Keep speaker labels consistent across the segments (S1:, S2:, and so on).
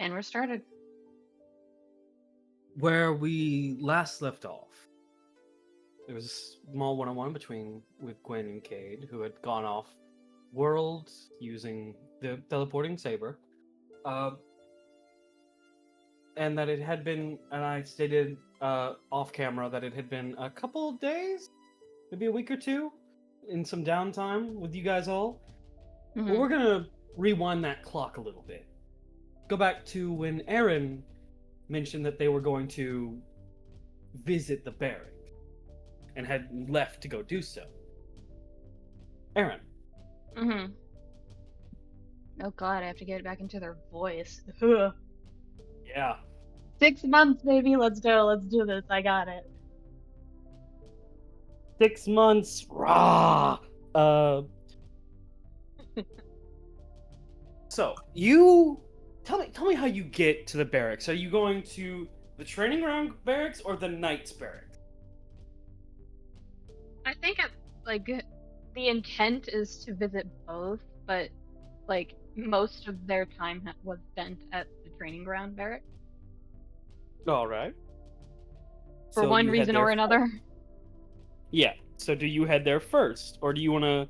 S1: And we're started.
S2: Where we last left off, there was a small one-on-one with Gwen and Cayde, who had gone off world using the teleporting saber, and that it had been, and I stated off camera that it had been a couple of days, maybe a week or two, in some downtime with you guys all.
S1: Mhm.
S2: Well, we're gonna rewind that clock a little bit. Go back to when Aryin mentioned that they were going to visit the barrack and had left to go do so. Aryin.
S1: Mhm. Oh god, I have to get back into their voice.
S2: Yeah.
S1: 6 months, baby. Let's go. Let's do this. I got it.
S2: 6 months. Rah. So you tell me how you get to the barracks. Are you going to the training ground barracks or the knights barracks?
S1: I think the intent is to visit both, but like most of their time was spent at the training ground barrack
S2: All right.
S1: for
S2: So
S1: one
S2: you head
S1: reason
S2: there
S1: or
S2: first.
S1: another.
S2: Yeah. So do you head there first, or do you want to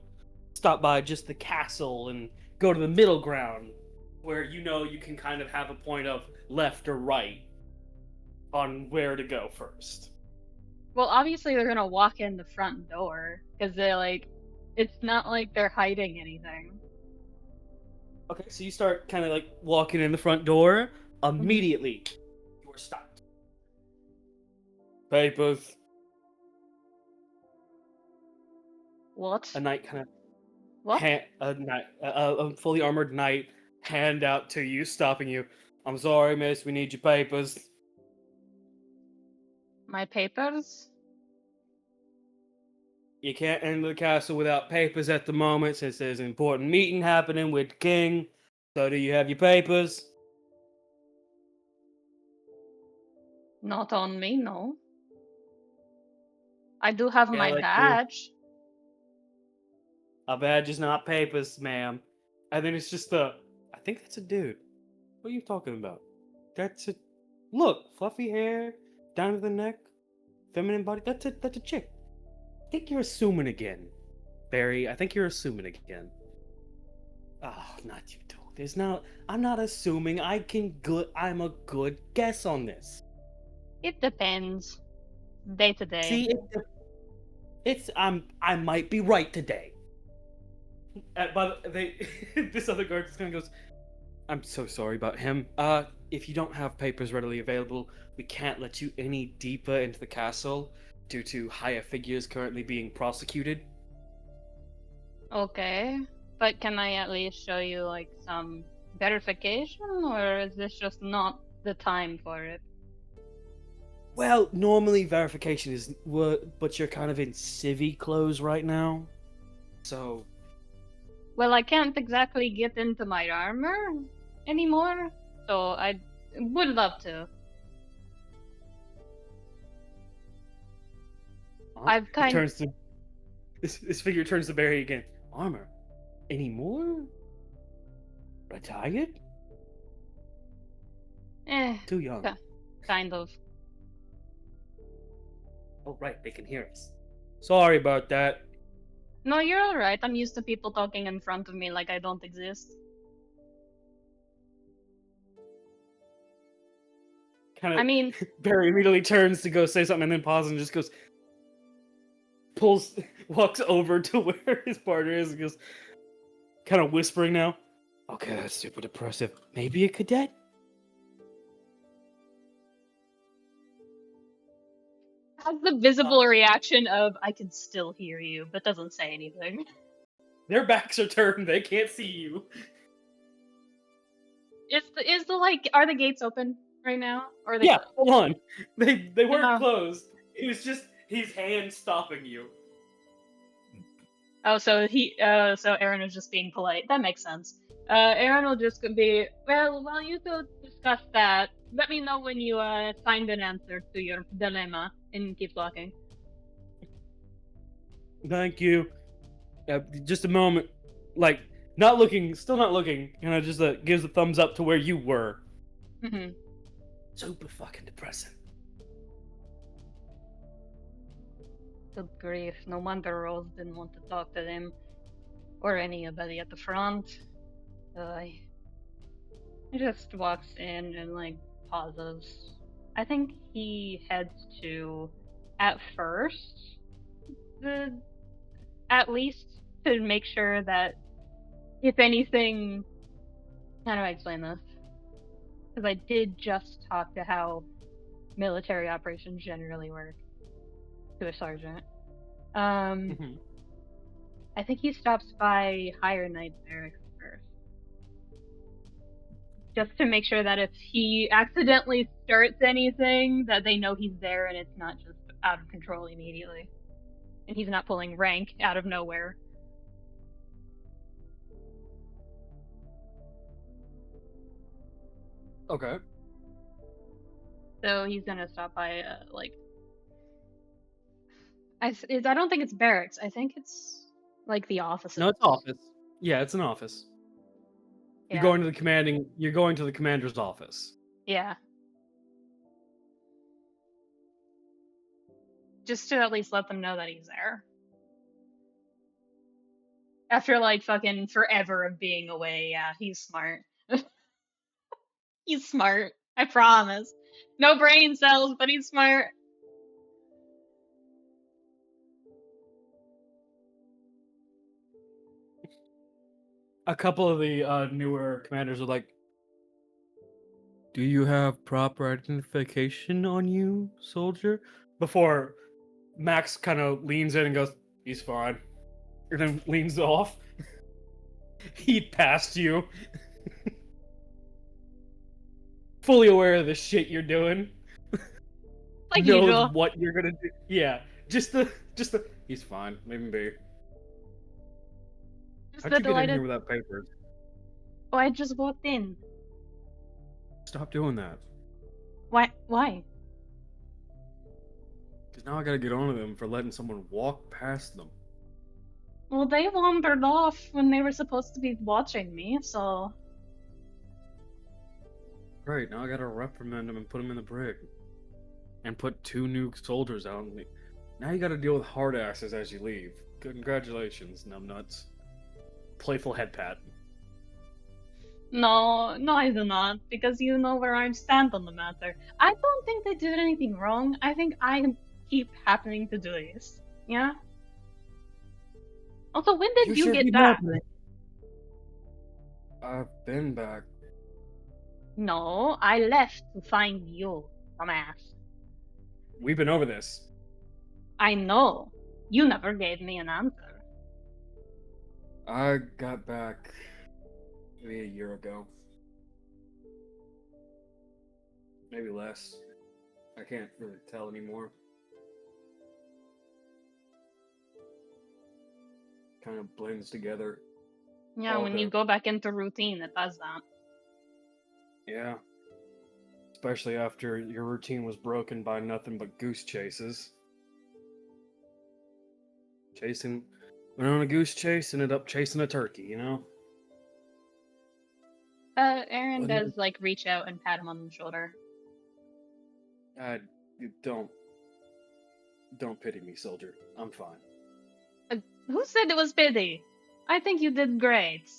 S2: stop by just the castle and go to the middle ground, where you know you can kind of have a point of left or right on where to go first?
S1: Well, obviously they're gonna walk in the front door because it's not like they're hiding anything.
S2: Okay, so you start kind of like walking in the front door. Immediately, you are stopped. Papers.
S1: What?
S2: A knight kind of
S1: What?
S2: a fully armored knight hand out to you, stopping you. I'm sorry, miss. We need your papers.
S1: My papers?
S2: You can't enter the castle without papers at the moment, since there's an important meeting happening with the king. So, do you have your papers?
S1: Not on me, no. I do have
S2: Yeah,
S1: my
S2: like you.
S1: badge.
S2: A badge is not papers, ma'am. And then it's just a. I think that's a dude. What are you talking about? That's a. Look, fluffy hair, down to the neck, feminine body. That's a chick. I think you're assuming again, Barry. I think you're assuming again. Oh, not you, two. There's no. I'm not assuming. I'm a good guess on this.
S1: It depends. Day to day.
S2: See, I might be right today. But they, this other guard just kind of goes, "I'm so sorry about him. If you don't have papers readily available, we can't let you any deeper into the castle due to higher figures currently being prosecuted."
S1: Okay. But can I at least show you like some verification, or is this just not the time for it?
S2: Well, normally verification is, but you're kind of in civvy clothes right now, so
S1: Well, I can't exactly get into my armor anymore, so I would love to. I've
S2: It
S1: kind
S2: turns to this figure turns to Barry again. Armor, anymore? Retired? Too young.
S1: yeah, kind of.
S2: Oh right, they can hear us. Sorry about that.
S1: No, you're alright. I'm used to people talking in front of me like I don't exist.
S2: Kind of.
S1: I mean,
S2: Barry immediately turns to go say something and then pauses and just goes, walks over to where his partner is and goes, kind of whispering now. Okay, that's super depressive. Maybe a cadet?
S1: has the visible reaction of I can still hear you, but doesn't say anything.
S2: Their backs are turned. They can't see you.
S1: Are the gates open right now? Or are they
S2: Yeah,
S1: closed?
S2: hold on. They weren't
S1: No.
S2: closed. It was just his hand stopping you.
S1: Oh, so Aaron was just being polite. That makes sense. Aaron will just be, well, while you two discuss that, let me know when you find an answer to your dilemma, and keep walking.
S2: Thank you. Just a moment. Like, not looking, still not looking. Kind of just gives a thumbs up to where you were.
S1: Hmm.
S2: Super fucking depressing.
S1: Good grief. No wonder Rose didn't want to talk to them. Or anybody at the front. He just walks in and, like, pauses. I think he heads to, at first, at least to make sure that, if anything, how do I explain this? Because I did just talk to how military operations generally work to a sergeant.
S2: Mhm.
S1: I think he stops by Higher Knight Barracks first, just to make sure that if he accidentally starts anything, that they know he's there and it's not just out of control immediately, and he's not pulling rank out of nowhere.
S2: Okay.
S1: So he's gonna stop by, like, I don't think it's barracks. I think it's like the offices.
S2: No, it's office. Yeah, it's an office. You're
S1: Yeah,
S2: going to the commanding. You're going to the commander's office.
S1: yeah. Just to at least let them know that he's there. After, like, fucking forever of being away, yeah, he's smart. He's smart. I promise. No brain cells, but he's smart.
S2: A couple of the newer commanders are like, "Do you have proper identification on you, soldier?" Before Max kind of leans in and goes, "He's fine," and then leans off. He passed you, fully aware of the shit you're doing.
S1: Like
S2: Knows
S1: usual.
S2: what you're gonna do. Yeah, just the. He's fine. Leave him be.
S1: Just
S2: How'd
S1: the
S2: you get in here
S1: delighted.
S2: without papers?
S1: Oh, I just walked in.
S2: Stop doing that.
S1: Why? Why?
S2: Because now I gotta get onto them for letting someone walk past them.
S1: Well, they wandered off when they were supposed to be watching me, so.
S2: Right, now I gotta reprimand them and put them in the brig. And put 2 new soldiers out. Now you gotta deal with hard asses as you leave. Congratulations, numbnuts. Playful head pat.
S1: No, no, I do not, because you know where I stand on the matter. I don't think they did anything wrong. I think I keep happening to do this. Yeah? Also, when did you
S2: sure
S1: get
S2: keep
S1: back?
S2: happening. I've been back.
S1: No, I left to find you, dumbass.
S2: We've been over this.
S1: I know. You never gave me an answer.
S2: I got back maybe a year ago. Maybe less. I can't really tell anymore. Kind of blends together.
S1: Yeah,
S2: All
S1: when you
S2: the-
S1: go back into routine, it does that.
S2: Yeah. Especially after your routine was broken by nothing but goose chases. Went on a goose chase, ended up chasing a turkey, you know?
S1: Aaron
S2: Wasn't
S1: does, like, reach out and pat him on the shoulder.
S2: You don't pity me, soldier. I'm fine.
S1: Who said it was pity? I think you did great.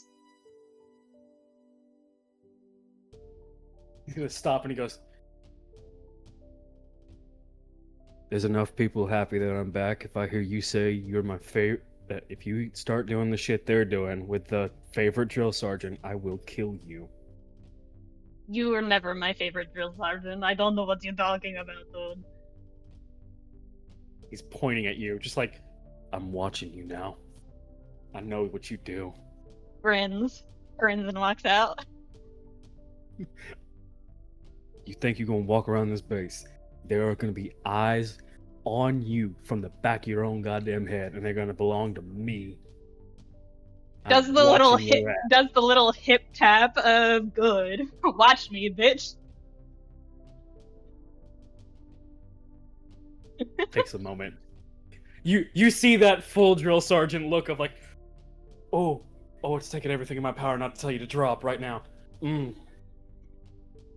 S2: He's gonna stop and he goes, "There's enough people happy that I'm back. If I hear you say you're my favorite, that if you start doing the shit they're doing with the favorite drill sergeant, I will kill you."
S1: You were never my favorite drill sergeant. I don't know what you're talking about, dude.
S2: He's pointing at you, just like, "I'm watching you now. I know what you do."
S1: Grins. Grins and walks out.
S2: You think you're gonna walk around this base? There are gonna be eyes on you from the back of your own goddamn head, and they're gonna belong to me.
S1: Does
S2: I'm
S1: the little
S2: watching
S1: hip
S2: your ass.
S1: does the little hip tap of good. Watch me, bitch.
S2: Takes a moment. You see that full drill sergeant look of like, oh, it's taking everything in my power not to tell you to drop right now.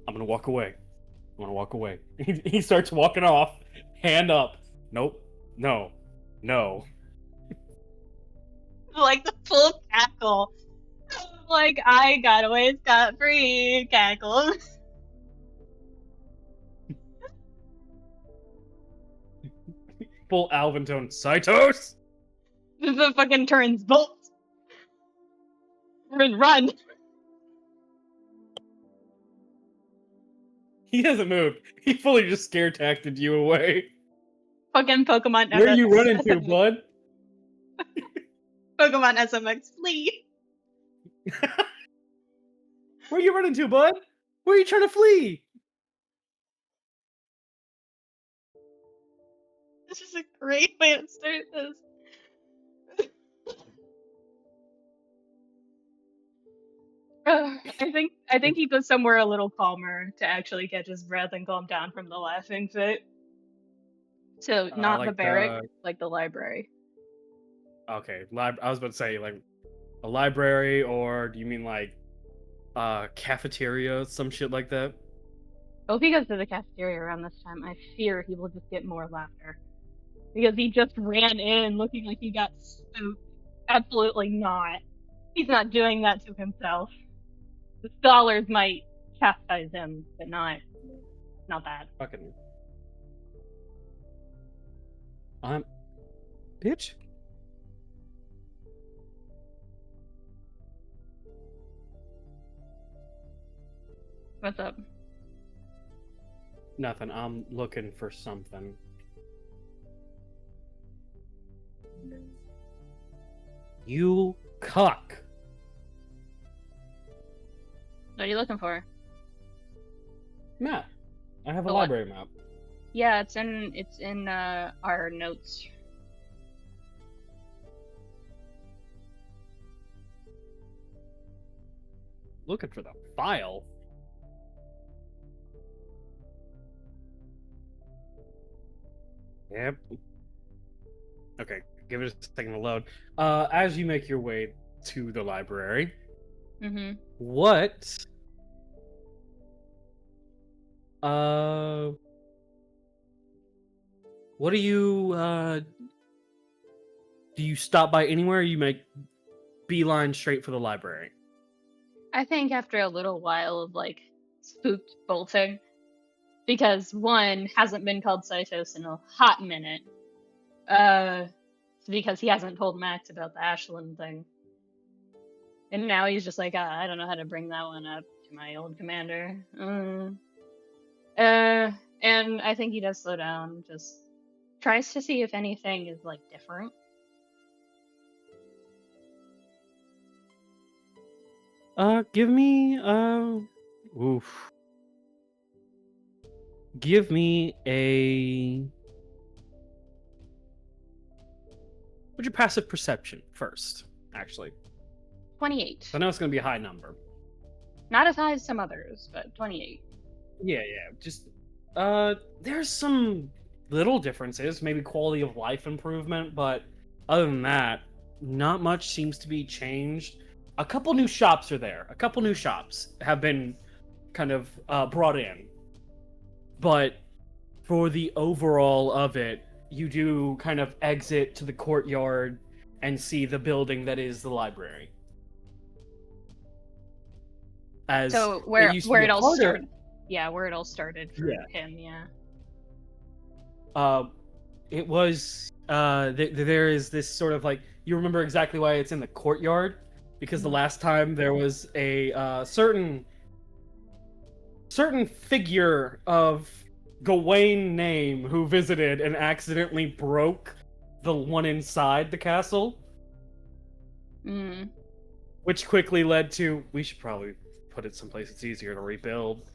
S2: I'm gonna walk away. I'm gonna walk away. He starts walking off, hand up. Nope. No. No.
S1: Like the full cackle. Like, I got away scot-free cackle.
S2: Full Alvin tone. Cytos!
S1: The fucking turns bolt. Run.
S2: He hasn't moved. He fully just scare tacted you away.
S1: Fucking Pokemon
S2: Where are you running to,
S1: SMX.
S2: bud?
S1: Pokemon SMX, flee.
S2: Where are you running to, bud? Where are you trying to flee?
S1: This is a great way to start this. I think he goes somewhere a little calmer to actually catch his breath and calm down from the laughing fit. So not the
S2: Like
S1: barrack, like the library.
S2: Okay, I was about to say, like, a library, or do you mean, like, cafeteria, some shit like that?
S1: Well, if he goes to the cafeteria around this time, I fear he will just get more laughter. Because he just ran in looking like he got spooked. Absolutely not. He's not doing that to himself. The scholars might chastise him, but not that.
S2: Fucking... Bitch?
S1: What's up?
S2: Nothing, I'm looking for something. You cuck!
S1: What are you looking for?
S2: Map. I have a
S1: The what?
S2: library map.
S1: Yeah, it's in our notes.
S2: Looking for the file. Yep. Okay, give it a second to load. As you make your way to the library, what? What do you? Do you stop by anywhere? Or you make beeline straight for the library.
S1: I think after a little while of like spooked bolting, because one hasn't been called Cytos in a hot minute. Because he hasn't told Max about the Ashland thing. And now he's just like, I don't know how to bring that one up to my old commander. And I think he does slow down, just tries to see if anything is like different.
S2: Give me oof. Give me a... What's your passive perception first, actually?
S1: 28.
S2: I know it's going to be a high number.
S1: Not as high as some others, but 28.
S2: Yeah. Just, there's some little differences, maybe quality of life improvement, but other than that, not much seems to be changed. A couple new shops are there. A couple new shops have been kind of brought in. But for the overall of it, you do kind of exit to the courtyard and see the building that is the library. As
S1: so where it all started.
S2: Yeah,
S1: where it all started for him, yeah.
S2: It was there is this sort of like, you remember exactly why it's in the courtyard, because the last time there was a certain figure of Gawain name who visited and accidentally broke the one inside the castle. Which quickly led to, we should probably put it someplace it's easier to rebuild.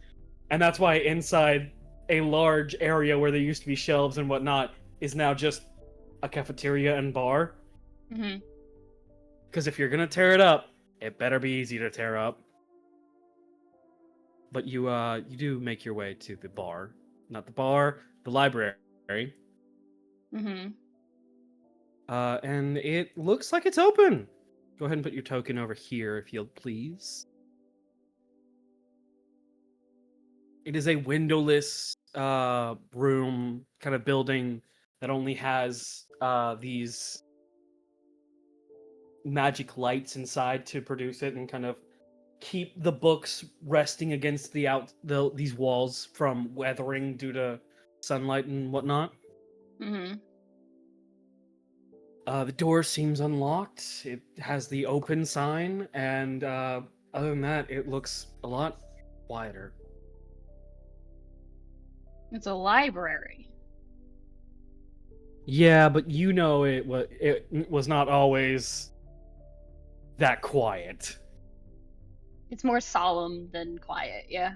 S2: And that's why inside a large area where there used to be shelves and whatnot is now just a cafeteria and bar. Because if you're gonna tear it up, it better be easy to tear up. But you do make your way to the bar. Not the bar, the library. And it looks like it's open. Go ahead and put your token over here, if you'll please. It is a windowless room kind of building that only has these magic lights inside to produce it and kind of keep the books resting against these walls from weathering due to sunlight and whatnot.
S1: Mm-hmm.
S2: The door seems unlocked. It has the open sign, and other than that, it looks a lot quieter.
S1: It's a library.
S2: Yeah, but you know it was not always that quiet.
S1: It's more solemn than quiet, yeah.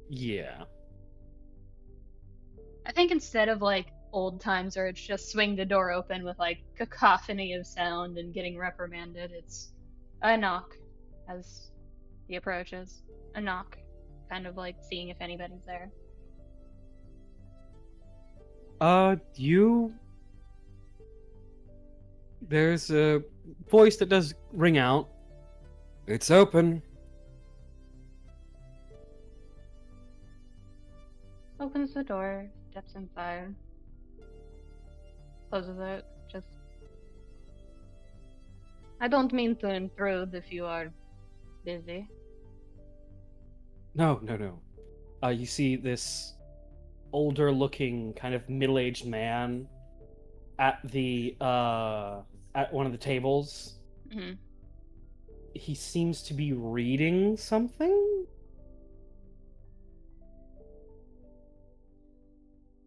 S2: Yeah.
S1: I think instead of like old times where it's just swing the door open with like cacophony of sound and getting reprimanded, it's a knock as he approaches. A knock. Kind of like seeing if anybody's there.
S2: You. There's a voice that does ring out. It's open.
S1: Opens the door, steps inside, closes it, just. I don't mean to intrude if you are busy.
S2: No, no, no. You see this older looking kind of middle-aged man at the at one of the tables.
S1: Hmm.
S2: He seems to be reading something.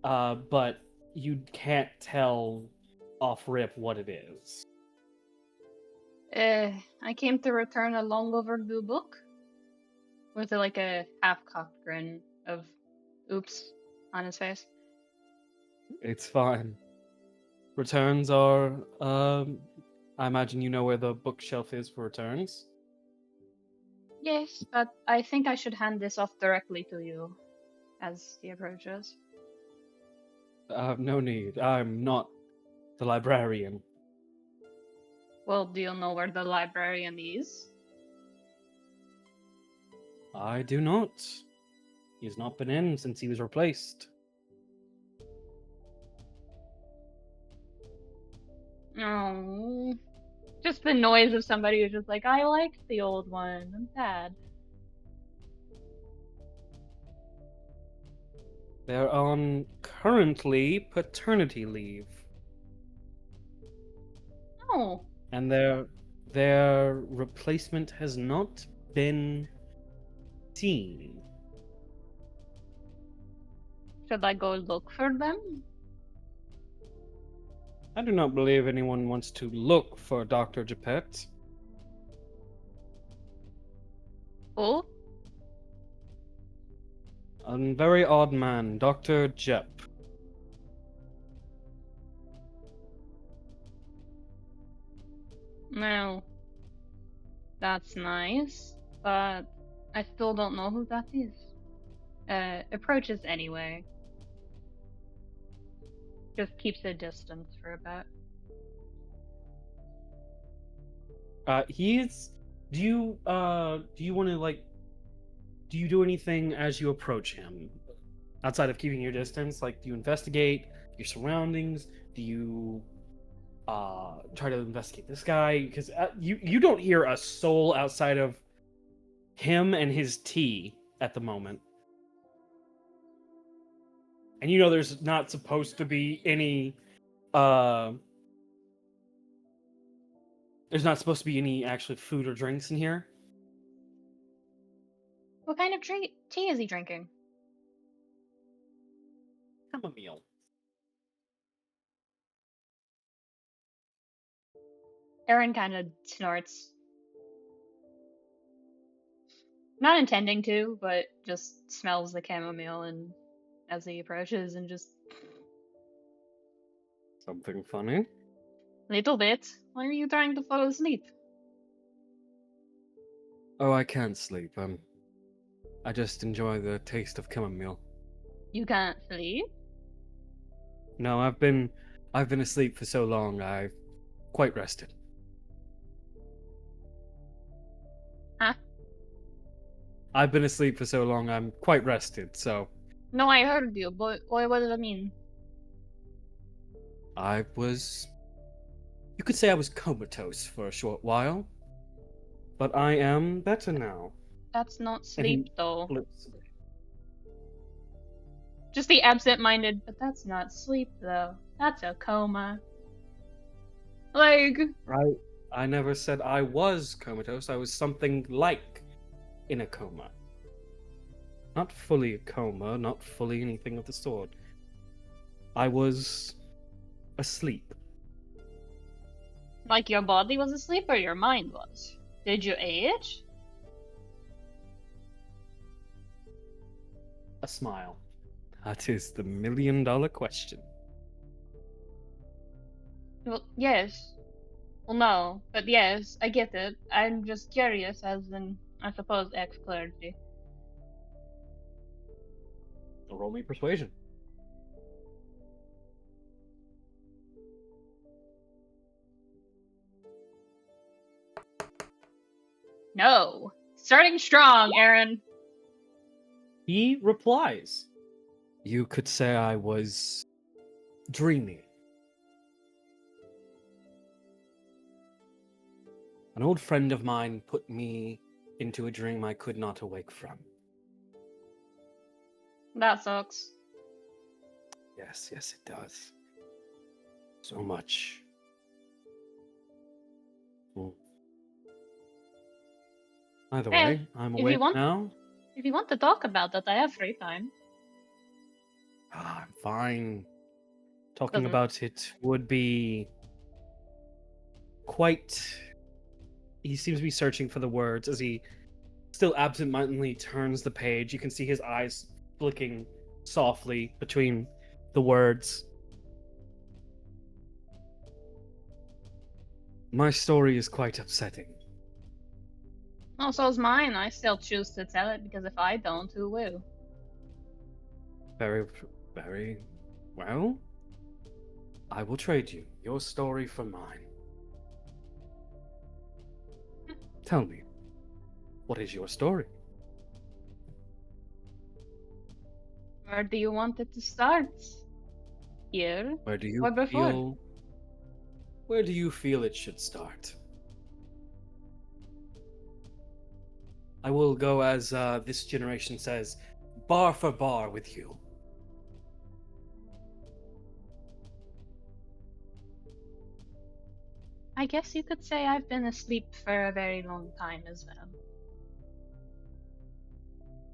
S2: But you can't tell off rip what it is.
S1: I came to return a long overdue book. With like a half-cocked grin of oops on his face.
S2: It's fine. Returns are I imagine you know where the bookshelf is for returns.
S1: Yes, but I think I should hand this off directly to you as he approaches.
S2: No need. I'm not the librarian.
S1: Well, do you know where the librarian is?
S2: I do not. He's not been in since he was replaced.
S1: Oh, just the noise of somebody who's just like, I liked the old one. I'm sad.
S2: They're on currently paternity leave.
S1: Oh,
S2: And their replacement has not been seen.
S1: should I go look for them?
S2: I do not believe anyone wants to look for Dr. Geppet.
S1: Oh,
S2: A very odd man, Dr. Jep.
S1: no, that's nice, but I still don't know who that is. Approaches anyway. Just keeps a distance for a bit.
S2: He's. Do you want to like? Do you do anything as you approach him, outside of keeping your distance? Like, do you investigate your surroundings? Do you try to investigate this guy? Because you don't hear a soul outside of him and his tea at the moment. And you know there's not supposed to be any there's not supposed to be any actual food or drinks in here.
S1: What kind of tea is he drinking?
S2: Chamomile.
S1: Aaron kind of snorts. Not intending to, but just smells the chamomile and as he approaches and just
S2: Something funny?
S1: little bit. Why are you trying to fall asleep?
S2: Oh, I can't sleep. I just enjoy the taste of chamomile.
S1: You can't sleep?
S2: No, I've been asleep for so long. I've quite rested.
S1: Huh?
S2: I've been asleep for so long, I'm quite rested, so
S1: No, I heard you, but what does that mean?
S2: I was. You could say I was comatose for a short while, but I am better now.
S1: That's not
S2: And
S1: sleep,
S2: he
S1: though.
S2: flips.
S1: Just the absent-minded, but that's not sleep, though. That's a coma. Like,
S2: I never said I was comatose. I was something like in a coma. Not fully a coma, not fully anything of the sort. I was asleep.
S1: like your body was asleep or your mind was? Did you age?
S2: A smile. That is the $1,000,000 question.
S1: Well, yes. Well, no, but yes, I get it. I'm just curious, as in, I suppose, ex-clergy.
S2: Roll me persuasion.
S1: No. Starting strong, Aaron.
S2: He replies, "You could say I was dreaming. An old friend of mine put me into a dream I could not awake from.
S1: That sucks.
S2: Yes, yes, it does. So much. Well, either
S1: Hey,
S2: way, I'm
S1: if you
S2: awake
S1: want,
S2: now.
S1: if you want to talk about that, I have free time.
S2: I'm fine. Talking
S1: Doesn't.
S2: about it would be quite. He seems to be searching for the words as he still absentmindedly turns the page. You can see his eyes flicking softly between the words. My story is quite upsetting.
S1: Oh, so's mine. I still choose to tell it because if I don't, who will?
S2: Very, very well. I will trade you your story for mine. Tell me, what is your story?
S1: Where do you want it to start? Here
S2: Where do you
S1: or before?
S2: feel? Where do you feel it should start? I will go as this generation says, bar for bar with you.
S1: I guess you could say I've been asleep for a very long time as well.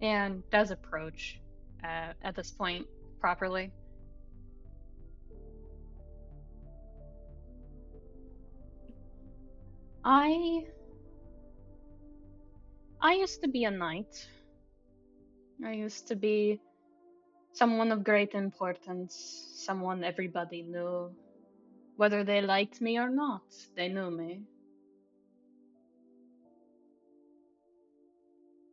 S1: And does approach at this point properly. I I used to be a knight. I used to be someone of great importance, someone everybody knew. Whether they liked me or not, they knew me.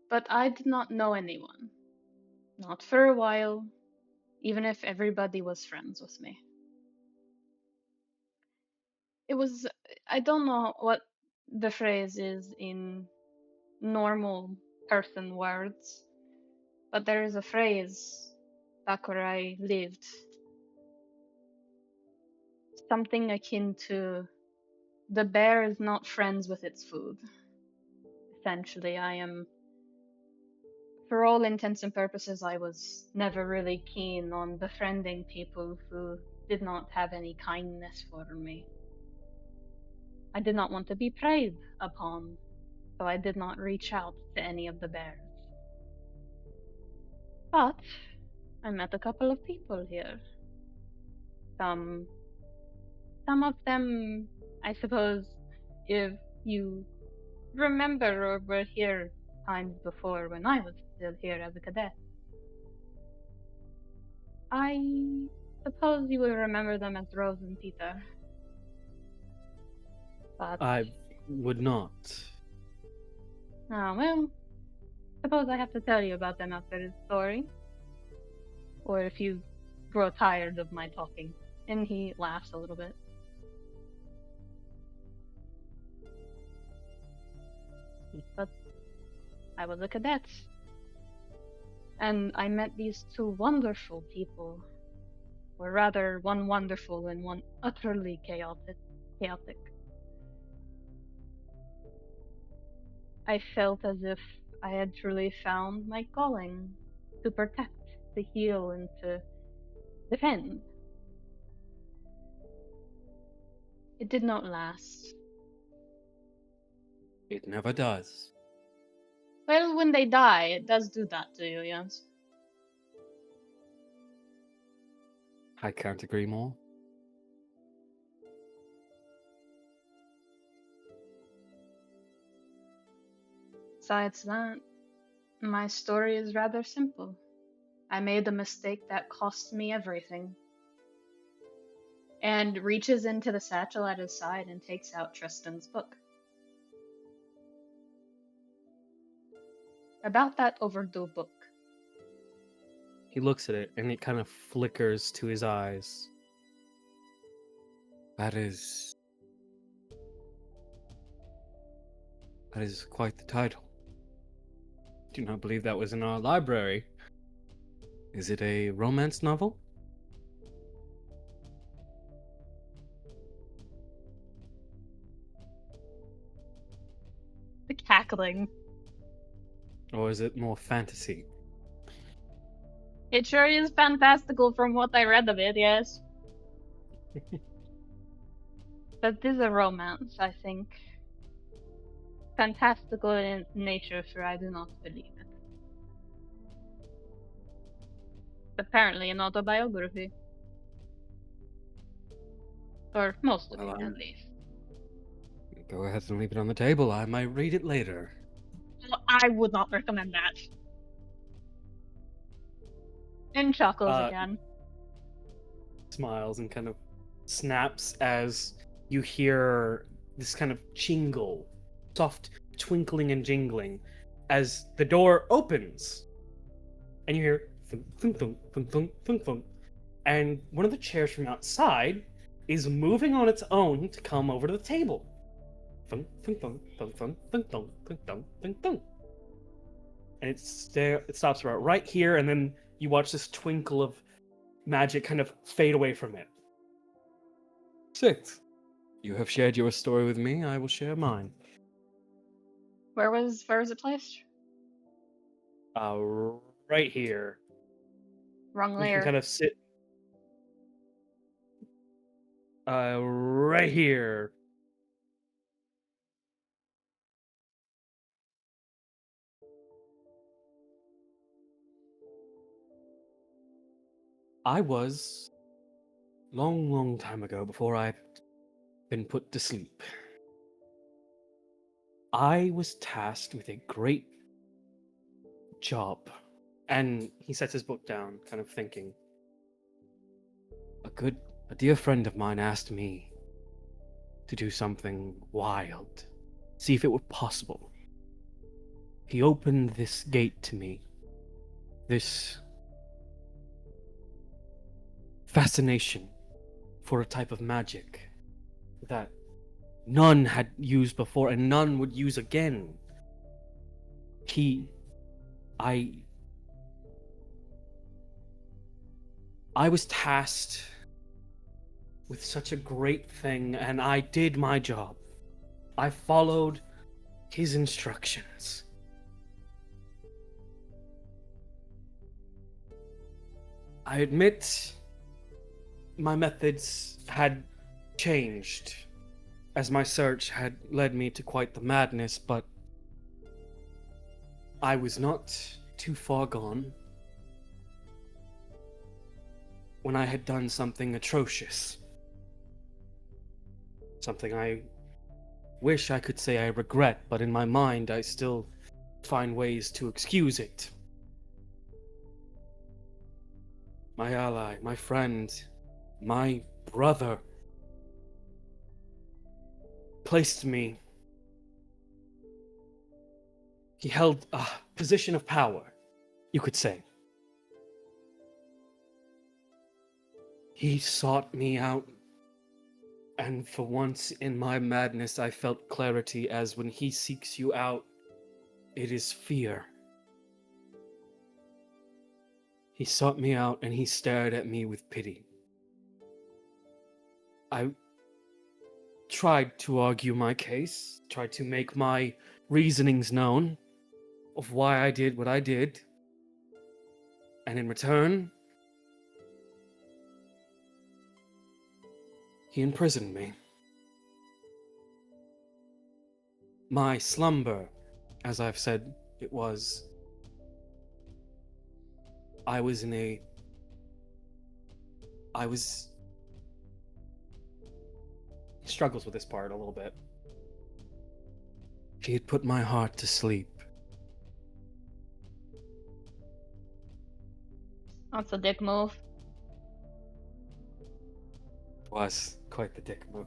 S1: But I did not know anyone. Not for a while, even if everybody was friends with me. It was, I don't know what the phrase is in normal person words, but there is a phrase back where I lived, something akin to the bear is not friends with its food. Essentially, I am, for all intents and purposes, I was never really keen on befriending people who did not have any kindness for me. I did not want to be preyed upon, so I did not reach out to any of the bears. But I met a couple of people here. Some some of them, I suppose, if you remember or were here times before when I was still here as a cadet, I suppose you will remember them as Rose and Peter. But
S2: I would not.
S1: well, suppose I have to tell you about them after this story, or if you grow tired of my talking. And he laughs a little bit. But I was a cadet. And I met these two wonderful people. Or rather, one wonderful and one utterly chaotic. I felt as if I had truly found my calling to protect, to heal, and to defend. It did not last.
S2: It never does.
S1: Well, when they die, it does do that to you, yes.
S2: I can't agree more.
S1: Besides that, my story is rather simple. I made a mistake that cost me everything. And reaches into the satchel at his side and takes out Tristan's book. About that overdue book.
S2: He looks at it and it kind of flickers to his eyes. That is quite the title. Do not believe that was in our library. Is it a romance novel?
S1: The cackling.
S2: Or is it more fantasy?
S1: It sure is fantastical from what I read of it, yes. But this is a romance, I think. Fantastical in nature, sure, I do not believe it. Apparently an autobiography. Or most of it, at least.
S2: Go ahead and leave it on the table. I might read it later.
S1: Well, I would not recommend that. And chuckles again.
S2: Smiles and kind of snaps as you hear this kind of jingle, soft twinkling and jingling, as the door opens, and you hear thunk, thunk, thunk, thunk, thunk, thunk, thunk, and one of the chairs from outside is moving on its own to come over to the table. Thunk, thunk, thunk, thunk, thunk, thunk, thunk, thunk, thunk, thunk, thunk. And it's there. It stops right here, and then you watch this twinkle of magic kind of fade away from it. 6. You have shared your story with me. I will share mine.
S1: Where was it placed?
S2: Right here.
S1: Wrong
S2: You
S1: layer.
S2: can kind of sit. Right here. I was long time ago, before I'd been put to sleep. I was tasked with a great job. And he sets his book down, kind of thinking. A dear friend of mine asked me to do something wild, see if it were possible. He opened this gate to me, this fascination for a type of magic that none had used before and none would use again. I was tasked with such a great thing, and I did my job. I followed his instructions. I admit my methods had changed as my search had led me to quite the madness, but I was not too far gone when I had done something atrocious. Something I wish I could say I regret, but in my mind I still find ways to excuse it. My ally, my friend, my brother placed me. He held a position of power, you could say. He sought me out, and for once in my madness I felt clarity, as when he seeks you out, it is fear. He sought me out and he stared at me with pity. I tried to argue my case, tried to make my reasonings known of why I did what I did. And in return, he imprisoned me. My slumber, as I've said, it was. I was in a. I was. He struggles with this part a little bit. He had put my heart to sleep.
S1: That's a dick move.
S2: It was quite the dick move.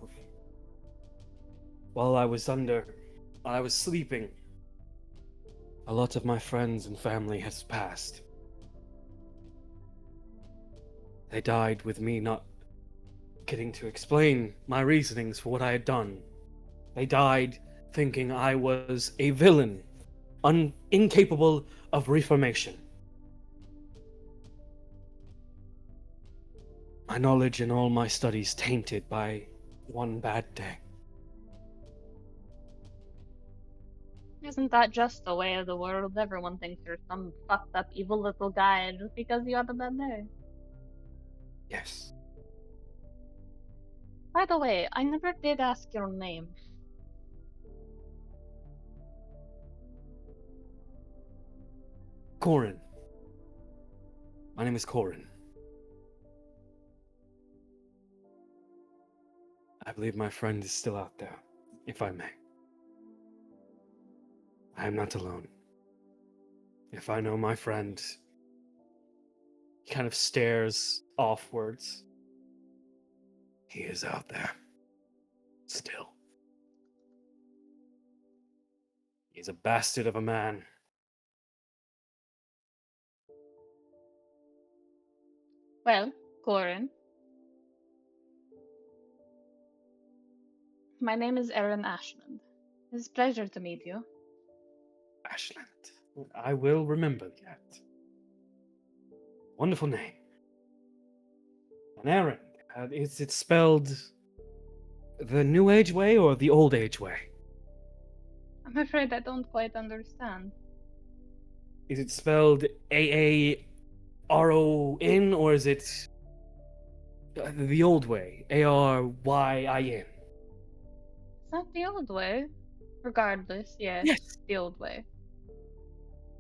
S2: While I was sleeping, a lot of my friends and family has passed. They died with me not getting to explain my reasonings for what I had done. They died thinking I was a villain, incapable of reformation. My knowledge and all my studies tainted by one bad day.
S1: Isn't that just the way of the world? Everyone thinks you're some fucked up evil little guy just because you had a bad day.
S2: Yes.
S1: By the way, I never did ask your name.
S2: Corin. My name is Corin. I believe my friend is still out there, if I may. I am not alone. If I know my friend, he kind of stares offwards. He is out there. Still. He's a bastard of a man.
S1: Well, Corin, my name is Erin Ashland. It's a pleasure to meet you.
S2: Ashland. I will remember that. Wonderful name. And Aaron, is it spelled the New Age way or the Old Age way?
S1: I'm afraid I don't quite understand.
S2: Is it spelled Aaron or is it the old way? Aryin?
S1: It's not the old way. Regardless, yes,
S2: Yes.
S1: the old way.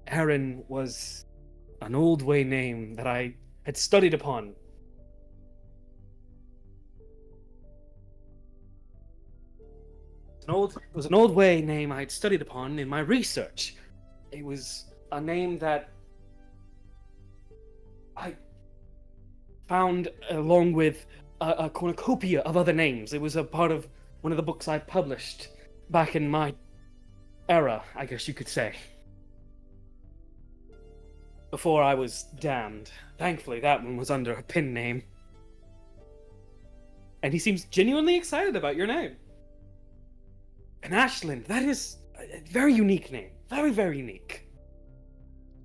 S2: Aaron was an old way name that I had studied upon. It was an old way name I had studied upon in my research. It was a name that I found along with a cornucopia of other names. It was a part of one of the books I published back in my era, I guess you could say. Before I was damned. Thankfully, that one was under a pen name. And he seems genuinely excited about your name. And Ashland, that is a very unique name. Very, very unique.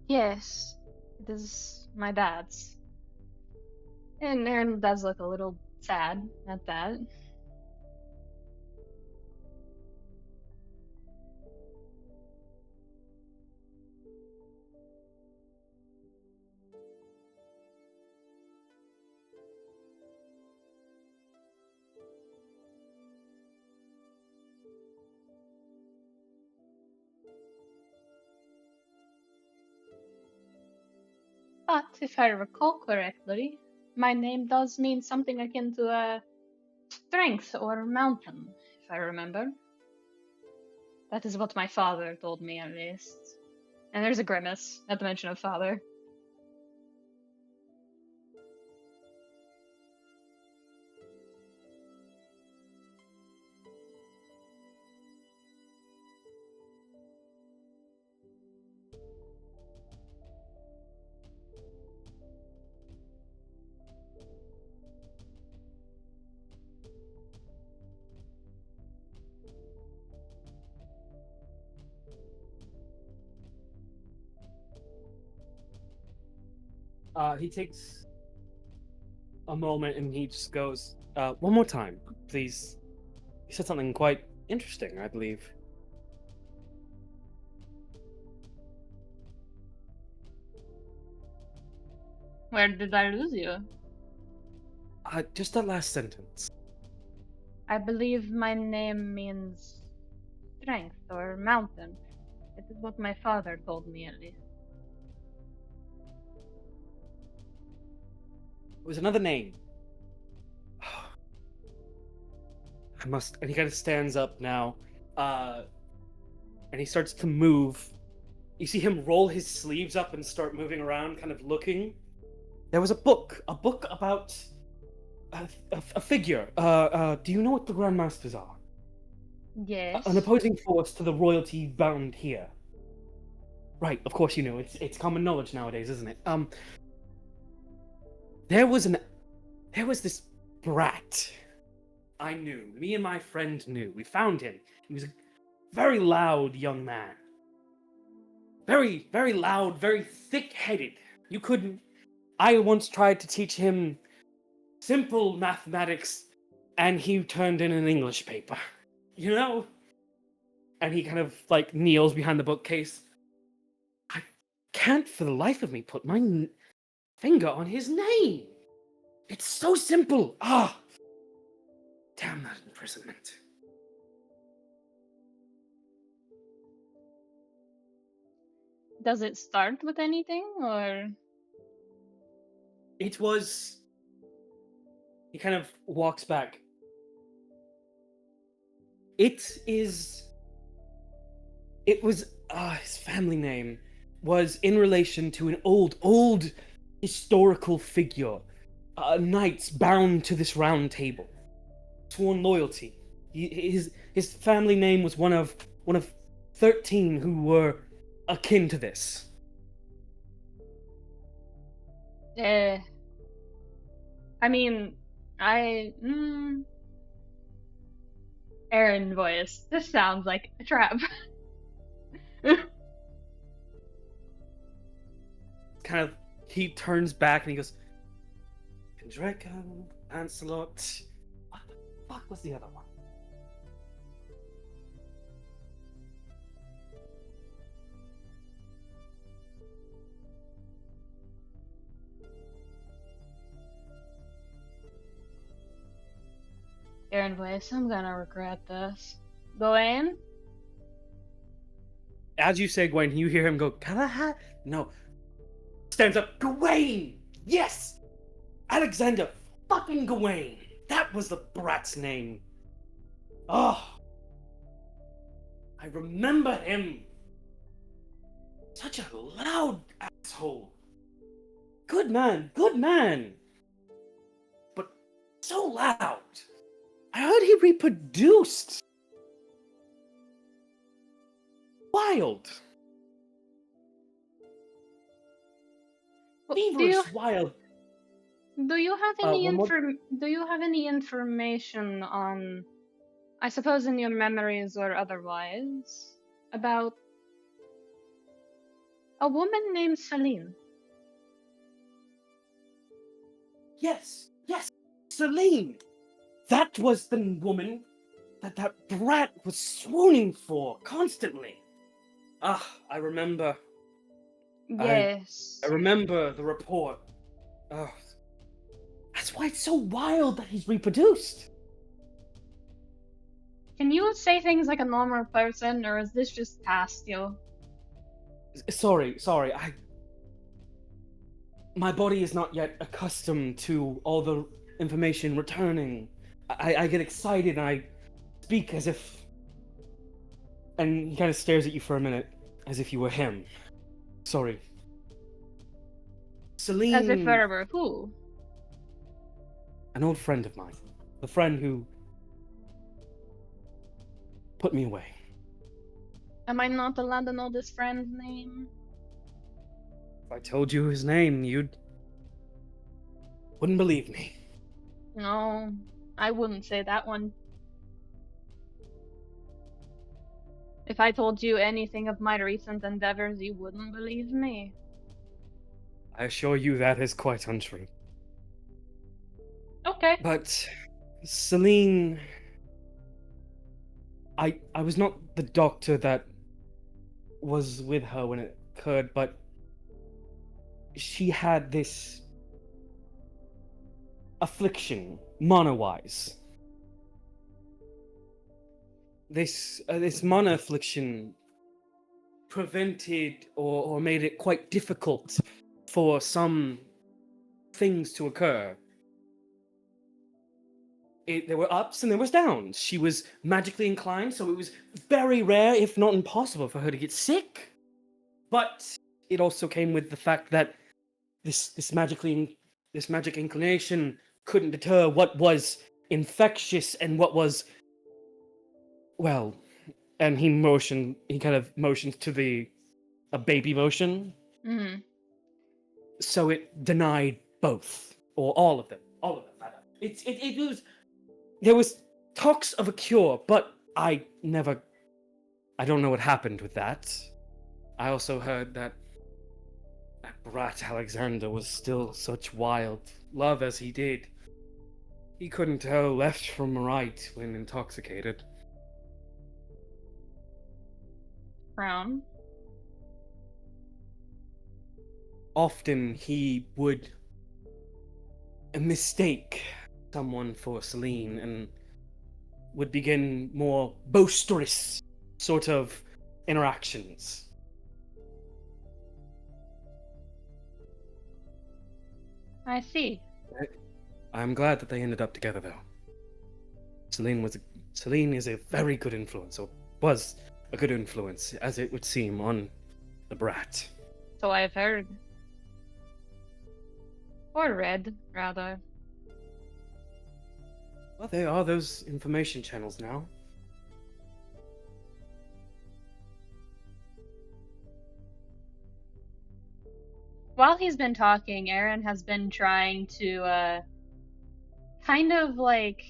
S1: Yes, it is my dad's. And Aaron does look a little sad at that. But if I recall correctly, my name does mean something akin to a strength or mountain, if I remember. That is what my father told me, at least. And there's a grimace at the mention of father.
S2: He takes a moment and he just goes, one more time, please. He said something quite interesting, I believe.
S1: Where did I lose you?
S2: Just that last sentence.
S1: I believe my name means strength or mountain. It is what my father told me, at least.
S2: It was another name. I must. And he kind of stands up now, and he starts to move. You see him roll his sleeves up and start moving around, kind of looking. There was a book about a figure. Do you know what the Grandmasters are?
S1: Yes.
S2: An opposing force to the royalty bound here. Right, of course you know. It's common knowledge nowadays, isn't it? There was this brat. I knew. Me and my friend knew. We found him. He was a very loud young man. Very, very loud, very thick-headed. You couldn't. I once tried to teach him simple mathematics, and he turned in an English paper. You know? And he kind of like kneels behind the bookcase. I can't for the life of me put my finger on his name. It's so simple. Ah, damn that imprisonment.
S1: Does it start with anything, or?
S2: It was. He kind of walks back. It was his family name was in relation to an old historical figure, knights bound to this round table, sworn loyalty. His family name was one of 13 who were akin to this.
S1: I mean, Aaron voice. This sounds like a trap.
S2: Kind of, he turns back and he goes, Draco, Lancelot. What the fuck was the other one?
S1: Aaron voice. I'm gonna regret this. Gwen?
S2: As you say, Gwen, you hear him go, Galahad? No. Stands up, Gawain! Yes! Alexander fucking Gawain! That was the brat's name. Oh. I remember him. Such a loud asshole. Good man, good man. But so loud. I heard he reproduced. Wild. Feverish wild.
S1: Do you have any
S2: one more-
S1: do you have any information on, I suppose in your memories or otherwise, about a woman named Celine?
S2: Yes, Celine. That was the woman that brat was swooning for constantly. I remember.
S1: Yes.
S2: I remember the report. That's why it's so wild that he's reproduced.
S1: Can you say things like a normal person, or is this just past you?
S2: Sorry. My body is not yet accustomed to all the information returning. I get excited and I speak as if... And he kind of stares at you for a minute, as if you were him. Sorry. Celine...
S1: As if I were who?
S2: An old friend of mine. The friend who... put me away.
S1: Am I not allowed to know this friend's name?
S2: If I told you his name, you'd... wouldn't believe me.
S1: No, I wouldn't say that one. If I told you anything of my recent endeavors, you wouldn't believe me.
S2: I assure you that is quite untrue.
S1: Okay.
S2: But Celine, I was not the doctor that was with her when it occurred, but she had this affliction, mana-wise. This mana affliction prevented or made it quite difficult for some things to occur. There were ups and there was downs. She was magically inclined, so it was very rare, if not impossible, for her to get sick. But it also came with the fact that this magic inclination couldn't deter what was infectious and what was, well, and he kind of motioned to a baby motion,
S1: Mm.
S2: so it denied both or all of them rather. It was, there was talks of a cure, but I don't know what happened with that. I also heard that brat Alexander was still such wild love as he did. He couldn't tell left from right when intoxicated.
S1: Frown.
S2: Often he would mistake someone for Celine and would begin more boisterous sort of interactions.
S1: I see.
S2: I'm glad that they ended up together, though. Celine is a very good influence, or was a good influence, as it would seem, on the brat.
S1: So I've heard. Or read, rather.
S2: Well, there are those information channels now.
S1: While he's been talking, Aaron has been trying to, kind of like.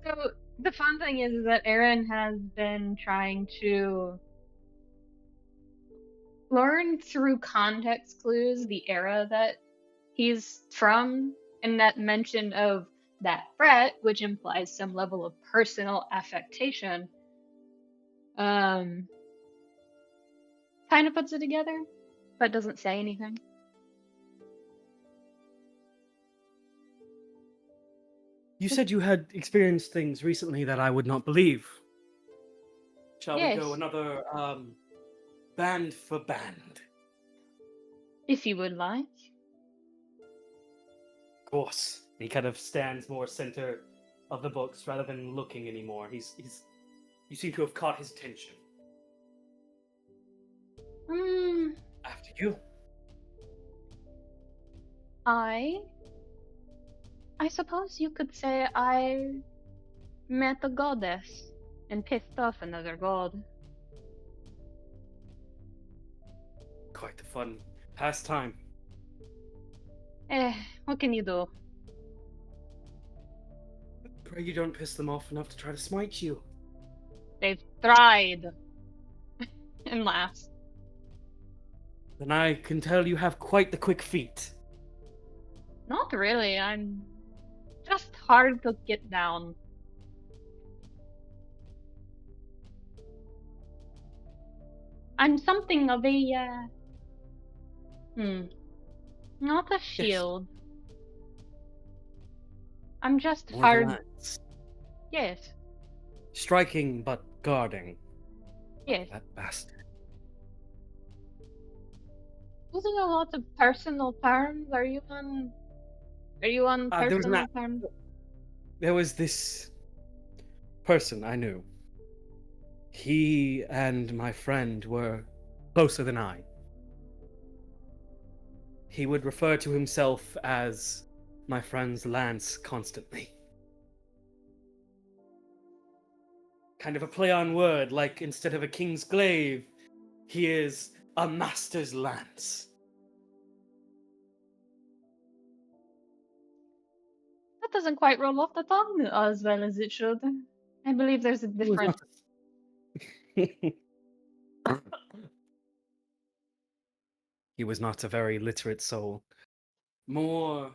S1: So the fun thing is that Aaron has been trying to learn through context clues the era that he's from, and that mention of that fret, which implies some level of personal affectation, um, kind of puts it together, but doesn't say anything.
S2: You said you had experienced things recently that I would not believe. Shall we go
S1: Yes,
S2: another band for band?
S1: if you would like.
S2: Of course. He kind of stands more center of the books rather than looking anymore. He's you seem to have caught his attention.
S1: Hmm,
S2: After you.
S1: I suppose you could say I met a goddess and pissed off another god.
S2: Quite the fun pastime.
S1: What can you do?
S2: Pray you don't piss them off enough to try to smite you.
S1: They've tried. And laughs.
S2: Then I can tell you have quite the quick feet.
S1: Not really, I'm just hard to get down. I'm something of a, not a
S2: Yes,
S1: shield. I'm just
S2: more of a
S1: hard.
S2: lance.
S1: Yes,
S2: Striking but guarding.
S1: yes.
S2: That bastard.
S1: Using a lot of personal terms. Are you on? Are you on
S2: There was
S1: personal terms?
S2: there was this person I knew. He and my friend were closer than I. He would refer to himself as my friend's lance constantly. Kind of a play on word, like instead of a king's glaive, he is a master's lance.
S1: That doesn't quite roll off the tongue as well as it should. I believe there's a
S2: It was
S1: different.
S2: not He was not a very literate soul. More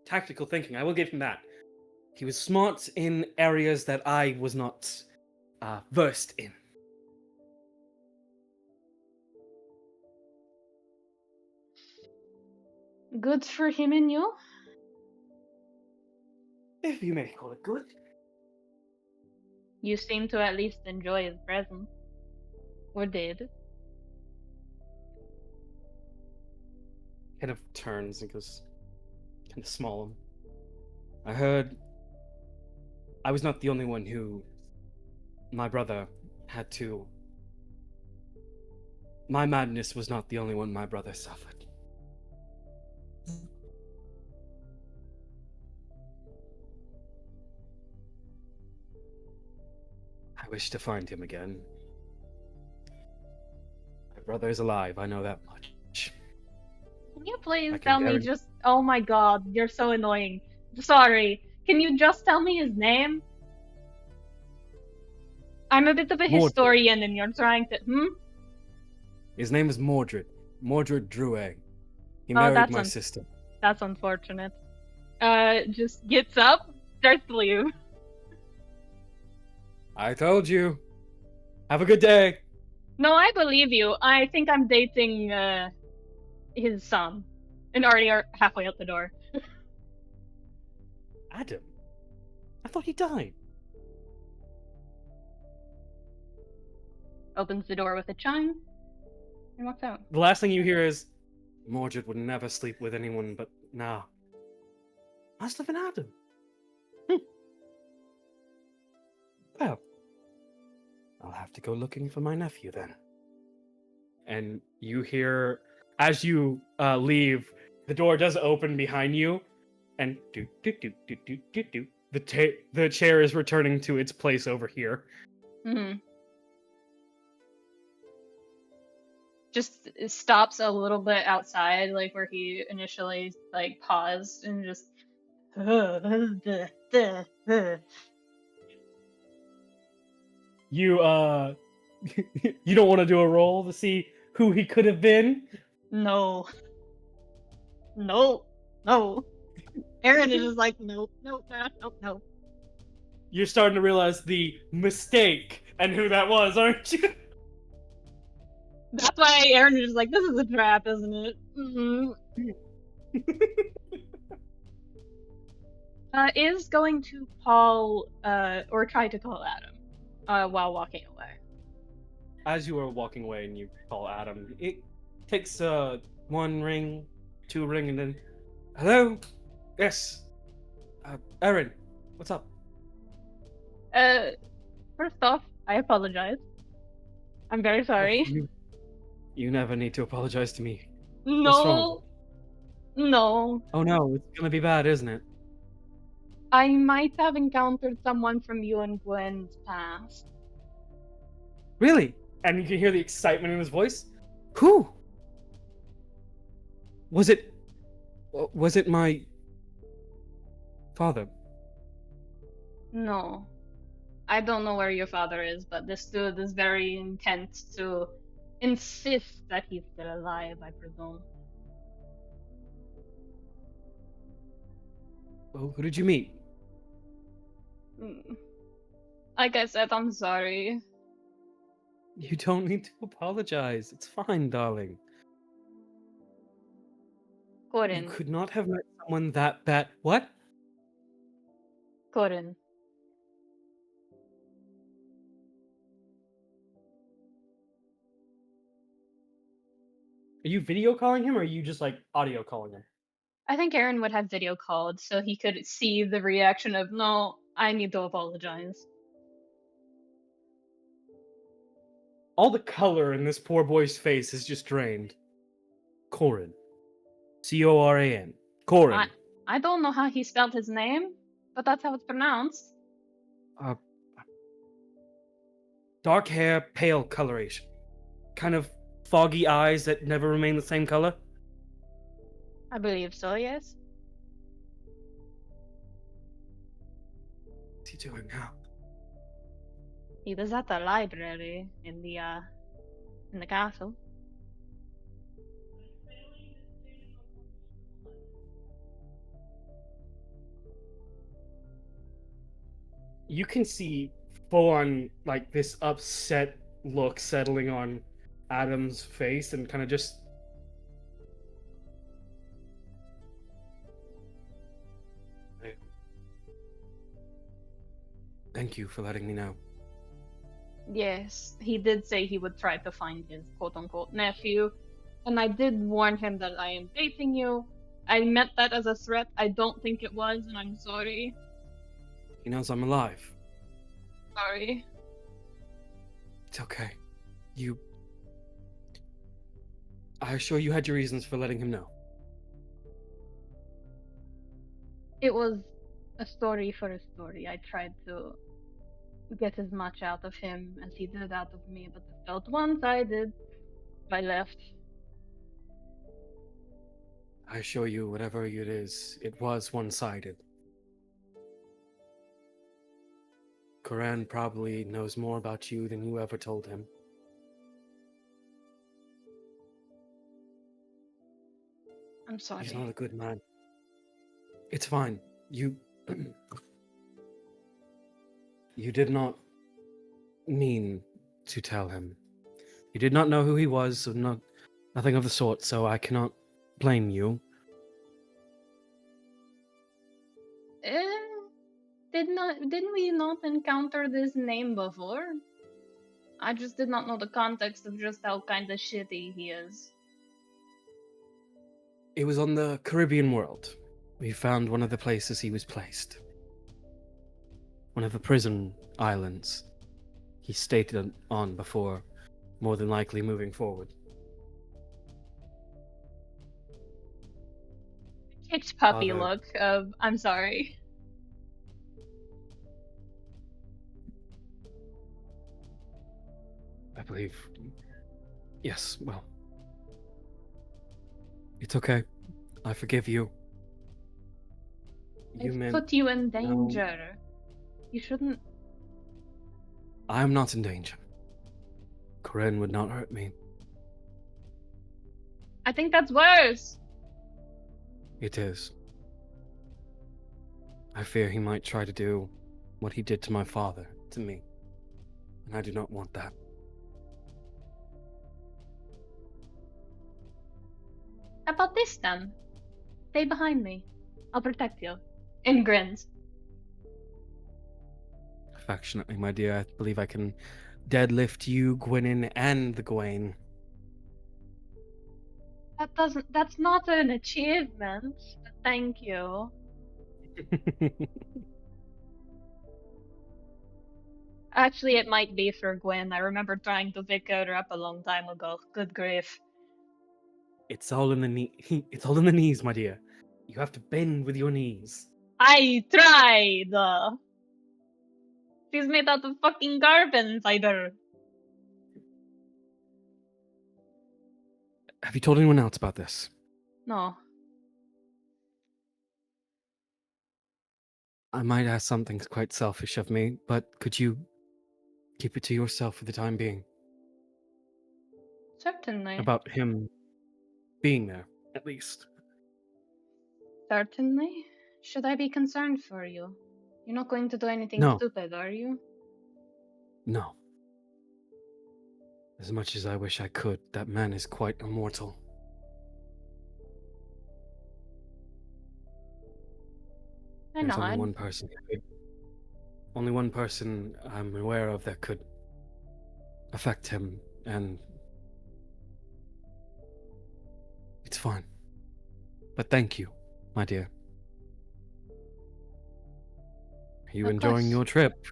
S2: tactical thinking, I will give him that. He was smart in areas that I was not versed in.
S1: Good for him and you.
S2: If you may call it good.
S1: You seem to at least enjoy his presence. Or did.
S2: Kind of turns and goes kind of small. I heard I was not the only one who my brother had to. My madness was not the only one my brother suffered. I wish to find him again. My brother is alive, I know that much.
S1: Can you please
S2: I can
S1: tell me
S2: guarantee.
S1: just. Oh my god, you're so annoying. Sorry. Can you just tell me his name? I'm a bit of a
S2: Mordred.
S1: historian and you're trying to.
S2: His name is Mordred. Mordred Drouet. He
S1: Oh,
S2: married my sister.
S1: That's unfortunate. Just gets up, starts to leave.
S2: I told you. Have a good day.
S1: No, I believe you. I think I'm dating, his son. And already are halfway out the door.
S2: Adam? I thought he died.
S1: Opens the door with a chime and walks out.
S2: The last thing you hear is, Mordred would never sleep with anyone but now. Must have been Adam. Well, I'll have to go looking for my nephew then. And you hear, as you leave, the door does open behind you, and the chair is returning to its place over here.
S1: Mm-hmm. Just stops a little bit outside, like where he initially like paused and just.
S2: You you don't want to do a roll to see who he could have been?
S1: No. No. No. Aaron is just like, nope, nope, nope, nope.
S2: You're starting to realize the mistake and who that was, aren't you?
S1: That's why Aaron is just like, this is a trap, isn't it? Mm-hmm. Is going to call, or try to call Adam, while walking away.
S2: As you are walking away and you call Adam, it takes one ring, two ring, and then, hello, yes, Erin, what's up?
S1: First off, I apologize. I'm very sorry.
S2: You never need to apologize to me.
S1: No.
S2: What's wrong?
S1: No.
S2: Oh no, it's gonna be bad, isn't it?
S1: I might have encountered someone from you and Gwen's past.
S2: Really? And you can hear the excitement in his voice. Who? Was it my father?
S1: No. I don't know where your father is, but this dude is very intent to insist that he's still alive, I presume.
S2: Oh, who did you meet?
S1: Like I said, I'm sorry.
S2: You don't need to apologize. It's fine, darling.
S1: Corin.
S2: You could not have met someone that bad. What?
S1: Corin.
S2: Are you video calling him or are you just like audio calling him?
S1: I think Aaron would have video called so he could see the reaction of, no, I need to apologize.
S2: All the color in this poor boy's face is just drained. Corin. Coran. Corin.
S1: I don't know how he spelled his name, but that's how it's pronounced.
S2: Dark hair, pale coloration. Kind of foggy eyes that never remain the same color.
S1: I believe so, yes.
S2: What's he doing now?
S1: He was at the library in the castle.
S2: You can see full on like this upset look settling on Adam's face and kind of just thank you for letting me know.
S1: Yes, he did say he would try to find his quote-unquote nephew, and I did warn him that I am dating you. I meant that as a threat. I don't think it was, and I'm sorry.
S2: He knows I'm alive.
S1: Sorry.
S2: It's okay. I assure you had your reasons for letting him know.
S1: It was a story for a story. I tried to get as much out of him as he did out of me, but it felt one-sided. I left.
S2: I assure you, whatever it is, it was one-sided. Koran probably knows more about you than you ever told him.
S1: I'm sorry.
S2: He's not a good man. It's fine. You did not mean to tell him. You did not know who he was, so nothing of the sort, so I cannot blame you.
S1: Didn't we not encounter this name before? I just did not know the context of just how kind of shitty he is.
S2: It was on the Caribbean world. We found one of the places he was placed. One of the prison islands he stayed on before, more than likely moving forward.
S1: Kicked puppy
S2: Father.
S1: look of, I'm sorry.
S2: I believe. Yes, well. It's okay. I forgive you.
S1: I've put you in danger. You shouldn't.
S2: I am not in danger. Koren would not hurt me.
S1: I think that's worse.
S2: It is. I fear he might try to do what he did to my father, to me. And I do not want that.
S1: How about this then? Stay behind me. I'll protect you. And grins.
S2: Affectionately, my dear, I believe I can deadlift you, Gwenin, and the Gwen.
S1: That's not an achievement. But thank you. Actually, it might be for Gwen. I remember trying to pick her up a long time ago. Good grief.
S2: It's all in the It's all in the knees, my dear. You have to bend with your knees.
S1: I tried! She's made out of fucking carbon inside her.
S2: Have you told anyone else about this?
S1: No.
S2: I might ask something quite selfish of me, but could you keep it to yourself for the time being?
S1: Certainly.
S2: About him being there, at least.
S1: Certainly. Should I be concerned for you? You're not going to do anything
S2: No.
S1: stupid, are you?
S2: No. As much as I wish I could, that man is quite immortal.
S1: I
S2: There's
S1: know.
S2: only one person I'm aware of that could affect him, and it's fine. But thank you, my dear. Are you
S1: Of
S2: enjoying
S1: course.
S2: your trip?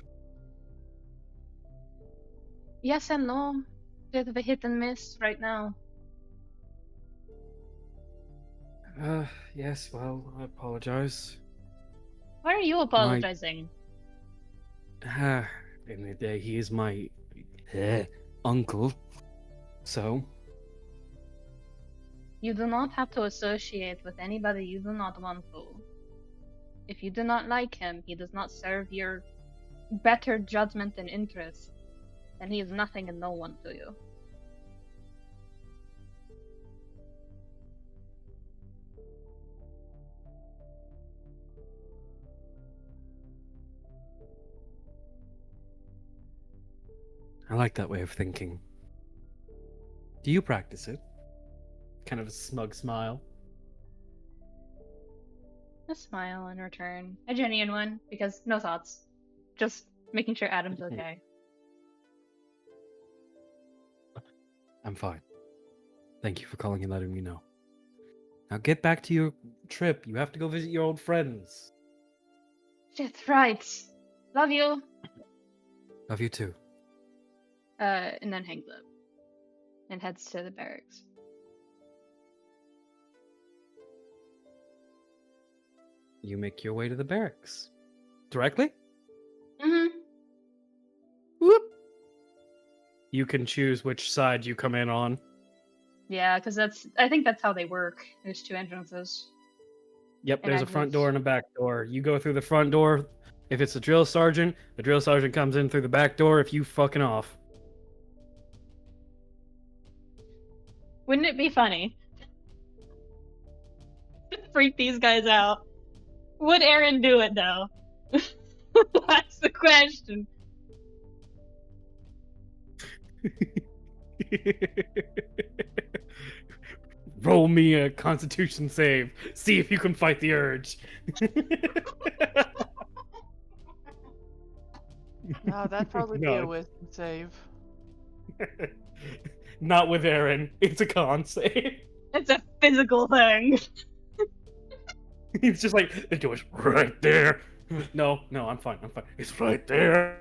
S1: Yes and no. Bit of a hit and miss right now.
S2: Yes, well, I apologize.
S1: Why are you apologizing?
S2: In the day, he is my uncle, so
S1: You do not have to associate with anybody you do not want to. If you do not like him, he does not serve your better judgment and interest. then he is nothing and no one to you.
S2: I like that way of thinking. Do you practice it? Kind of a smug smile.
S1: A smile in return. A genuine one, because no thoughts. Just making sure Adam's okay.
S2: I'm fine. Thank you for calling and letting me know. Now get back to your trip. You have to go visit your old friends.
S1: Shit, right. Love you.
S2: Love you too.
S1: And then hangs up. And heads to the barracks.
S2: You make your way to the barracks. Directly?
S1: Mm-hmm.
S2: Whoop. You can choose which side you come in on.
S1: Yeah, because I think that's how they work. There's 2 entrances.
S2: Yep,
S1: And
S2: there's a front
S1: exits.
S2: door and a back door. You go through the front door. If it's a drill sergeant, the drill sergeant comes in through the back door if you fucking off.
S1: Wouldn't it be funny? Freak these guys out. Would Aaron do it though? That's the question.
S2: Roll me a constitution save. See if you can fight the urge.
S3: No, that'd probably be
S2: No.
S3: a wisdom save.
S2: Not with Aaron. It's a con save.
S1: It's a physical thing.
S2: He's just like, the door's right there. No, I'm fine. It's right there.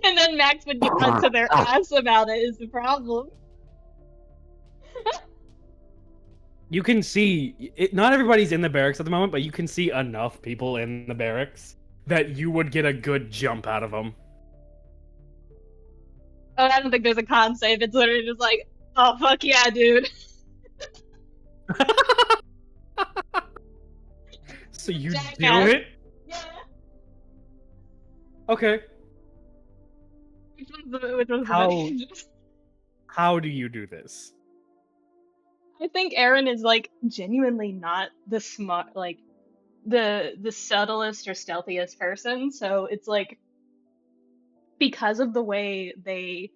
S1: And then Max would get run to their ass about it is the problem.
S2: You can see, not everybody's in the barracks at the moment, but you can see enough people in the barracks that you would get a good jump out of them.
S1: Oh, I don't think there's a con save. It's literally just like, oh, fuck yeah, dude.
S2: So you do
S1: Jackass.
S2: it?
S1: Yeah.
S2: Okay.
S1: Which one's the
S2: How-
S1: better?
S2: How do you do this?
S1: I think Aaron is like genuinely not the smart, like the subtlest or stealthiest person. So it's like because of the way they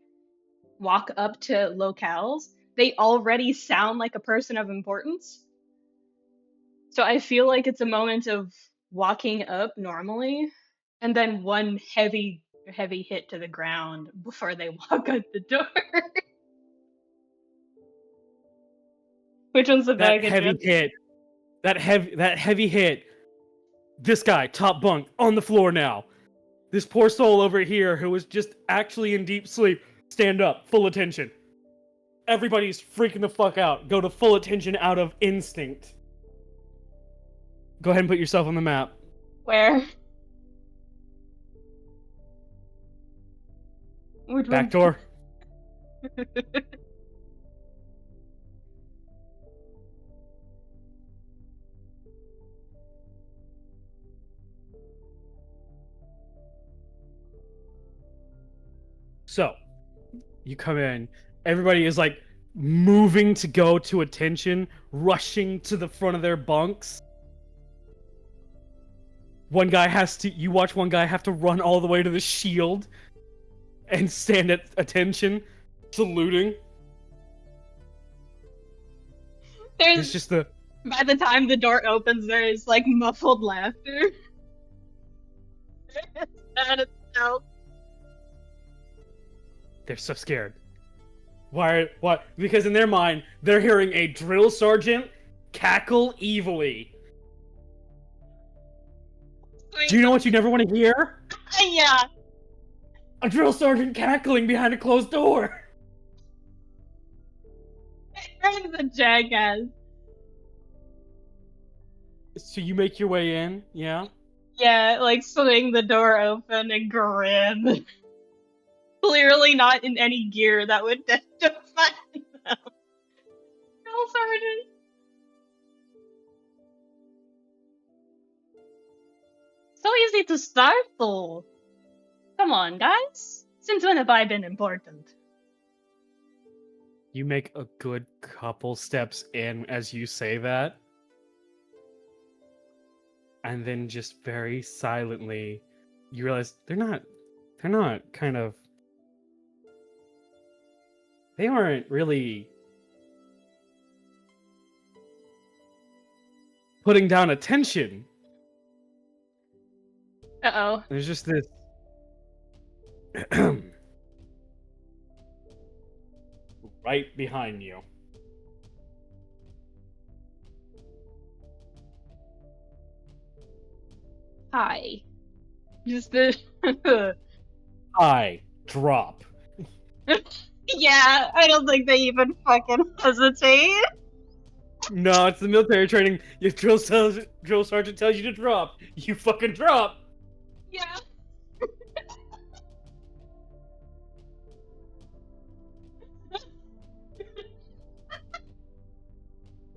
S1: walk up to locales, they already sound like a person of importance. So I feel like it's a moment of walking up normally, and then one heavy hit to the ground before they walk out the door. Which one's the
S2: That
S1: bag?
S2: heavy hit. That heavy hit. This guy, top bunk, on the floor now. This poor soul over here who was just actually in deep sleep. Stand up, full attention. Everybody's freaking the fuck out. Go to full attention out of instinct. Go ahead and put yourself on the map.
S1: Where? Which
S2: Back
S1: one?
S2: door. So, you come in. Everybody is like moving to go to attention, rushing to the front of their bunks. You watch one guy have to run all the way to the shield and stand at attention, saluting. It's
S1: There's
S2: just the
S1: by the time the door opens, there is like muffled laughter. Sad itself.
S2: they're so scared. Why? What? Because in their mind, they're hearing a drill sergeant cackle evilly. Do you know what you never want to hear?
S1: Yeah.
S2: A drill sergeant cackling behind a closed door.
S1: Aaron's a jackass.
S2: So you make your way in, yeah?
S1: Yeah, like swing the door open and grin. Clearly not in any gear that would define them. Drill sergeant. So easy to startle. Come on, guys. Since when have I been important?
S2: You make a good couple steps in as you say that. And then just very silently, you realize they're not kind of, they aren't really putting down attention.
S1: Uh-oh.
S2: There's just this right behind you.
S1: Hi. Just the...
S2: I drop.
S1: Yeah, I don't think they even fucking hesitate.
S2: No, it's the military training. Your drill sergeant tells you to drop. You fucking drop.
S1: Yeah.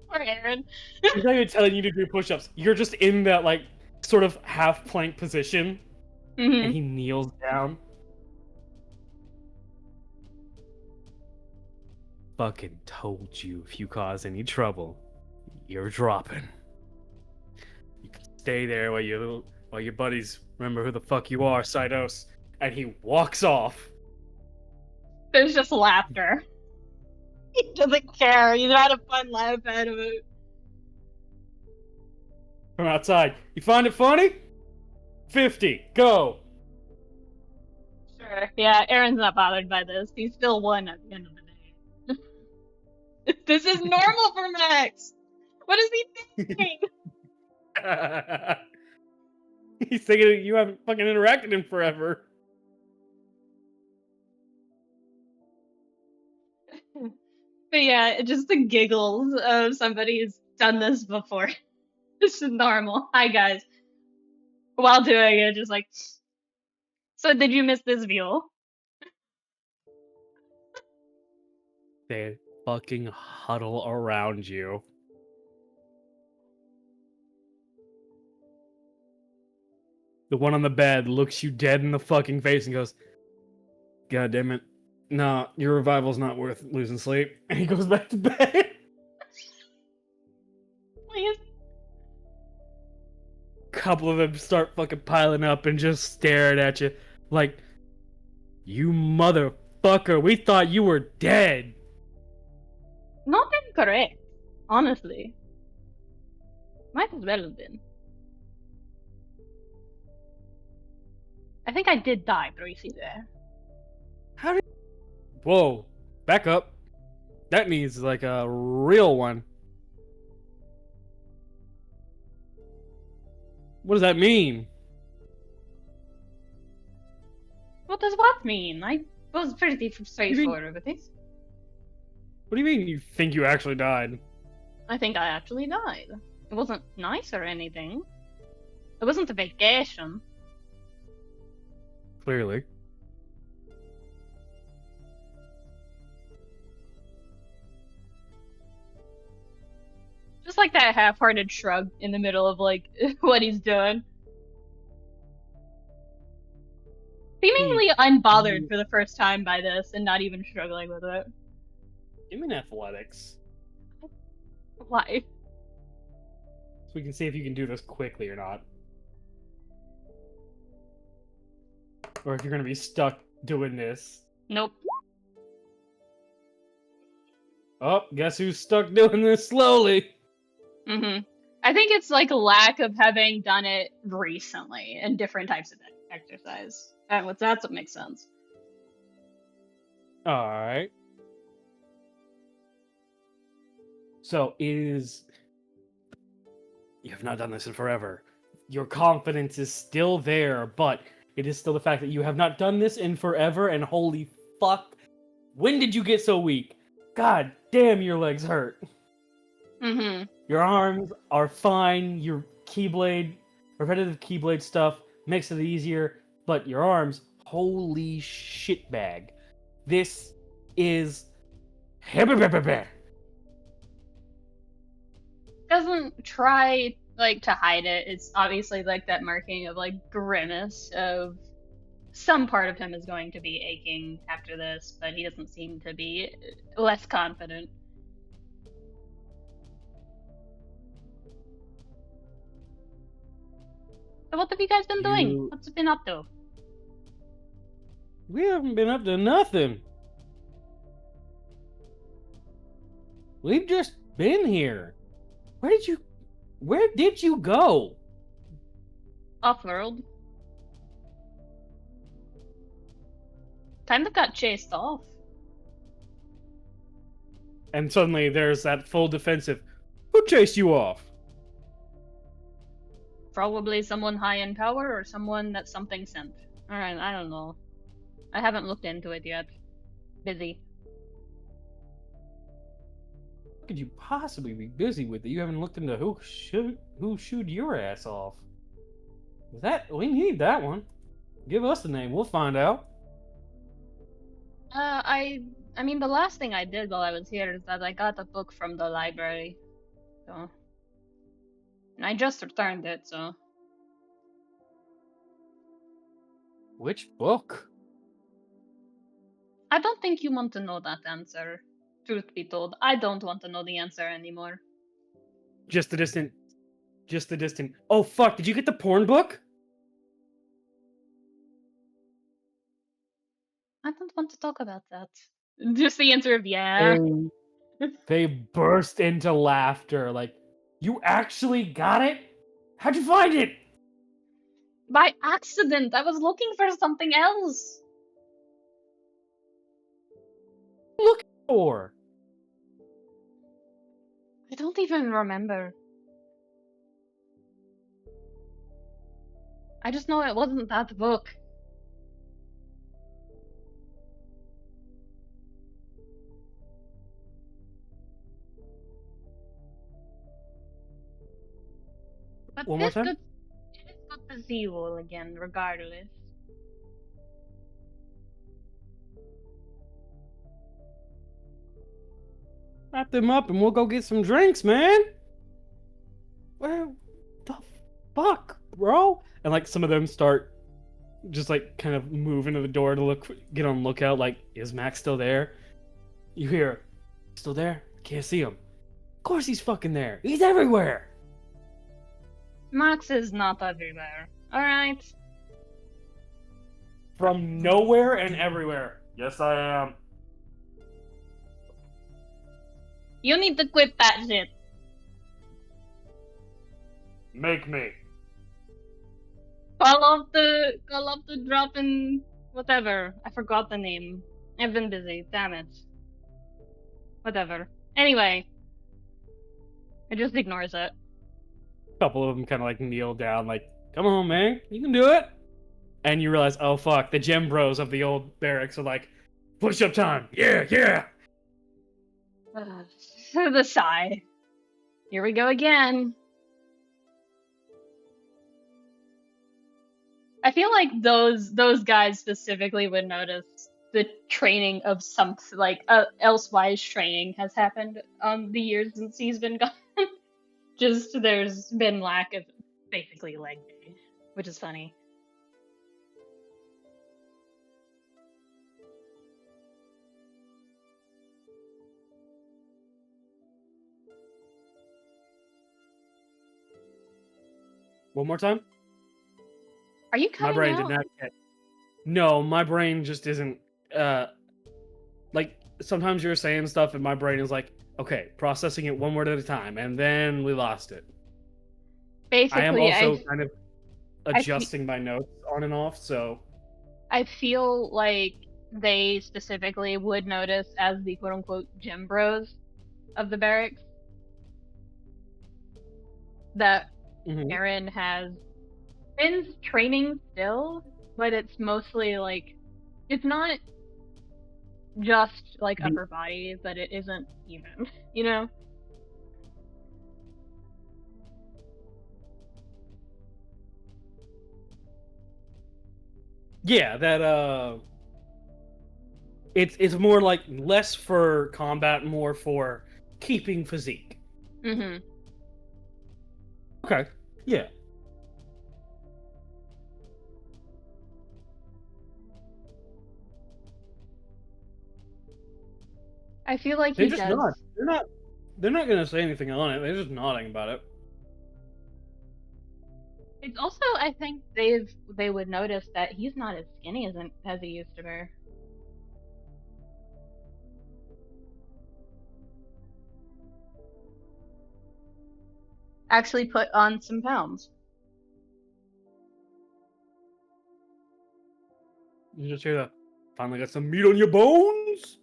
S1: Poor Aaron.
S2: He's not even telling you to do push-ups. You're just in that, like, sort of half-plank position.
S1: Mm-hmm.
S2: And he kneels down. Fucking told you if you cause any trouble, you're dropping. You can stay there while your buddies remember who the fuck you are, Cydos. And he walks off.
S1: There's just laughter. He doesn't care. He's had a fun laugh out of it.
S2: From outside. You find it funny? 50. Go.
S1: Sure. Yeah, Aaron's not bothered by this. He's still won at the end of the day. This is normal for Max. What is he thinking?
S2: He's thinking you haven't fucking interacted with him forever.
S1: But yeah, just the giggles of somebody who's done this before. This is normal. Hi guys. While doing it, just like, so did you miss this view?
S2: They fucking huddle around you. The one on the bed looks you dead in the fucking face and goes, God damn it. No, your revival's not worth losing sleep. And he goes back to bed.
S1: Please.
S2: Couple of them start fucking piling up and just staring at you like, you motherfucker, we thought you were dead.
S1: Not incorrect, honestly. Might as well have been. I think I did die briefly there.
S2: How did... Whoa, back up. That means like a real one. What does that mean?
S1: What does what mean? I was pretty straightforward with this.
S2: What do you mean you think you actually died?
S1: I think I actually died. It wasn't nice or anything. It wasn't a vacation.
S2: Clearly.
S1: Just like that half-hearted shrug in the middle of like what he's doing. Seemingly unbothered for the first time by this and not even struggling with it.
S2: Give me an athletics.
S1: Why?
S2: So we can see if you can do this quickly or not. Or if you're gonna be stuck doing this.
S1: Nope.
S2: Oh, guess who's stuck doing this slowly?
S1: Mm-hmm. I think it's like a lack of having done it recently and different types of exercise. That's what makes sense.
S2: Alright. So you have not done this in forever. Your confidence is still there, but it is still the fact that you have not done this in forever, and holy fuck, when did you get so weak? God damn, your legs hurt.
S1: Mm-hmm.
S2: Your arms are fine, your repetitive keyblade stuff makes it easier, but your arms, holy shitbag. This is...
S1: Doesn't try like to hide it. It's obviously like that marking of like grimace of some part of him is going to be aching after this, but he doesn't seem to be less confident. So what have you guys been doing? What's it been up to?
S2: We haven't been up to nothing. We've just been here. Where did you go?
S1: Off-world. Kind of got chased off.
S2: And suddenly there's that full defensive. Who chased you off?
S1: Probably someone high in power or someone that something sent. Alright, I don't know. I haven't looked into it yet. Busy.
S2: What could you possibly be busy with that you haven't looked into who shooed your ass off? We need that one. Give us the name, we'll find out.
S1: I mean, the last thing I did while I was here is that I got a book from the library. So. And I just returned it, so.
S2: Which book?
S1: I don't think you want to know that answer. Truth be told, I don't want to know the answer anymore.
S2: Just the distant. Oh fuck, did you get the porn book?
S1: I don't want to talk about that. Just the answer of yeah.
S2: They burst into laughter, like, you actually got it? How'd you find it?
S1: By accident, I was looking for something else.
S2: Look for.
S1: I don't even remember. I just know it wasn't that book. But
S2: One more time?
S1: It is good to see you all again, regardless.
S2: Wrap them up and we'll go get some drinks, man. Where the fuck, bro? And like some of them start just like kind of move into the door to get on lookout. Like, is Max still there? You hear, still there? Can't see him. Of course he's fucking there. He's everywhere.
S1: Max is not everywhere. Alright.
S2: From nowhere and everywhere. Yes, I am.
S1: You need to quit that shit.
S2: Make me.
S1: Call off the drop in whatever. I forgot the name. I've been busy. Damn it. Whatever. Anyway. It just ignores it.
S2: A couple of them kind of like kneel down, like, come on, man, you can do it. And you realize, oh fuck, the gem bros of the old barracks are like, push up time. Yeah, yeah.
S1: The sigh. Here we go again. I feel like those guys specifically would notice the training of some like elsewise training has happened the years since he's been gone. Just there's been lack of basically leg day, which is funny.
S2: One more time.
S1: Are you cutting
S2: My brain
S1: out?
S2: did not catch. No, my brain just isn't. Like sometimes you're saying stuff and my brain is like, okay, processing it one word at a time, and then we lost it.
S1: Basically,
S2: I am also kind of adjusting my notes on and off, so.
S1: I feel like they specifically would notice as the quote-unquote gym bros of the barracks that Aaron has been training still, but it's mostly like, it's not just like upper body, but it isn't even, you know?
S2: Yeah, that it's more like less for combat, more for keeping physique.
S1: Mm-hmm.
S2: Okay. Yeah.
S1: I feel like
S2: They
S1: he
S2: just
S1: does.
S2: nod. They're not gonna say anything on it. They're just nodding about it.
S1: It's also, I think they would notice that he's not as skinny as he used to be. Actually put on some pounds.
S2: You just hear that. Finally got some meat on your bones.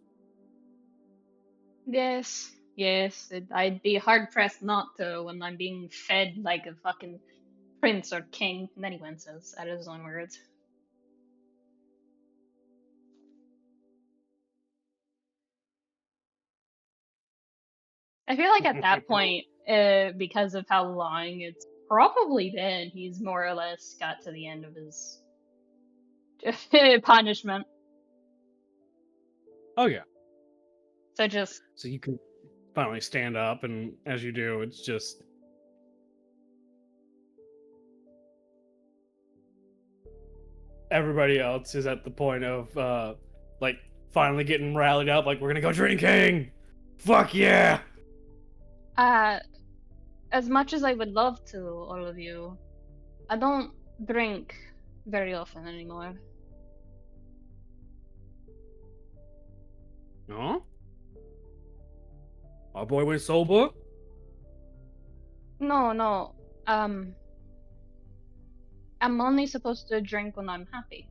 S1: Yes, yes. I'd be hard pressed not to when I'm being fed like a fucking prince or king. And then he winces out of his own words. I feel like at that point, because of how long it's probably been, he's more or less got to the end of his punishment.
S2: Oh yeah.
S1: So just
S2: So you can finally stand up, and as you do, it's just everybody else is at the point of like finally getting rallied up, like we're gonna go drinking. Fuck yeah!
S1: as much as I would love to, all of you, I don't drink very often anymore.
S2: No? Our boy went sober?
S1: No. I'm only supposed to drink when I'm happy.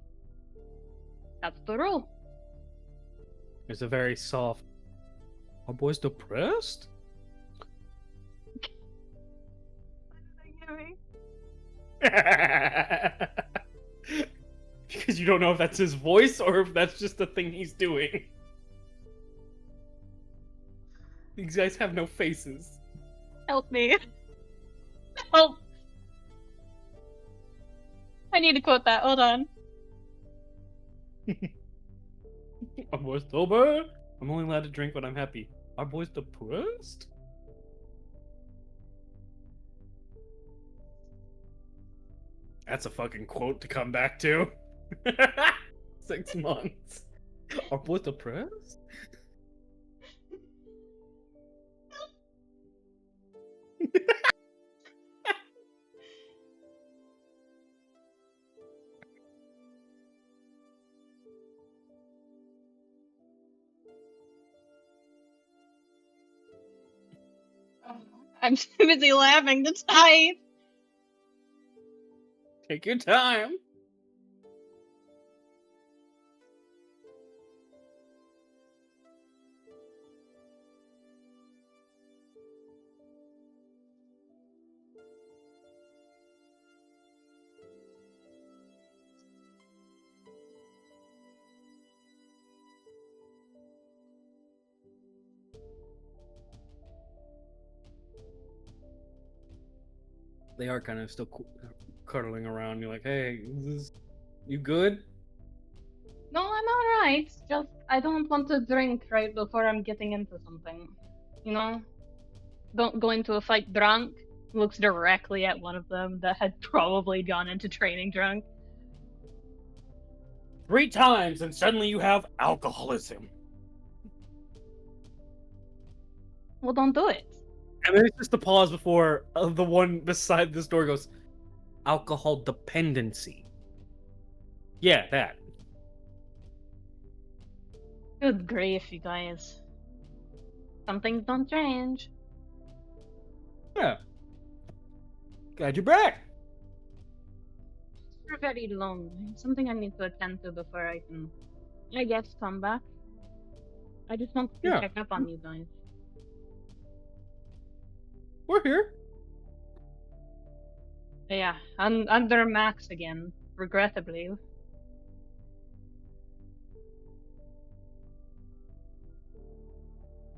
S1: That's the rule.
S2: It's a very soft. Our boy's depressed? Because you don't know if that's his voice or if that's just the thing he's doing. These guys have no faces.
S1: Help me. Help. I need to quote that. Hold on.
S2: Our boy's sober? I'm only allowed to drink when I'm happy. Our boy's depressed? That's a fucking quote to come back to. 6 months. Our boy's depressed?
S1: I'm too busy laughing to type.
S2: Take your time. They are kind of still cuddling around. You're like, hey, you good?
S1: No, I'm alright. Just, I don't want to drink right before I'm getting into something. You know? Don't go into a fight drunk. Looks directly at one of them that had probably gone into training drunk.
S2: 3 times and suddenly you have alcoholism.
S1: Well, don't do it.
S2: And then it's just a pause before the one beside this door goes, alcohol dependency. Yeah, that.
S1: Good grief, you guys. Some things don't change.
S2: Yeah. Glad you're back.
S1: You're very lonely. Something I need to attend to before I can, I guess, come back. I just want to
S2: Yeah.
S1: check up on you guys.
S2: We're here.
S1: Yeah, under max again, regrettably.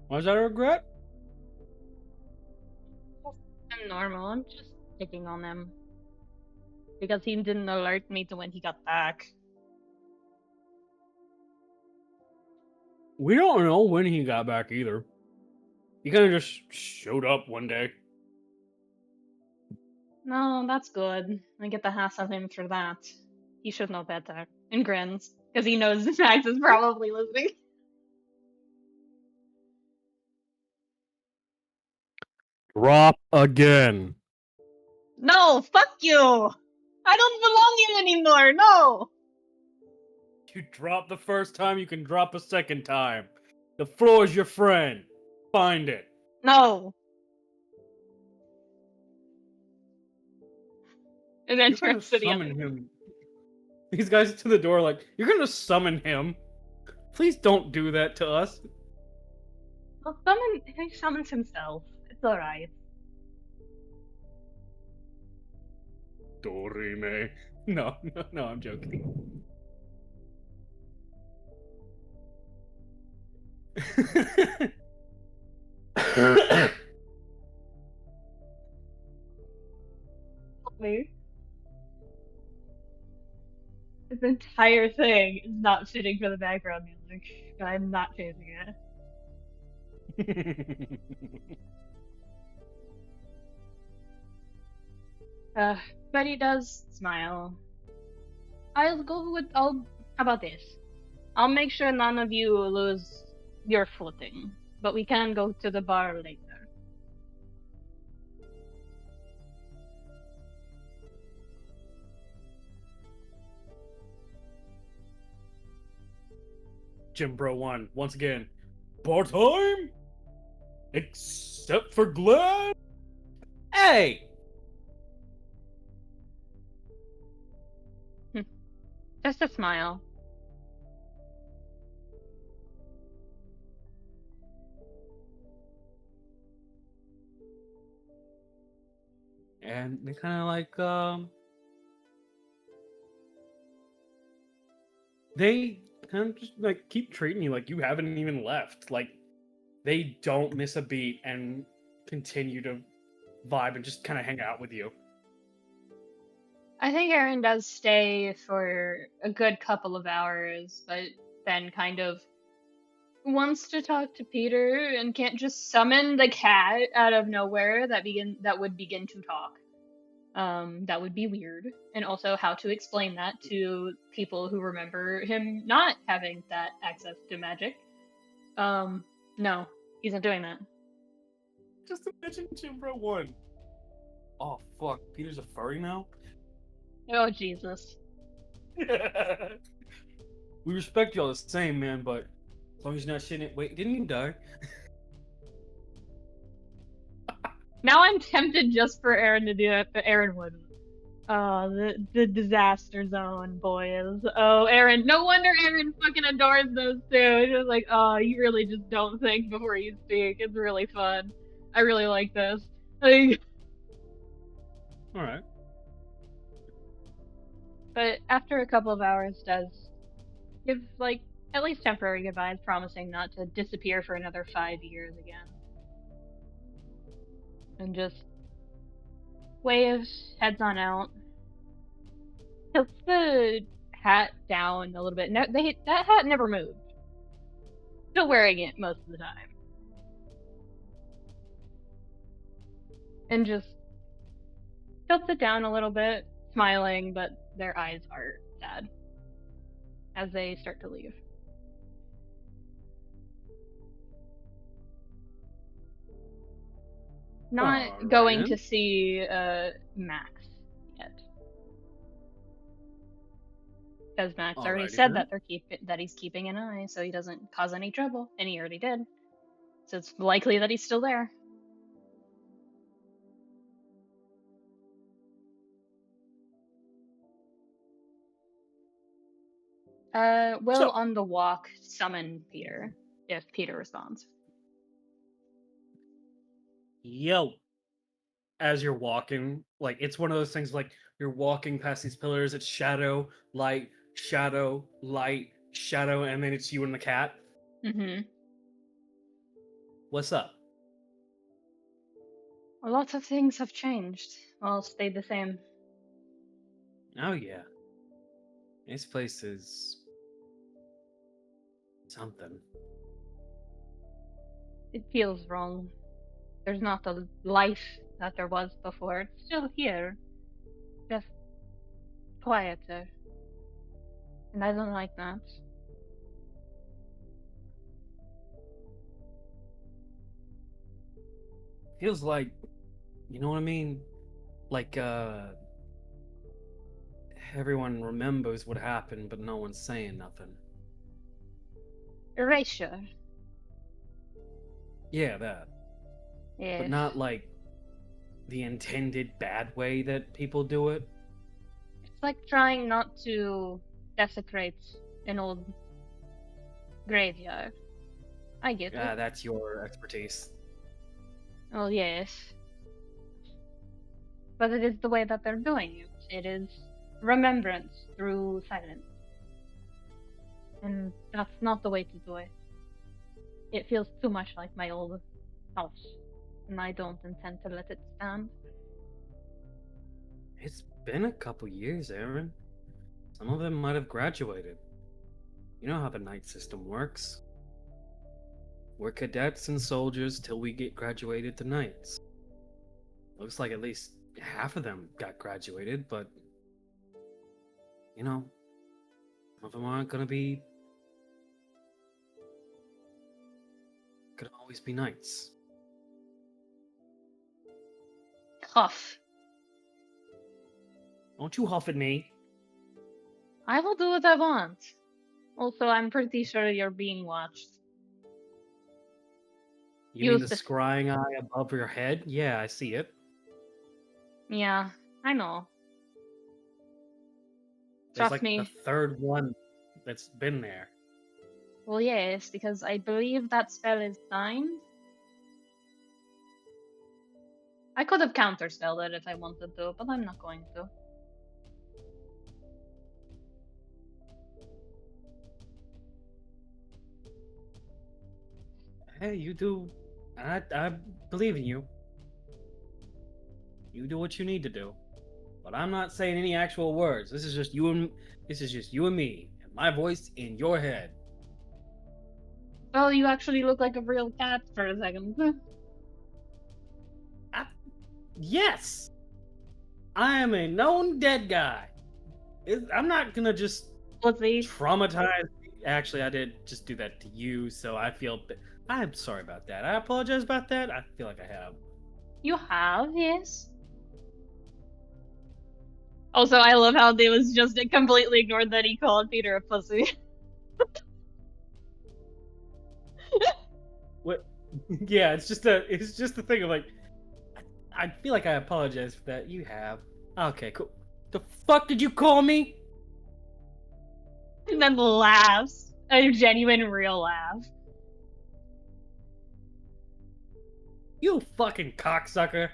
S2: Was that a regret?
S1: I'm normal. I'm just picking on him because he didn't alert me to when he got back.
S2: We don't know when he got back either. He kind of just showed up one day.
S1: No, that's good. I get the hassle of him for that. He should know better. And grins because he knows Max is probably listening.
S2: Drop again.
S1: No, fuck you! I don't belong here anymore, no!
S2: You drop the first time, you can drop a second time. The floor is your friend. Find it.
S1: No! And then
S2: You're gonna
S1: turns to the
S2: summon
S1: other.
S2: him. These guys to the door like, you're gonna summon him. Please don't do that to us.
S1: Well, he summons himself. It's alright.
S2: Dorime. No, I'm joking.
S1: Me. This entire thing is not fitting for the background music. I'm not changing it. But he does smile. How about this? I'll make sure none of you lose your footing, but we can go to the bar later.
S2: Jim Bro 1, once again. Bar time? Except for Glenn? Hey!
S1: Just a smile.
S2: And they kind of like, they kind of just like keep treating you like you haven't even left. Like, they don't miss a beat and continue to vibe and just kind of hang out with you.
S1: I think Aaron does stay for a good couple of hours, but then kind of wants to talk to Peter and can't just summon the cat out of nowhere that would begin to talk. That would be weird. And also how to explain that to people who remember him not having that access to magic. No, he's not doing that.
S2: Just imagine Jim Bro 1. Oh, fuck. Peter's a furry now?
S1: Oh, Jesus.
S2: We respect y'all the same, man, but as long as you're not shitting it. Wait, didn't you die?
S1: Now I'm tempted just for Aaron to do it, but Aaron wouldn't. Oh, the disaster zone, boys. Oh, Aaron. No wonder Aaron fucking adores those two. It's just like, oh, you really just don't think before you speak. It's really fun. I really like this. Like,
S2: Alright.
S1: but after a couple of hours, does give, like, at least temporary goodbyes, promising not to disappear for another 5 years again. And just waves, heads on out. Tilts the hat down a little bit. No, that hat never moved. Still wearing it most of the time. And just tilts it down a little bit, smiling, but their eyes are sad as they start to leave. Not going to see Max yet, because Max already said that that he's keeping an eye, so he doesn't cause any trouble, and he already did. So it's likely that he's still there. Will on the walk summon Peter if Peter responds.
S2: Yo. As you're walking, like, it's one of those things like you're walking past these pillars, it's shadow, light, shadow, light, shadow, and then it's you and the cat.
S1: Mm-hmm.
S2: What's up?
S1: Well, lots of things have changed. All stayed the same.
S2: Oh, yeah. This place is something.
S1: It feels wrong. There's not the life that there was before. It's still here. Just quieter. And I don't like that.
S2: feels like, you know what I mean? Like, everyone remembers what happened, but no one's saying nothing.
S1: Erasure.
S2: Yeah, that.
S1: Yes.
S2: But not like the intended bad way that people do it.
S1: It's like trying not to desecrate an old graveyard. I get it.
S2: That's your expertise.
S1: Oh, yes. But it is the way that they're doing it. It is remembrance through silence. And that's not the way to do it. It feels too much like my old house, and I don't intend to let it stand.
S2: It's been a couple years, Aaron. Some of them might have graduated. You know how the Knight system works. We're cadets and soldiers till we get graduated to Knights. Looks like at least half of them got graduated, but you know, some of them aren't gonna always be Knights.
S1: Huff.
S2: Don't you huff at me.
S1: I will do what I want. Also, I'm pretty sure you're being watched.
S2: You mean the
S1: Use this-
S2: scrying eye above your head? Yeah, I see it.
S1: Yeah, I know.
S2: There's
S1: Trust
S2: like
S1: me.
S2: the third one that's been there.
S1: Well, yes, because I believe that spell is signed. I could have counterspelled it if I wanted to, but I'm not going to.
S2: Hey, you do. I believe in you. You do what you need to do. But I'm not saying any actual words. This is just you and me, and my voice in your head.
S1: Well, you actually look like a real cat for a second.
S2: Yes, I am a known dead guy. I'm not gonna just
S1: Let's see.
S2: traumatize. Actually, I did just do that to you, so I feel. I'm sorry about that. I apologize about that. I feel like I have.
S1: You have, yes. Also, I love how they was just completely ignored that he called Peter a pussy.
S2: What? Yeah, it's just the thing of like. I feel like I apologize for that. You have. Okay, cool. The fuck did you call me?
S1: And then laughs. A genuine, real laugh.
S2: You fucking cocksucker.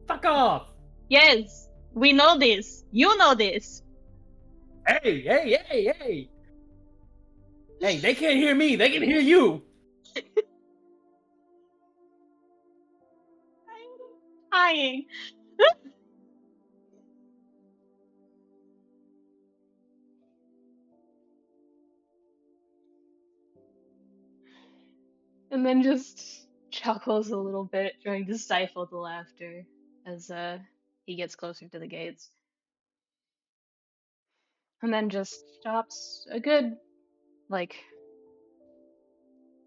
S2: Fuck off.
S1: Yes, we know this. You know this.
S2: Hey, hey, hey, hey. Hey, they can't hear me. They can hear you.
S1: I'm dying. And then just chuckles a little bit, trying to stifle the laughter as he gets closer to the gates. And then just stops a good, like,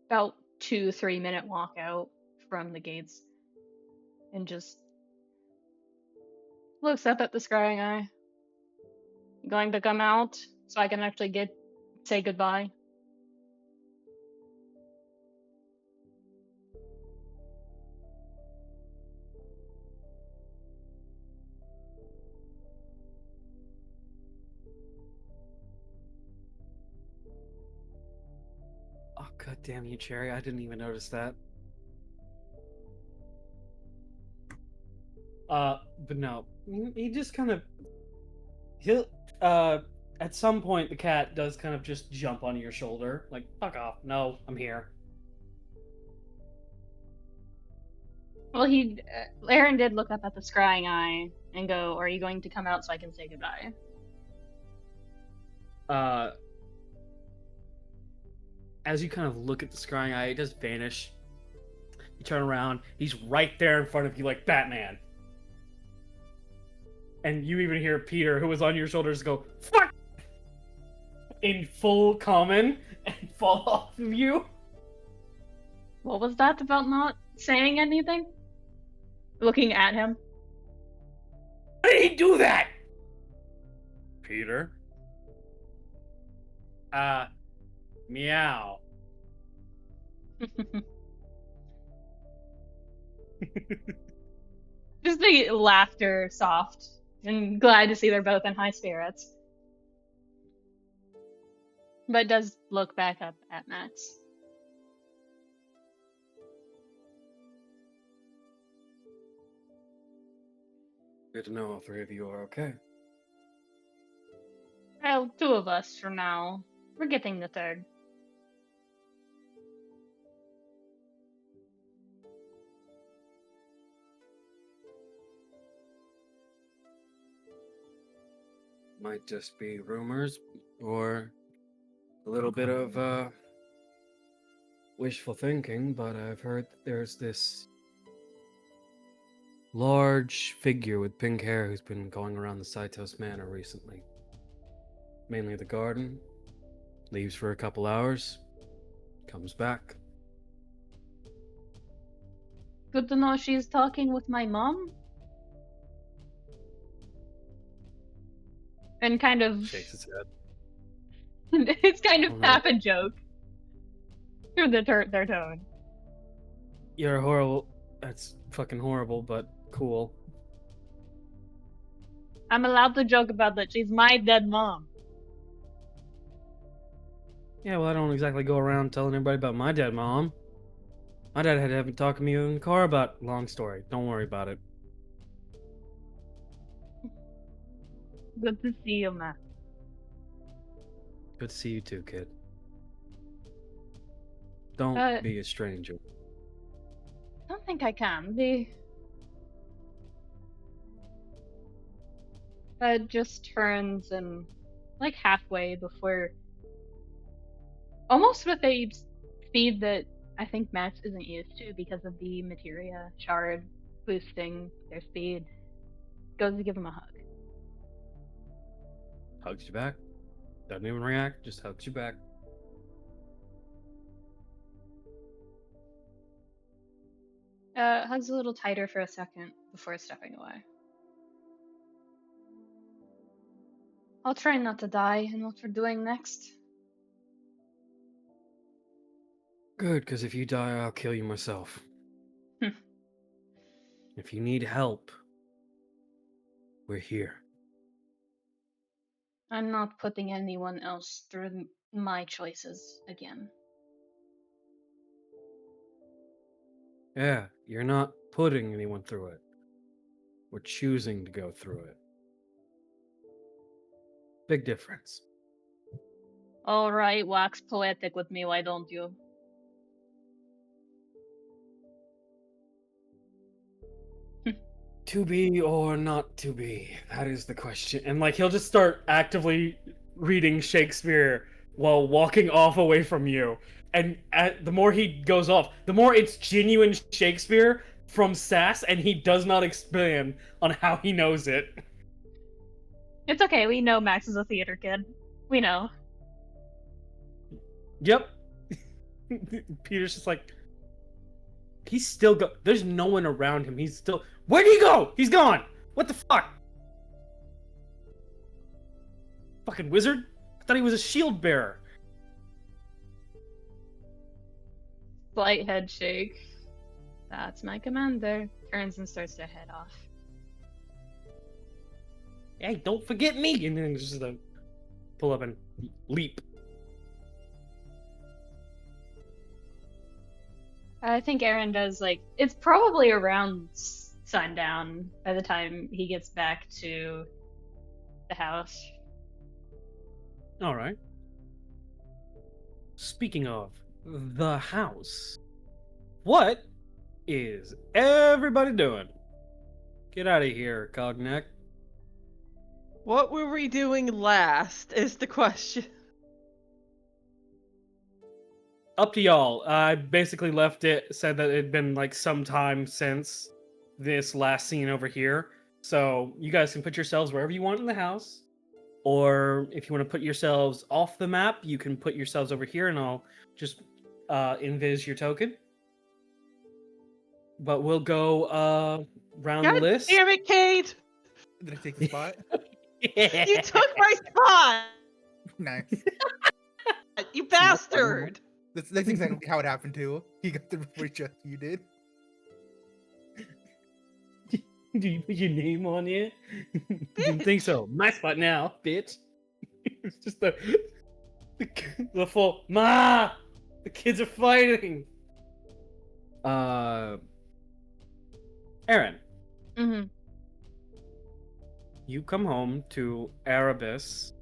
S1: about 2-3 minute walk out from the gates and just looks up at the scrying eye. You going to come out so I can actually say goodbye?
S2: Oh, god damn you, Cherry. I didn't even notice that. But no. He just kind of... at some point, the cat does kind of just jump on your shoulder. Like, fuck off. No, I'm here.
S1: Well, Aaron did look up at the scrying eye and go, "Are you going to come out so I can say goodbye?"
S2: As you kind of look at the scrying eye, it does vanish. You turn around, he's right there in front of you like Batman. And you even hear Peter, who was on your shoulders, go, "Fuck!" in full common and fall off of you.
S1: What was that about not saying anything? looking at him.
S2: Why did he do that? Peter? Meow.
S1: Just the laughter soft, and glad to see they're both in high spirits. But does look back up at Max.
S2: Good to know all three of you are okay.
S1: Well, two of us for now. We're getting the third.
S2: Might just be rumors or a little bit of wishful thinking, but I've heard that there's this large figure with pink hair who's been going around the Saitos Manor recently. Mainly the garden. Leaves for a couple hours. Comes back.
S1: Good to know she's talking with my mom. And kind of...
S2: Shakes his head.
S1: it's kind of
S2: Oh, no.
S1: half a joke. Through their tone.
S2: You're horrible. That's fucking horrible, but cool.
S1: I'm allowed to joke about that. She's my dead mom.
S2: Yeah, well, I don't exactly go around telling everybody about my dead mom. My dad had to have a talk to me in the car about long story. Don't worry about it.
S1: Good to see you, Matt.
S2: Good to see you too, kid. Don't be a stranger.
S1: I don't think I can. The just turns and like halfway before, almost with a speed that I think Max isn't used to because of the materia shard boosting their speed, goes to give him a hug.
S2: Hugs you back. Doesn't even react, just hugs you back.
S1: Hugs a little tighter for a second before stepping away. I'll try not to die in what we're doing next.
S2: Good, because if you die, I'll kill you myself. If you need help, we're here.
S1: I'm not putting anyone else through my choices again.
S2: Yeah, you're not putting anyone through it. We're choosing to go through it. Big difference.
S1: Alright, wax poetic with me, why don't you?
S2: To be or not to be? That is the question. And like he'll just start actively reading Shakespeare while walking off away from you. And the more he goes off, the more it's genuine Shakespeare from Sass, and he does not expand on how he knows it.
S1: It's okay, we know Max is a theater kid. We know.
S2: Yep. Peter's just like, he's still there's no one around him. He's still, where'd he go? He's gone. What the fuck? Fucking wizard? I thought he was a shield bearer.
S1: Slight head shake. That's my commander. Turns and starts to head off.
S2: Hey, don't forget me! And then just pull up and leap.
S1: I think Aaron does, like, it's probably around sundown by the time he gets back to the house.
S2: Alright. Speaking of the house, what is everybody doing? Get out of here, Cognac.
S3: What were we doing last is the question.
S2: Up to y'all. I basically left it, said that it had been like some time since this last scene over here. So you guys can put yourselves wherever you want in the house. Or if you want to put yourselves off the map, you can put yourselves over here and I'll just invis your token. But we'll go round
S3: God
S2: the list.
S3: damn it, Cayde!
S4: Did I take the spot?
S3: You took my spot!
S4: Nice.
S3: You bastard!
S4: That's exactly how it happened too. He got there before you did.
S2: Do you put your name on it? Didn't think so. My spot now, bitch. It's just the full Ma. The kids are fighting. Aaron,
S1: Mm-hmm.
S2: you come home to Erebus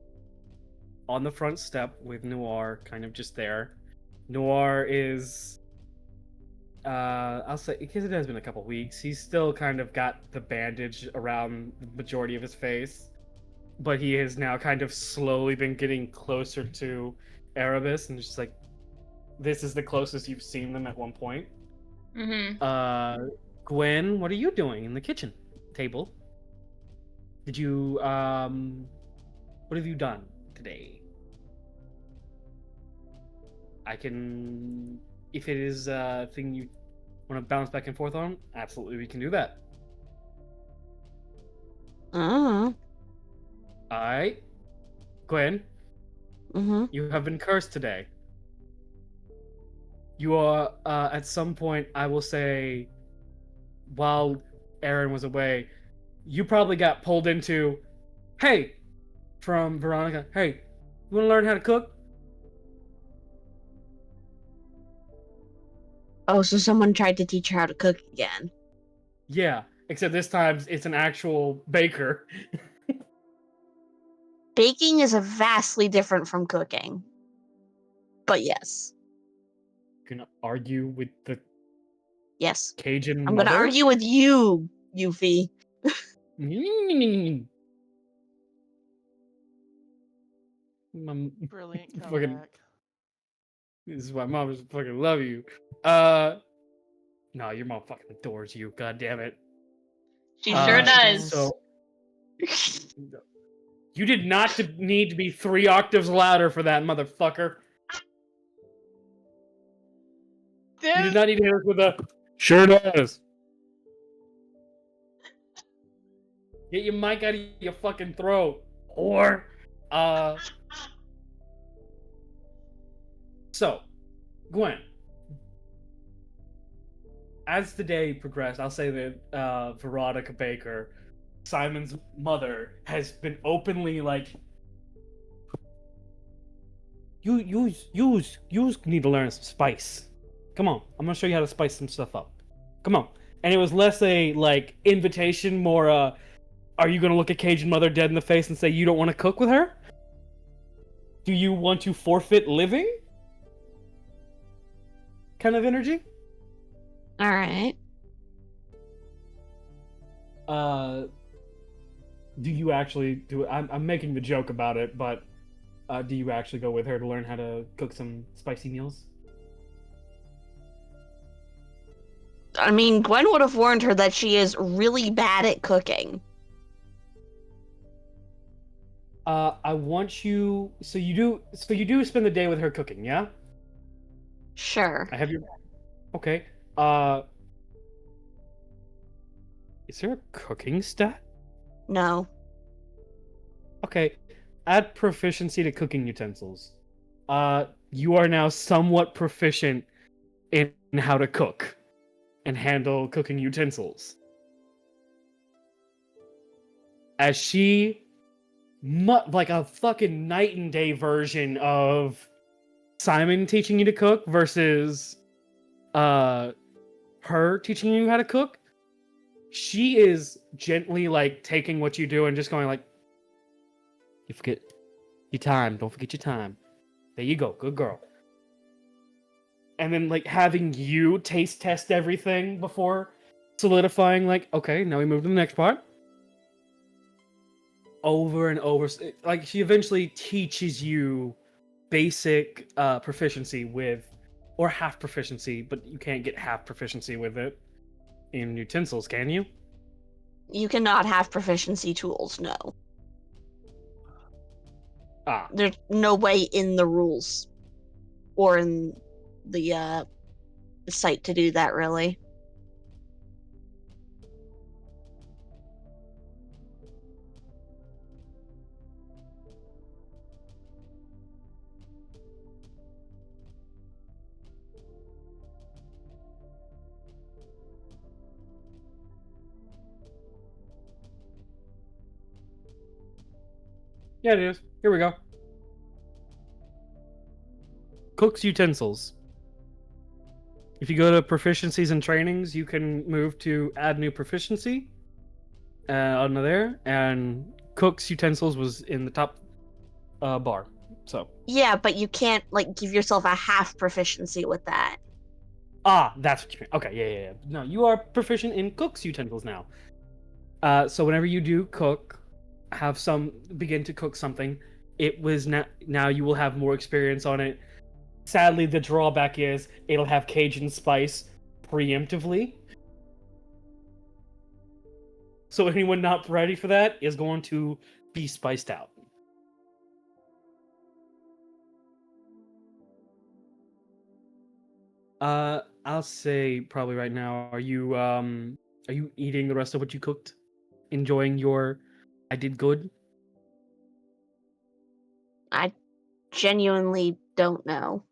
S2: on the front step with Noir kind of just there. Noir is I'll say, because it has been a couple weeks, he's still kind of got the bandage around the majority of his face, but he has now kind of slowly been getting closer to Erebus, and just like, this is the closest you've seen them at one point.
S1: Mm-hmm.
S2: Gwen, what are you doing in the kitchen table? Did you what have you done today? I can, if it is a thing you want to bounce back and forth on, absolutely we can do that. Alright. Gwen, you have been cursed today. You are, at some point, I will say, while Aaron was away, you probably got pulled into, hey, from Veronica, hey, you want to learn how to cook?
S5: Oh, so someone tried to teach her how to cook again.
S2: Yeah, except this time it's an actual baker.
S5: Baking is vastly different from cooking. But yes.
S2: Gonna argue with the
S5: Yes.
S2: Cajun
S5: I'm
S2: mother?
S5: gonna argue with you, Yufi.
S3: Brilliant
S2: Fucking,
S3: comeback.
S2: this is why mom fucking love you. No, your mom fucking adores you. God damn it.
S1: She sure does.
S2: So you did not need to be 3 octaves louder for that, motherfucker. You did not need to hit us with a sure does. Get your mic out of your fucking throat, whore. So, Gwen, as the day progressed, I'll say that Veronica Baker, Simon's mother, has been openly like, you need to learn some spice. Come on, I'm gonna show you how to spice some stuff up. Come on. And it was less a like invitation, more are you gonna look a Cajun mother dead in the face and say you don't want to cook with her? Do you want to forfeit living? Kind of energy?
S5: Alright.
S2: Do you actually do it? I'm making the joke about it, but do you actually go with her to learn how to cook some spicy meals?
S5: I mean, Gwen would have warned her that she is really bad at cooking.
S2: I want you. So you do spend the day with her cooking, yeah?
S5: Sure.
S2: I have your. Okay. Is there a cooking stat?
S5: No.
S2: Okay. Add proficiency to cooking utensils. You are now somewhat proficient in how to cook and handle cooking utensils. As she, like a fucking night and day version of Simon teaching you to cook versus her teaching you how to cook. She is gently like taking what you do and just going like, you forget your time, don't forget your time. There you go, good girl. And then like having you taste test everything before solidifying like, okay, now we move to the next part. Over and over, like she eventually teaches you basic proficiency with, or half proficiency, but you can't get half proficiency with it in utensils, can you?
S5: You cannot have proficiency tools, no. There's no way in the rules or in the site to do that, really.
S2: Yeah, it is. Here we go. Cook's utensils. If you go to proficiencies and trainings, you can move to add new proficiency under there, and Cook's utensils was in the top bar. So
S5: Yeah, but you can't like give yourself a half proficiency with that.
S2: that's what you mean. Okay, yeah. No, you are proficient in Cook's utensils now. So whenever you do cook, begin to cook something, it was now you will have more experience on it. Sadly, the drawback is it'll have Cajun spice preemptively. So anyone not ready for that is going to be spiced out. I'll say probably right now. Are you eating the rest of what you cooked? Enjoying your I did good?
S5: I genuinely don't know.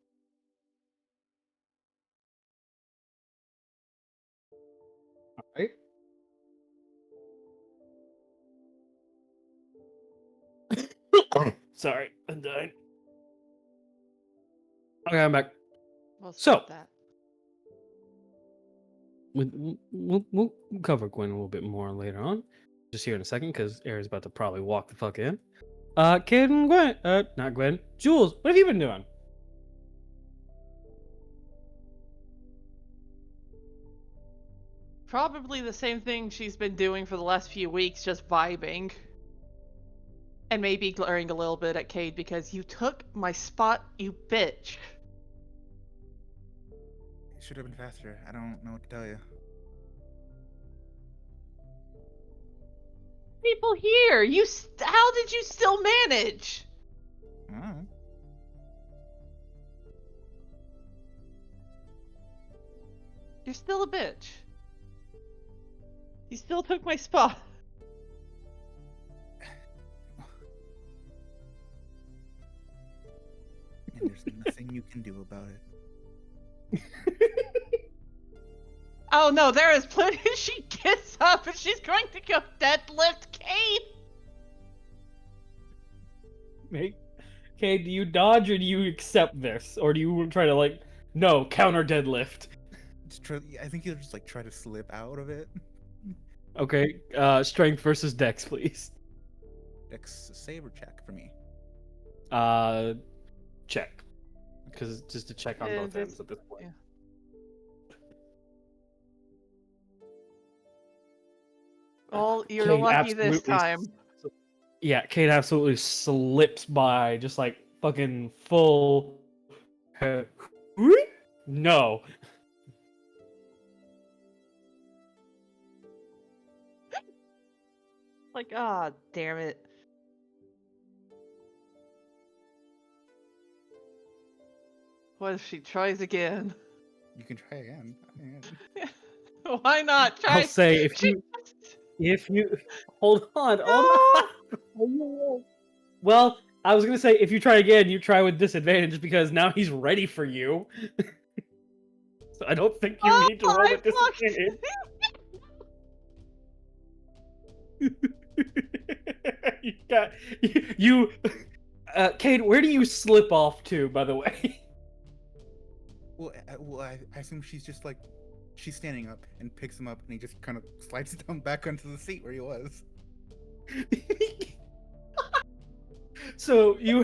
S2: Alright. Sorry, I'm dying. Okay, I'm back.
S3: Well,
S2: So-
S3: stop that.
S2: We'll cover Gwen a little bit more later on. Just here in a second, because Air's about to probably walk the fuck in. Kid and Gwen, not Gwen, Jules, what have you been doing?
S3: Probably the same thing she's been doing for the last few weeks, just vibing. And maybe glaring a little bit at Cayde because you took my spot, you bitch.
S4: It should have been faster. I don't know what to tell you.
S3: People here, how did you still manage?
S4: I don't know.
S3: You're still a bitch. You still took my spot.
S4: And there's nothing you can do about it.
S3: Oh no, there is plenty. She gets up and she's going to go deadlift Cayde.
S2: Hey, okay, do you dodge or do you accept this? Or do you try to, no, counter deadlift?
S4: I think you'll just try to slip out of it.
S2: Okay, strength versus dex, please.
S4: Dex save or check for me.
S2: Check. Because it's just a check on both ends at this point.
S3: Yeah. Well, you're
S2: Cayde
S3: lucky this
S2: absolutely
S3: time.
S2: Yeah, Cayde absolutely slips by, just fucking full. No.
S3: Ah, damn it. What if she tries again?
S4: You can try again.
S3: Why not? Try.
S2: I'll say if you hold on. Well, I was gonna say if you try again, you try with disadvantage because now he's ready for you. So I don't think you need to roll with disadvantage. Cayde, where do you slip off to, by the way?
S4: Well, I assume she's just she's standing up and picks him up, and he just kind of slides down back onto the seat where he was.
S2: So you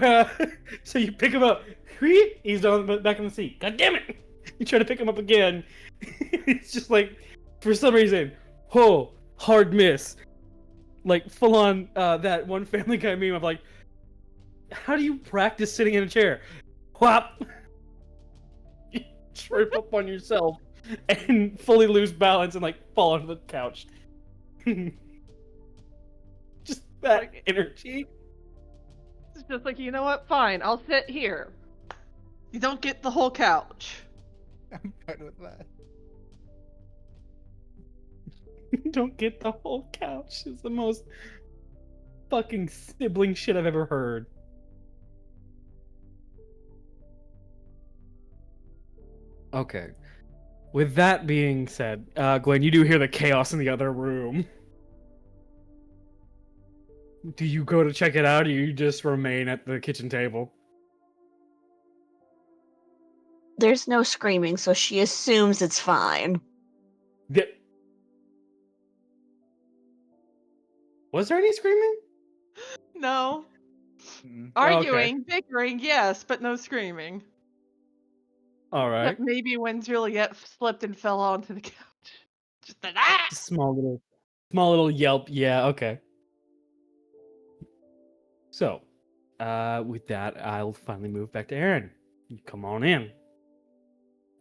S2: pick him up. He's back in the seat. God damn it! You try to pick him up again. It's just for some reason, hard miss. Full on that one Family Guy meme of how do you practice sitting in a chair? Whop! You trip up on yourself and fully lose balance and fall onto the couch. Just that energy.
S3: It's just you know what? Fine, I'll sit here. You don't get the whole couch.
S4: I'm fine with that.
S2: Don't get the whole couch. It's the most fucking sibling shit I've ever heard. Okay. With that being said, Gwen, you do hear the chaos in the other room. Do you go to check it out, or you just remain at the kitchen table?
S5: There's no screaming, so she assumes it's fine.
S2: Yeah. Was there any screaming?
S3: No.
S4: Mm.
S2: Oh, okay.
S3: Arguing, bickering, yes, but no screaming.
S2: All right.
S3: Except maybe when Juliet slipped and fell onto the couch. Just an ah!
S2: Small little yelp. Yeah. Okay. So, with that, I'll finally move back to Aaron. You come on in.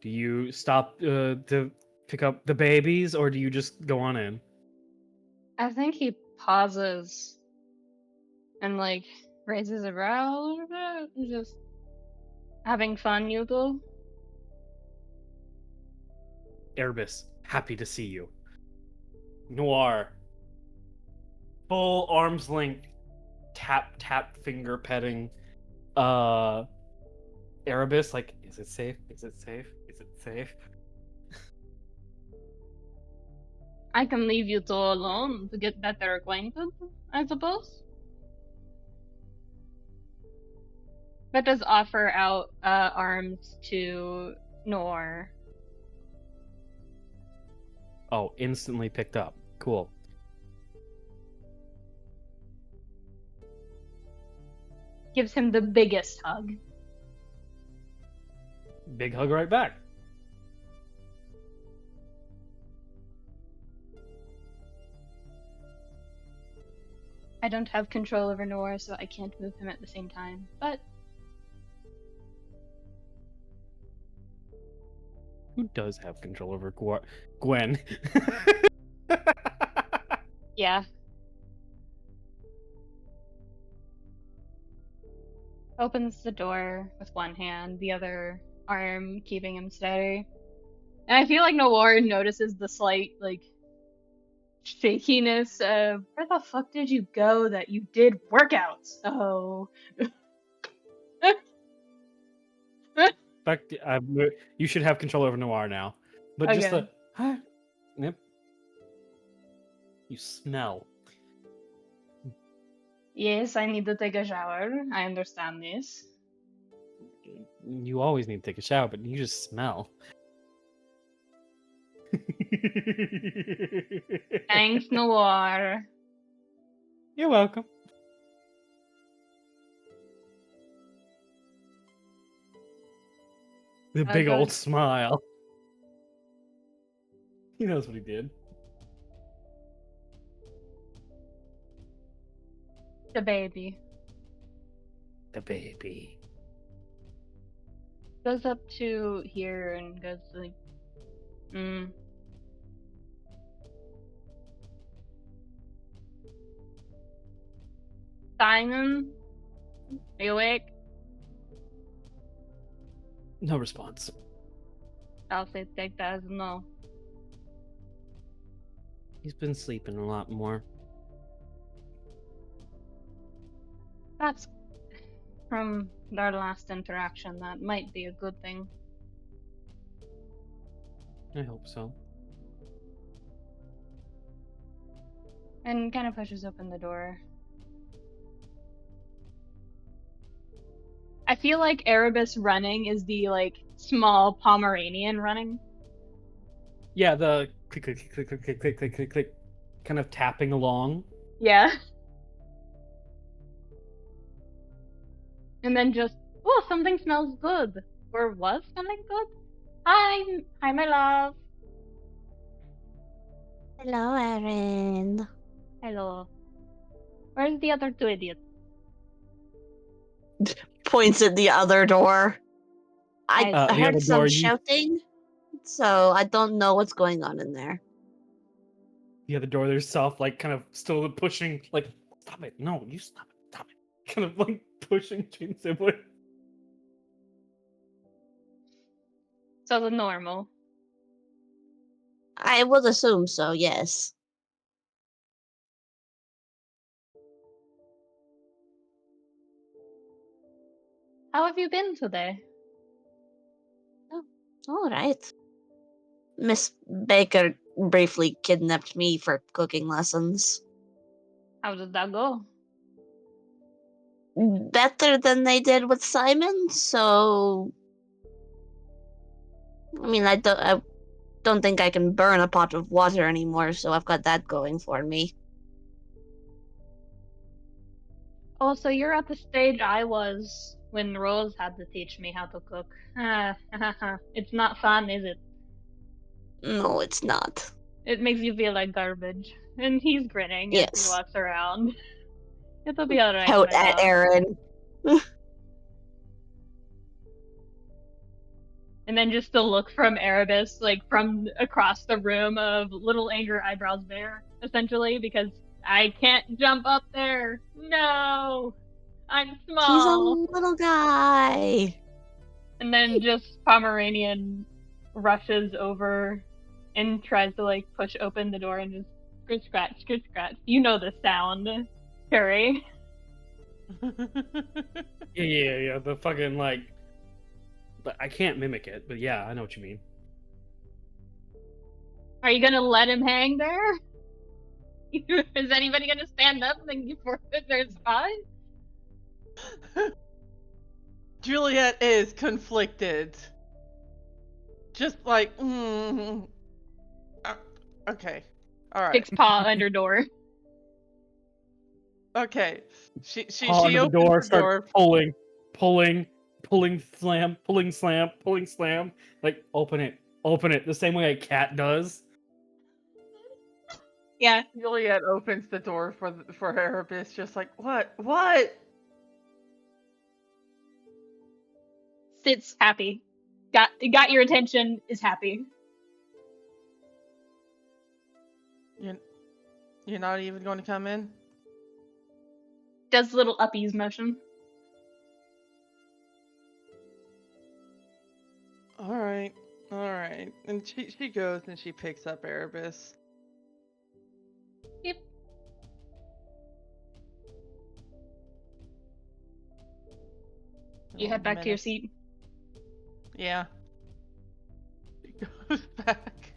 S2: Do you stop to pick up the babies, or do you just go on in?
S1: I think he pauses and like raises a brow a little bit, and just having fun, Yugo.
S2: Erebus, happy to see you. Noir, full arm's length, tap finger petting. Erebus, like, is it safe? Is it safe? Is it safe?
S1: I can leave you two alone to get better acquainted, I suppose. But does offer out arms to Nor.
S2: Oh, instantly picked up. Cool.
S1: Gives him the biggest hug.
S2: Big hug right back.
S1: I don't have control over Nor, so I can't move him at the same time. But
S2: Who does have control over Gwen?
S1: yeah. Opens the door with one hand, the other arm keeping him steady. And I feel like Noir notices the slight, like, shakiness of, where the fuck did you go that you did workouts? Oh.
S2: Fact, you should have control over Noir now. But just
S1: Okay.
S2: the yep. You smell.
S1: Yes, I need to take a shower. I understand this.
S2: You always need to take a shower, but you just smell.
S1: Thanks, Noir.
S2: You're welcome. The
S1: I'll
S2: big
S1: go-
S2: old smile. He knows what he did.
S1: The baby.
S2: The baby.
S1: Goes up to here and goes like, Simon? Are you awake?
S2: No response.
S1: I'll say take that as a no.
S2: He's been sleeping a lot more.
S1: That's from our last interaction. That might be a good thing.
S2: I hope so.
S1: And kind of pushes open the door. I feel like Erebus running is the like small Pomeranian running.
S2: Yeah, the click, click, click, click, click, click, click, click, click, kind of tapping along.
S1: Yeah. And then just, oh, something smells good. Or was smelling good? Hi, my love.
S5: Hello, Erin.
S1: Hello. Where's the other two idiots?
S5: Points at the other door. I
S1: The
S5: heard
S2: other
S5: some
S2: door,
S5: shouting, so I don't know what's going on in there.
S2: The other door, there's soft, like, kind of still pushing, like, stop it. No, you stop it. Stop it. Kind of like pushing twin sibling.
S1: So the normal.
S5: I would assume so, yes.
S1: How have you been today?
S5: All right. Miss Baker briefly kidnapped me for cooking lessons.
S1: How did that go?
S5: better than they did with Simon, so I mean, I don't think I can burn a pot of water anymore, so I've got that going for me.
S1: Also, you're at the stage I was when Rose had to teach me how to cook. It's not fun, is it?
S5: No, it's not.
S1: It makes you feel like garbage. And he's grinning as he
S5: Yes.
S1: walks around. It'll be alright,
S5: Pout
S1: my
S5: at
S1: love.
S5: Aaron.
S1: And then just the look from Erebus, like from across the room of little anger eyebrows there, essentially, because I can't jump up there. No! I'm
S5: He's a
S1: small.
S5: little guy.
S1: And then just Pomeranian rushes over and tries to like push open the door and just scratch, scratch, scratch, scratch. You know the sound, Curry.
S2: Yeah. The fucking like. But I can't mimic it. But yeah, I know what you mean.
S1: Are you gonna let him hang there? Is anybody gonna stand up and forfeit their spot?
S3: Juliet is conflicted. Just like, okay, all right,
S1: Sticks paw under door.
S3: okay. She
S2: Paw under the
S3: opens
S2: door,
S3: the
S2: start
S3: door.
S2: pulling, slam. Like open it, the same way a cat does.
S1: Yeah.
S3: Juliet opens the door for Erebus, just like, what?
S1: Sits happy. Got your attention, is happy.
S3: You're not even going to come in?
S1: Does little uppies motion.
S3: All right. And she goes and she picks up Erebus.
S1: Yep. You head back to your seat.
S3: Yeah. She goes back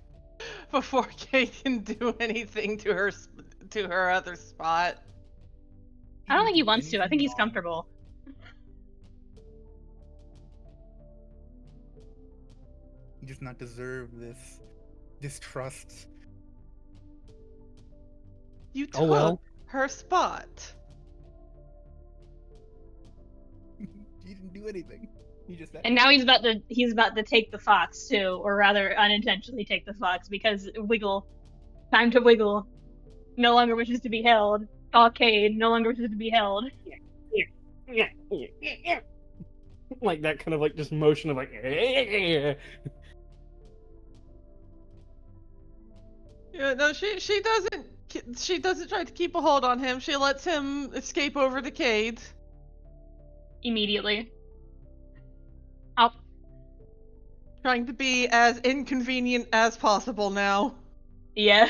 S3: before Cayde can do anything to her other spot.
S1: I don't think he wants to. I think he's comfortable.
S4: He does not deserve this distrust.
S3: You took
S2: Oh well.
S3: her spot.
S4: He didn't do anything. He just.
S1: And now he's about to take the fox too, or rather unintentionally take the fox because wiggle. Time to wiggle. No longer wishes to be held. Cayde no longer wishes to be held.
S2: Yeah. Like that kind of like just motion of like.
S3: Yeah, no, she doesn't try to keep a hold on him. She lets him escape over to Cayde.
S1: Immediately. Up.
S3: Trying to be as inconvenient as possible now.
S1: Yeah.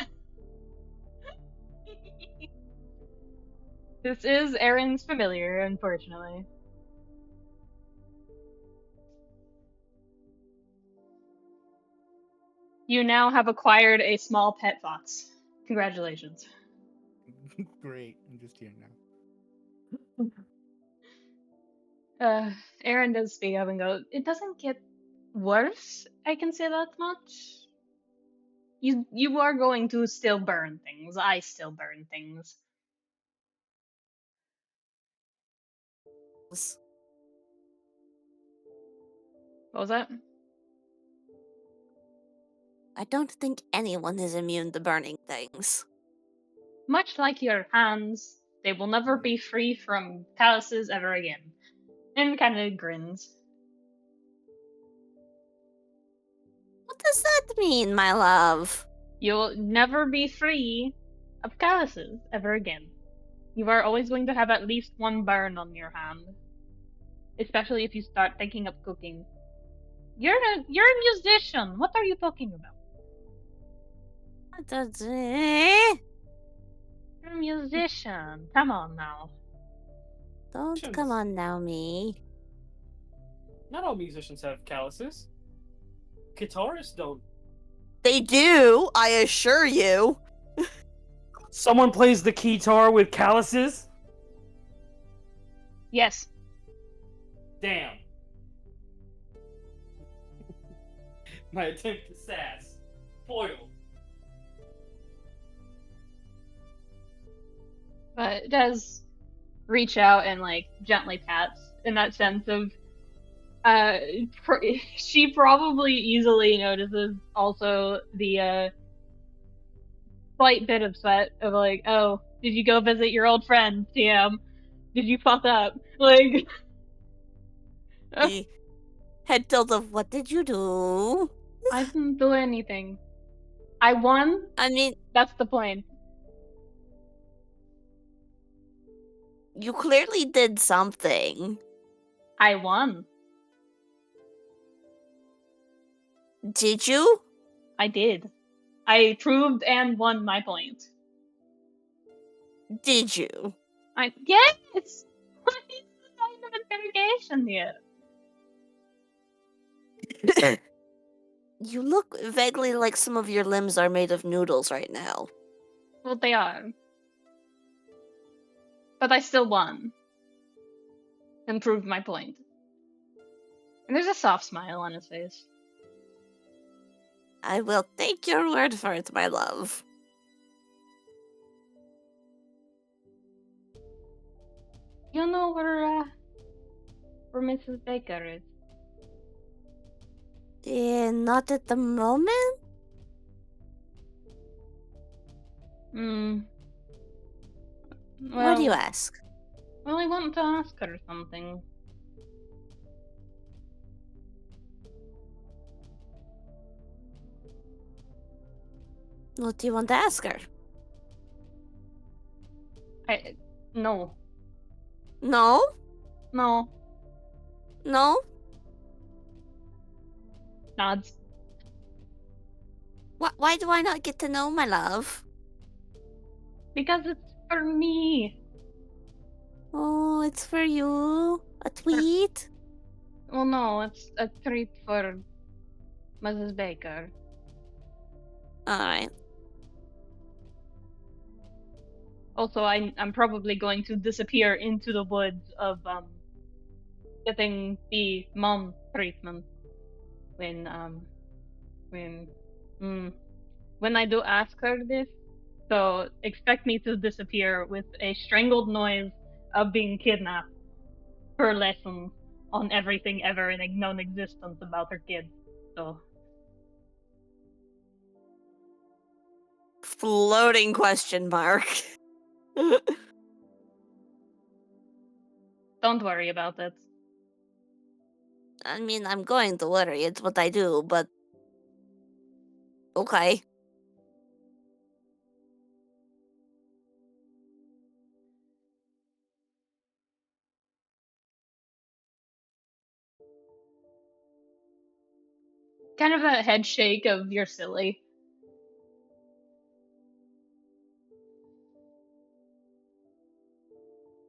S1: This is Aaron's familiar, unfortunately. You now have acquired a small pet fox. Congratulations.
S4: Great. I'm just here now.
S1: Aaron does speak up and go, it doesn't get worse, I can say that much. You are going to still burn things. I still burn things. What was that?
S5: I don't think anyone is immune to burning things.
S1: Much like your hands, they will never be free from calluses ever again. And kind of grins.
S5: What does that mean, my love?
S1: You'll never be free of calluses ever again. You are always going to have at least one burn on your hand. Especially if you start thinking of cooking. You're a musician. What are you talking about? You're a musician. Come on now.
S5: Don't come on now, me.
S2: Not all musicians have calluses. Guitarists don't.
S5: They do, I assure you.
S2: Someone plays the guitar with calluses?
S1: Yes.
S2: Damn. My attempt to sass. Foiled.
S1: But it does reach out and like gently pats in that sense of she probably easily notices also the slight bit of sweat of like, oh, did you go visit your old friend, TM? Did you fuck up? Like
S5: The head tilt of what did you do?
S1: I didn't do anything. I won.
S5: I mean,
S1: That's the point.
S5: you clearly did something.
S1: I won.
S5: Did you?
S1: I did. I proved and won my point.
S5: Did you?
S1: Yes. What is the kind of interrogation here?
S5: You look vaguely like some of your limbs are made of noodles right now.
S1: Well, they are. But I still won. And proved my point. And there's a soft smile on his face.
S5: I will take your word for it, my love.
S1: You know where Mrs. Baker is?
S5: Not at the moment?
S1: Hmm.
S5: Why do you ask?
S1: Well, I want to ask her something.
S5: What do you want to ask her?
S1: No.
S5: No?
S1: No.
S5: No?
S1: Nods.
S5: Why do I not get to know, my love?
S1: Because it's for me.
S5: Oh, it's for you? A tweet?
S1: Well, no, it's a treat for Mrs. Baker.
S5: Alright.
S1: Also, I'm probably going to disappear into the woods of getting the mom treatment when I do ask her this. So expect me to disappear with a strangled noise of being kidnapped. Her lesson on everything ever in non-existence about her kids. So
S5: Floating question mark.
S1: don't worry about it.
S5: I mean, I'm going to worry. It's what I do, but... Okay.
S1: Kind of a head shake of you're silly.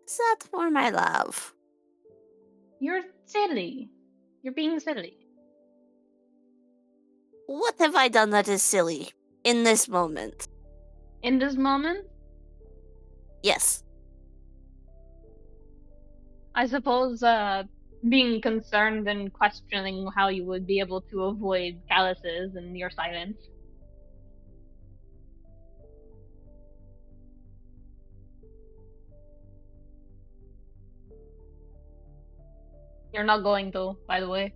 S5: Is that for my love?
S1: You're silly. You're being silly.
S5: What have I done that is silly in this moment?
S1: In this moment,
S5: Yes.
S1: I suppose being concerned and questioning how you would be able to avoid calluses in your silence. You're not going to, by the way.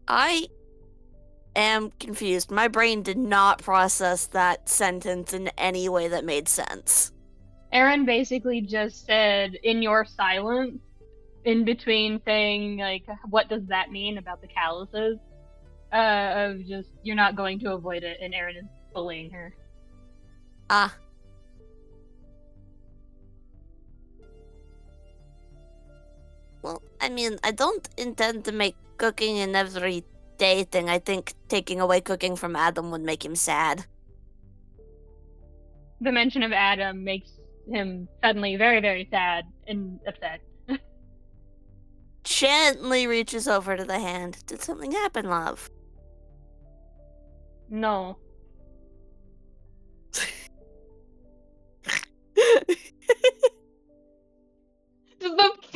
S5: I am confused. My brain did not process that sentence in any way that made sense.
S1: Aaron basically just said, in your silence, in between saying, like, what does that mean about the calluses? Of just, you're not going to avoid it, and Aaron is bullying her.
S5: Ah. Well, I mean, I don't intend to make cooking an everyday thing. I think taking away cooking from Adam would make him sad.
S1: The mention of Adam makes him suddenly very, very sad and upset.
S5: Gently reaches over to the hand. Did something happen, love?
S1: No.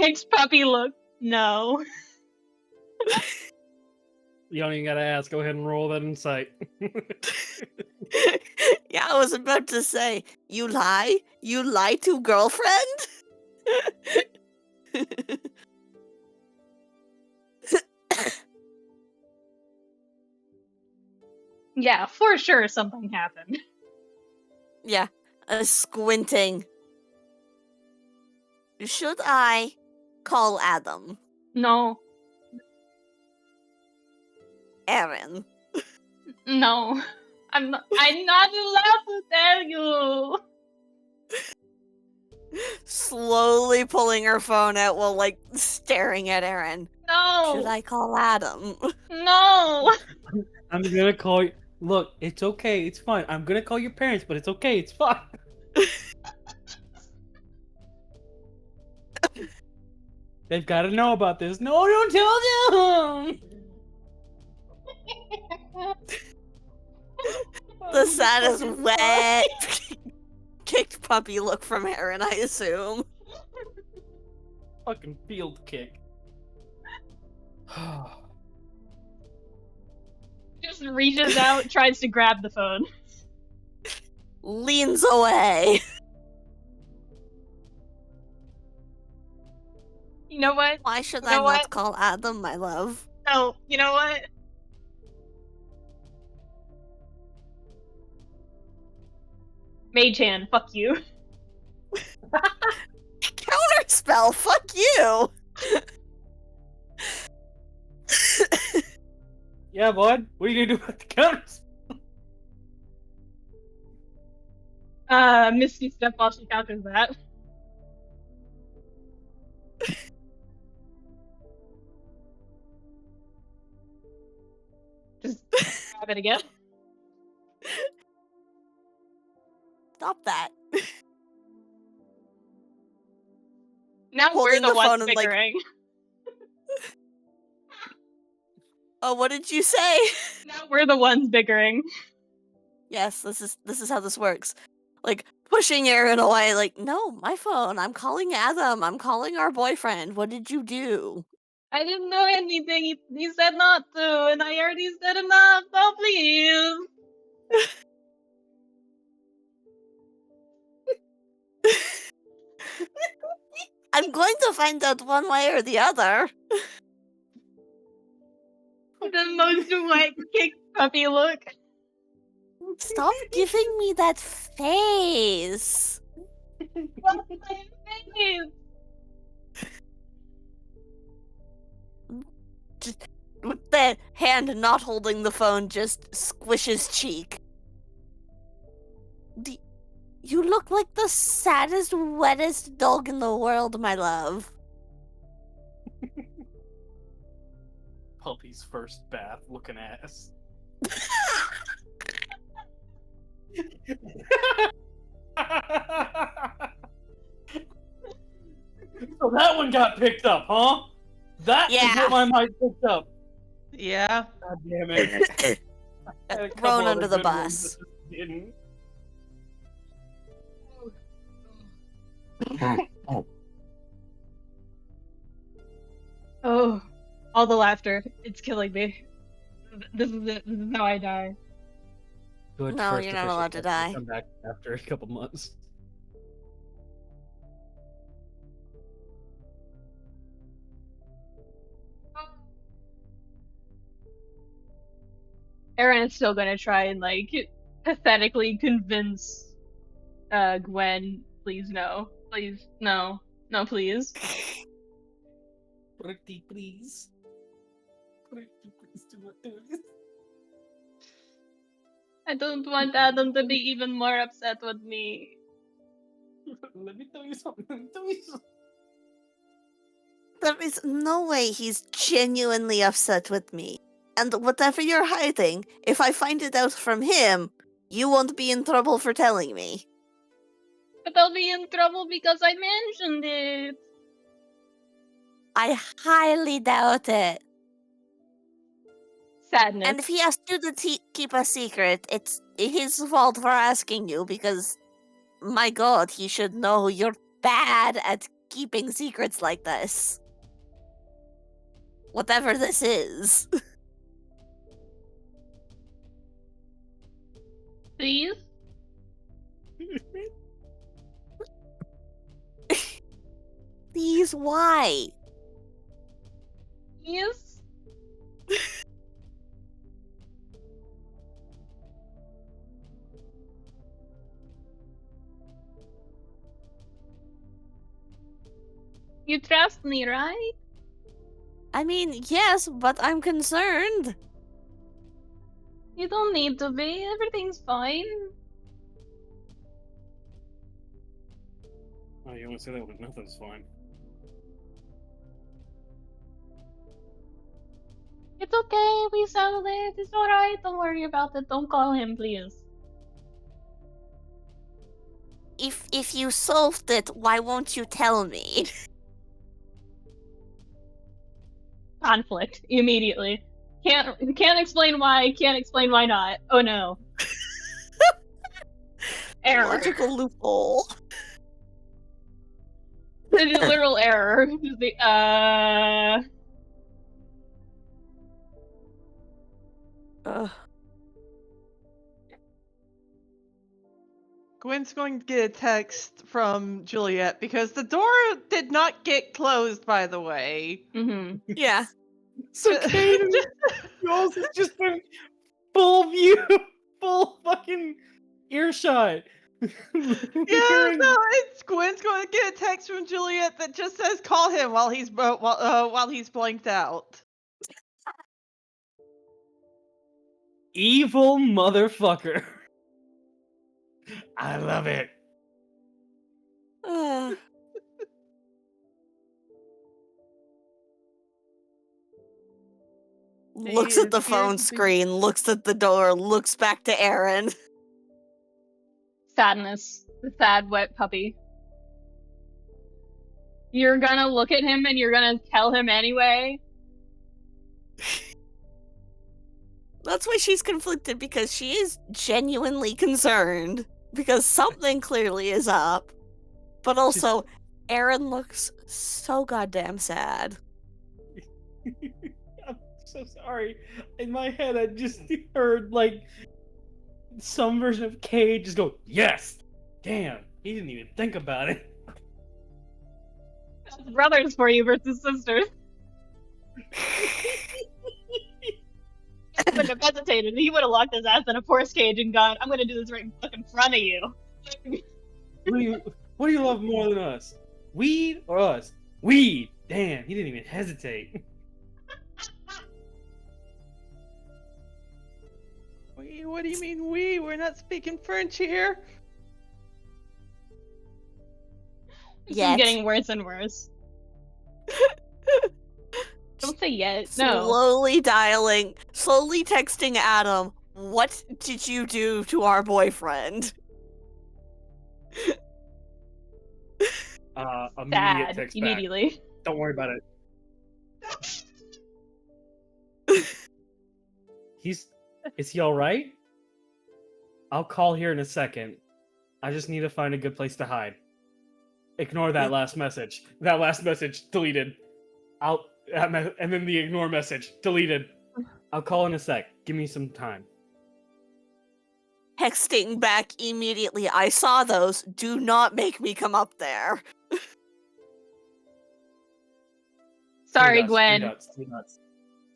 S1: Kicks puppy look. No.
S2: You don't even gotta ask. Go ahead and roll that insight.
S5: Yeah, I was about to say, you lie? You lie to girlfriend?
S1: Yeah, for sure something happened.
S5: Yeah, squinting. Should I call Adam?
S1: No.
S5: Aaron?
S1: No. I'm not allowed to tell you.
S5: Slowly pulling her phone out while, like, staring at Aaron.
S1: No.
S5: Should I call Adam?
S1: No.
S2: I'm gonna call you. Look, it's okay. It's fine. I'm gonna call your parents, but it's okay. It's fine. They've got to know about this. No, don't tell them.
S5: The saddest wet kicked puppy look from Aaron, I assume.
S2: Fucking field kick.
S1: Just reaches out, tries to grab the phone.
S5: Leans away.
S1: You know what?
S5: Why should
S1: You
S5: I
S1: know
S5: not
S1: what?
S5: call Adam, my love?
S1: No, you know what? Mage hand, fuck you.
S5: Counterspell, fuck you!
S2: Yeah, bud. What are you gonna do about the counters?
S1: Misty step while she counters that. Just grab it again.
S5: Stop that.
S1: Now
S5: Holding
S1: we're
S5: the
S1: the ones
S5: phone and, like-
S1: bickering.
S5: Oh, what did you say?
S1: Now we're the ones bickering.
S5: Yes, this is how this works. Like, pushing Aaron away, like, no, my phone. I'm calling Adam. I'm calling our boyfriend. What did you do?
S1: I didn't know anything. He said not to, and I already said enough. So please.
S5: I'm going to find out one way or the other.
S1: The most white kick puppy look.
S5: Stop giving me that face.
S1: What's my face?
S5: Just, with the hand not holding the phone, just squishes cheek. You look like the saddest, wettest dog in the world, my love.
S2: Puppy's first bath looking ass. So that one got picked up, huh? That is
S5: Yeah.
S2: what my mic picked up.
S3: Yeah.
S2: God damn it. I had a couple
S5: Thrown
S2: other
S5: under the
S2: good ones
S5: bus.
S2: that didn't.
S1: Oh, all the laughter. It's killing me. This is it. This is how I die.
S2: Good
S5: No,
S2: first
S5: you're not
S2: official
S5: allowed to
S2: test. I'll
S5: die.
S2: Come back after a couple months.
S1: Aaron's still gonna try and like pathetically convince Gwen, please no. Please no. No please.
S2: Pretty please. Pretty please do not do this.
S1: I don't want Adam to be even more upset with me.
S2: Let me tell you something. Let me tell you something.
S5: There is no way he's genuinely upset with me. And whatever you're hiding, if I find it out from him, you won't be in trouble for telling me.
S1: But I'll be in trouble because I mentioned it.
S5: I highly doubt it.
S1: Sadness.
S5: And if he asked you to keep a secret, it's his fault for asking you because, my god, he should know you're bad at keeping secrets like this. Whatever this is.
S1: Please?
S5: Please, why?
S1: Yes? You trust me, right?
S5: I mean, yes, but I'm concerned.
S1: You don't need to be. Everything's fine.
S2: Oh, you want to say that when nothing's fine?
S1: It's okay. We settled it. It's alright. Don't worry about it. Don't call him, please.
S5: If you solved it, why won't you tell me?
S1: Conflict immediately. Can't explain why. Can't explain why not. Oh no. Error.
S5: Logical loophole.
S1: The literal error.
S5: Ugh.
S3: Gwen's going to get a text from Juliet because the door did not get closed, by the way.
S1: Mm-hmm.
S5: Yeah.
S2: So Cayde and Jules has just been full view, full fucking earshot.
S3: Yeah, no, it's Gwen's going to get a text from Juliet that just says call him while he's blanked out.
S2: Evil motherfucker. I love it.
S5: Ugh. Looks at the phone screen, looks at the door, looks back to Aaron.
S1: Sadness. The sad, wet puppy. You're gonna look at him and you're gonna tell him anyway?
S5: That's why she's conflicted, because she is genuinely concerned. Because something clearly is up. But also, Aaron looks so goddamn sad.
S2: I'm so sorry. In my head, I just heard, like, some version of Cayde just go, yes! Damn, he didn't even think about it.
S1: That's brothers for you versus sisters. He wouldn't have hesitated. He would have locked his ass in a force cage and gone, I'm gonna do this right in fucking front of you.
S2: What do you love more than us? Weed or us? Weed! Damn, he didn't even hesitate.
S3: What do you mean we? We're not speaking French here.
S1: This
S5: Yet.
S1: is getting worse and worse. Don't say yet. No.
S5: Slowly texting Adam, what did you do to our boyfriend?
S2: Immediate
S1: Sad.
S2: text back.
S1: Immediately.
S2: Don't worry about it. Is he alright? I'll call here in a second. I just need to find a good place to hide. Ignore that last message. That last message deleted. And then the ignore message deleted. I'll call in a sec. Give me some time.
S5: Texting back immediately, I saw those. Do not make me come up there.
S1: Sorry,
S2: 3 dots,
S1: Gwen.
S2: 3 dots, 3 dots.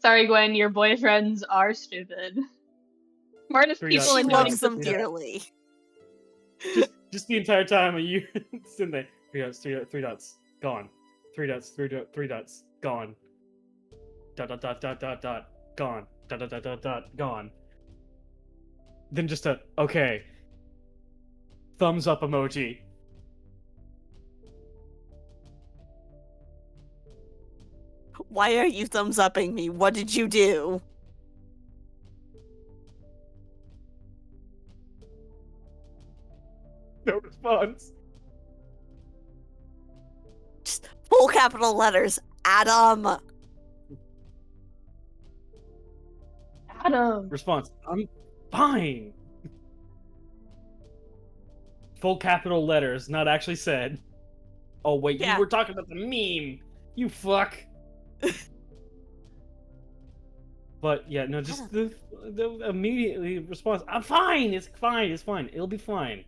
S1: Sorry, Gwen. Your boyfriends are stupid. Smartest
S2: 3
S1: people
S2: dots,
S5: She
S1: in
S2: 3
S5: loves
S2: dots,
S5: them
S2: 3 dots.
S5: dearly.
S2: Just the entire time you sitting there. 3 dots, 3 dots, gone. 3 dots, 3 dots, gone. Dot dot dot dot dot dot, gone. Dot dot dot dot dot, gone. Then just a okay. Thumbs up emoji.
S5: Why are you thumbs upping me? What did you do?
S2: No response.
S5: Just full capital letters. Adam.
S1: Adam.
S2: Response. I'm fine. Full capital letters, not actually said. Oh wait,
S5: Yeah.
S2: you were talking about the meme. You fuck. But yeah, no, just the immediately response. I'm fine. It's fine. It's fine. It'll be fine.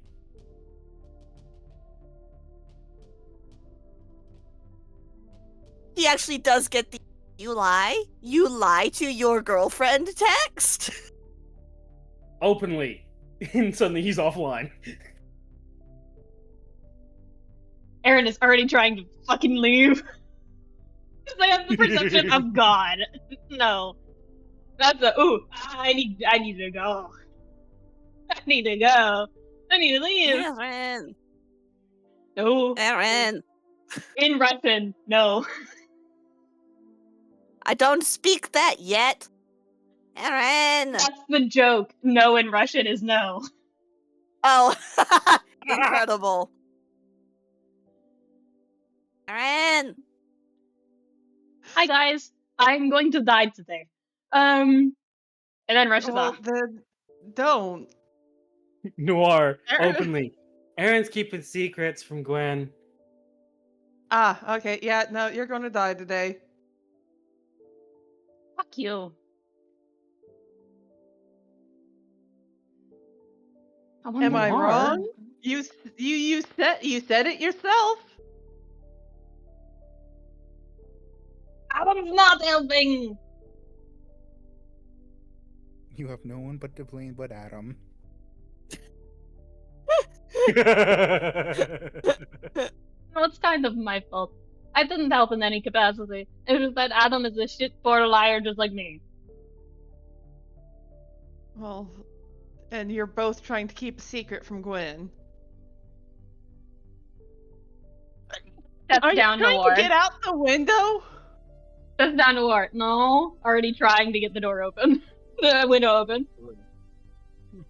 S5: He actually does get the you lie? You lie to your girlfriend text?
S2: Openly, and suddenly he's offline.
S1: Aaron is already trying to fucking leave. Because I have the perception of God. No. That's a I need to go. I need to go. I need to leave.
S5: Aaron.
S1: No.
S5: Aaron.
S1: In Russian, no.
S5: I don't speak that yet. Aaron.
S1: That's the joke. No in Russian is no.
S5: Oh, incredible. Aaron.
S1: Hi guys. I'm going to die today. And then rushes
S3: Well,
S1: off.
S3: then don't.
S2: Noir,
S3: Aaron-
S2: openly. Aaron's keeping secrets from Gwen.
S3: Ah, okay, yeah, no, you're gonna die today.
S1: Fuck you.
S3: Am I
S2: Noir?
S3: wrong? You said it yourself.
S1: Adam's not helping.
S4: You have no one but to blame but Adam.
S1: No, it's kind of my fault. I didn't help in any capacity. It was that Adam is a shit poor liar just like me.
S3: Well, and you're both trying to keep a secret from Gwen.
S1: That's
S3: Are you
S1: down to
S3: trying
S1: war.
S3: to get out the window?
S1: That's down to war. No, already trying to get the door open. The window open.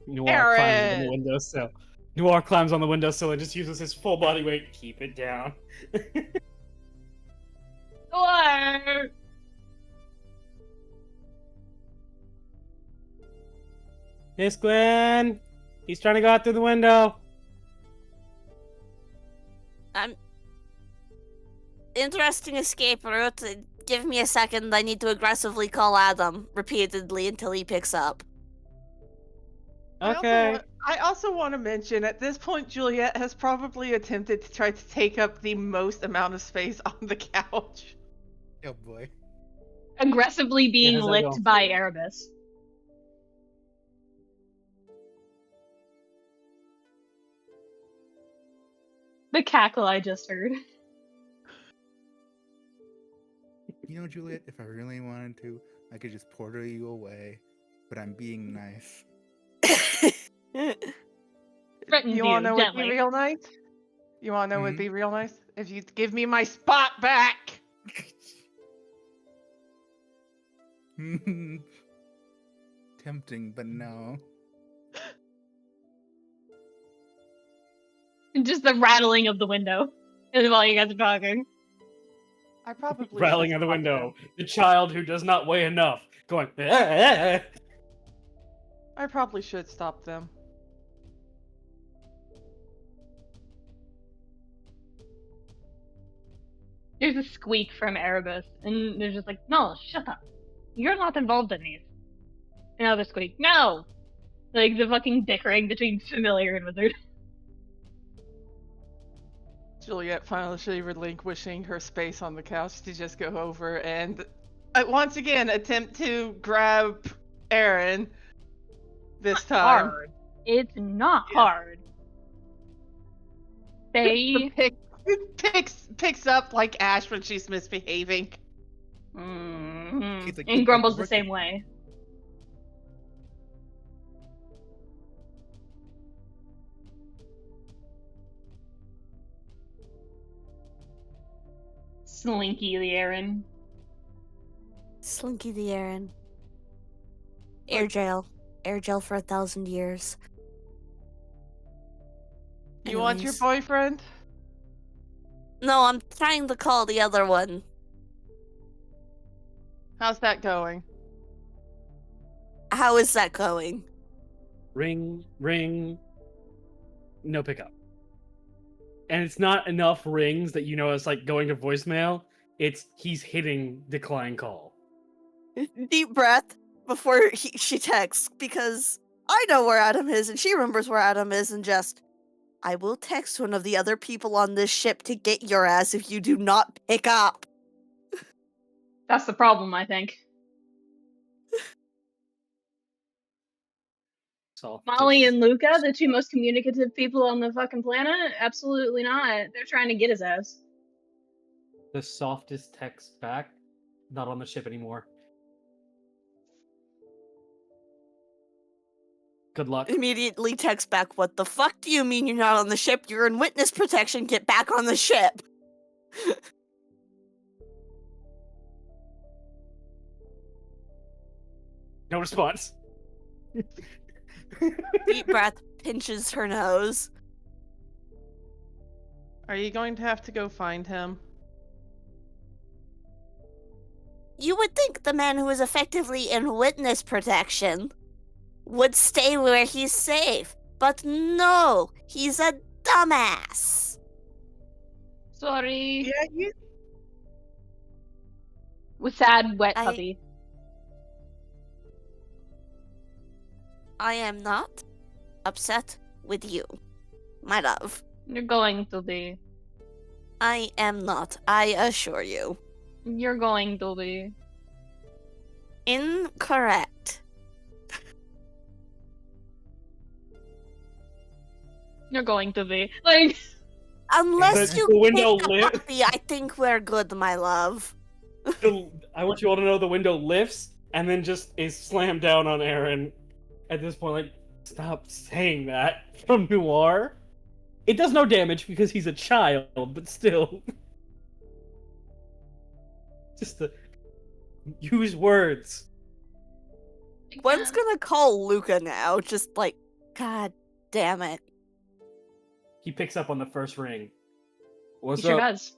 S2: Noir climbs on
S3: Aaron!
S2: the windowsill. Noir climbs on the windowsill and just uses his full body weight to keep it down.
S1: Door!
S2: Miss Gwen! He's trying to go out through the window.
S5: Interesting escape route. Give me a second. I need to aggressively call Adam repeatedly until he picks up.
S2: Okay.
S3: I also want to mention, at this point, Juliet has probably attempted to try to take up the most amount of space on the couch.
S4: Oh boy.
S1: Aggressively being
S2: how's that
S1: licked
S2: going?
S1: by Erebus. The cackle I just heard.
S4: You know, Juliet, if I really wanted to, I could just portal you away. But I'm being nice.
S1: Threatens
S3: You wanna know what'd be
S1: gently.
S3: real nice? You wanna know what'd
S4: Mhm.
S3: be real nice? If you give me my spot back!
S4: Tempting, but no.
S1: Just the rattling of the window. And while you guys are talking.
S3: I probably
S2: Rattling
S3: should
S2: out the
S3: stop
S2: window.
S3: them.
S2: The child who does not weigh enough. Going.
S3: I probably should stop them.
S1: There's a squeak from Erebus, and they're just like, no, shut up. You're not involved in these. Another squeak, no! Like the fucking bickering between familiar and wizard.
S3: Juliet finally relinquishing her space on the couch to just go over and once again attempt to grab Aaron. This time.
S1: Hard. It's not
S3: Yeah.
S1: hard. They.
S3: Picks up like Ash when she's misbehaving.
S1: Mhm.
S4: He's like,
S1: And
S4: "Look,
S1: grumbles
S4: I'm
S1: the same
S4: working."
S1: way. Slinky the Aaron.
S5: Slinky the Aaron. Air jail. Air jail for 1,000 years.
S3: You want your
S5: Anyways.
S3: boyfriend?
S5: No, I'm trying to call the other one.
S3: How's that going?
S5: How is that going?
S2: Ring, ring. No pickup. and it's not enough rings that you know it's like going to voicemail. It's he's hitting decline call.
S5: Deep breath before she texts, because I know where Adam is and she remembers where Adam is, and just, I will text one of the other people on this ship to get your ass if you do not pick up.
S1: That's the problem, I think.
S2: So
S1: Molly and Luca, the two most communicative people on the fucking planet? Absolutely not. They're trying to get his ass.
S2: the softest text back, not on the ship anymore. Good luck.
S5: Immediately text back, what the fuck do you mean you're not on the ship? You're in witness protection, get back on the ship.
S2: No response.
S5: Deep breath, pinches her nose.
S3: Are you going to have to go find him?
S5: You would think the man who is effectively in witness protection would stay where he's safe, but no, he's a dumbass.
S1: Sorry.
S3: Yeah, you.
S1: With sad, wet
S5: I-
S1: puppy.
S5: I am not upset with you, my love.
S1: You're going to be.
S5: I am not, I assure you.
S1: You're going to be.
S5: Incorrect.
S1: You're going to be. Like,
S5: Unless
S2: The-
S5: you
S2: the window
S5: kick the
S2: lit.
S5: puppy, I think we're good, my love.
S2: I want you all to know the window lifts and then just is slammed down on Aaron. At this point, like, stop saying that from Noir. It does no damage because he's a child, but still. Just to use words.
S5: Gwen's gonna call Luca now, just like, god damn it.
S2: He picks up on the first ring. What's
S1: he sure
S2: up?
S1: does.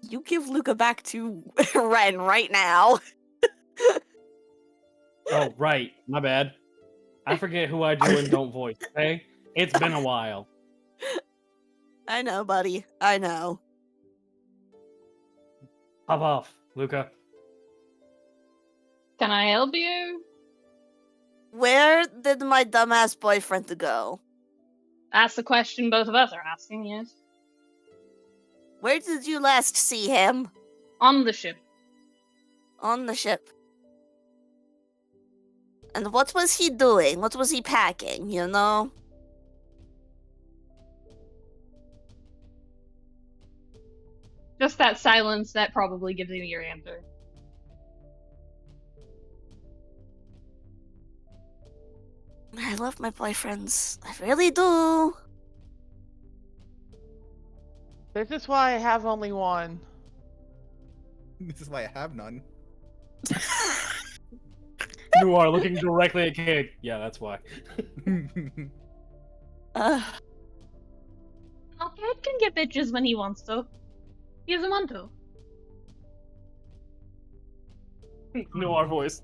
S5: You give Luca back to Ren right now.
S2: Oh, right. My bad. I forget who I do and don't voice, okay? It's been a while.
S5: I know, buddy. I know.
S2: Hop off, Luca.
S1: Can I help you?
S5: Where did my dumbass boyfriend go?
S1: That's the question both of us are asking, yes.
S5: Where did you last see him?
S1: On the ship.
S5: On the ship. And what was he doing? What was he packing, you know?
S1: Just that silence that probably gives you your answer.
S5: I love my boyfriends. I really do.
S3: This is why I have only one.
S4: This is why I have none.
S2: Noir looking directly at Cayde. Yeah, that's why.
S5: Uh,
S1: Oh, Cayde can get bitches when he wants to. He doesn't want to.
S2: Noir voice.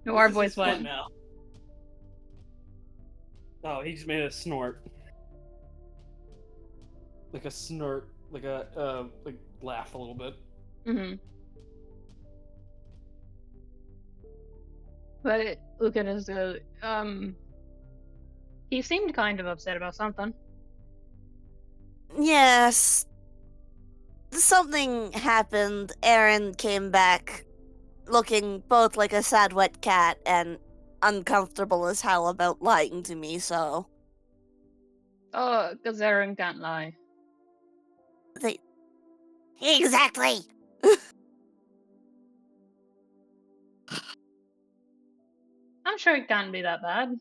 S1: Noir
S2: This
S1: voice
S2: is fun
S1: what?
S2: now. Oh, he just made a snort. Like a snort, like a like laugh a little bit.
S1: Mm-hmm. But look at his he seemed kind of upset about something.
S5: yes. Something happened. Aaron came back looking both like a sad wet cat and uncomfortable as hell about lying to me, so
S1: Oh, because Aaron can't lie.
S5: they exactly.
S1: I'm sure it can't be that bad.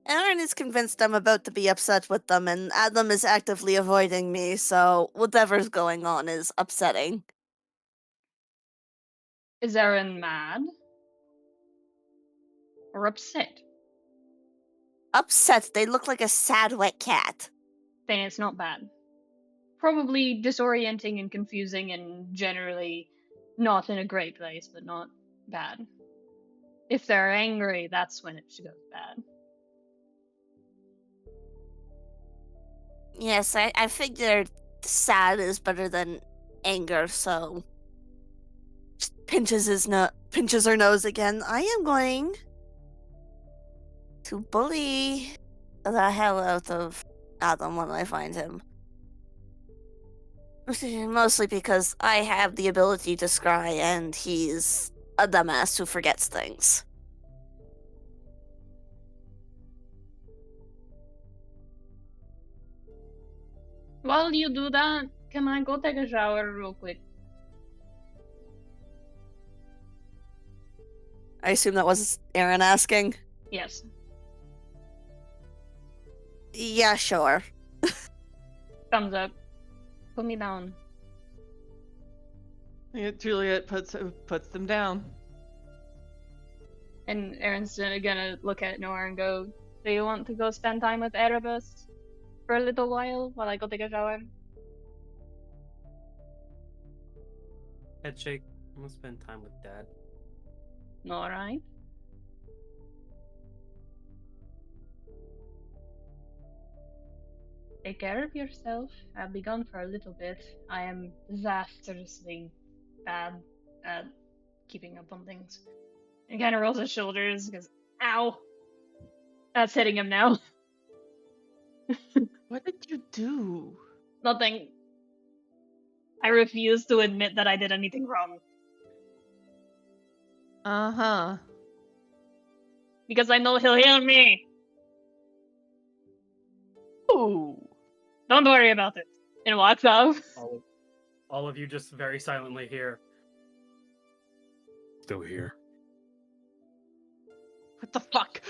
S5: Aaron is convinced I'm about to be upset with them, and Adam is actively avoiding me, so whatever's going on is upsetting.
S1: Is Aaron mad? Or upset?
S5: Upset, they look like a sad wet cat.
S1: Then it's not bad. Probably disorienting and confusing and generally not in a great place, but not bad. If they're angry, that's when it goes bad.
S5: Yes, I figured sad is better than anger, so pinches her nose again. I am going to bully the hell out of Adam when I find him. Mostly because I have the ability to scry and he's a dumbass who forgets things.
S1: While you do that, can I go take a shower real quick?
S5: I assume that was Aaron asking.
S1: Yes.
S5: Yeah, sure.
S1: Thumbs up. Put me down.
S3: Yeah, Juliet puts them down.
S1: And Aaron's gonna look at Nora and go, do you want to go spend time with Erebus for a little while I go take a shower?
S2: Head shake. I'm gonna spend time with Dad.
S1: Alright. Take care of yourself. I'll be gone for a little bit. I am disastrously bad at keeping up on things. He kind of rolls his shoulders because, ow! That's hitting him now.
S3: What did you do?
S1: Nothing. I refuse to admit that I did anything wrong.
S3: Uh-huh.
S1: Because I know he'll heal me.
S3: Ooh.
S1: Don't worry about it. And walks off.
S2: All of you just very silently hear. Still here.
S3: What the fuck?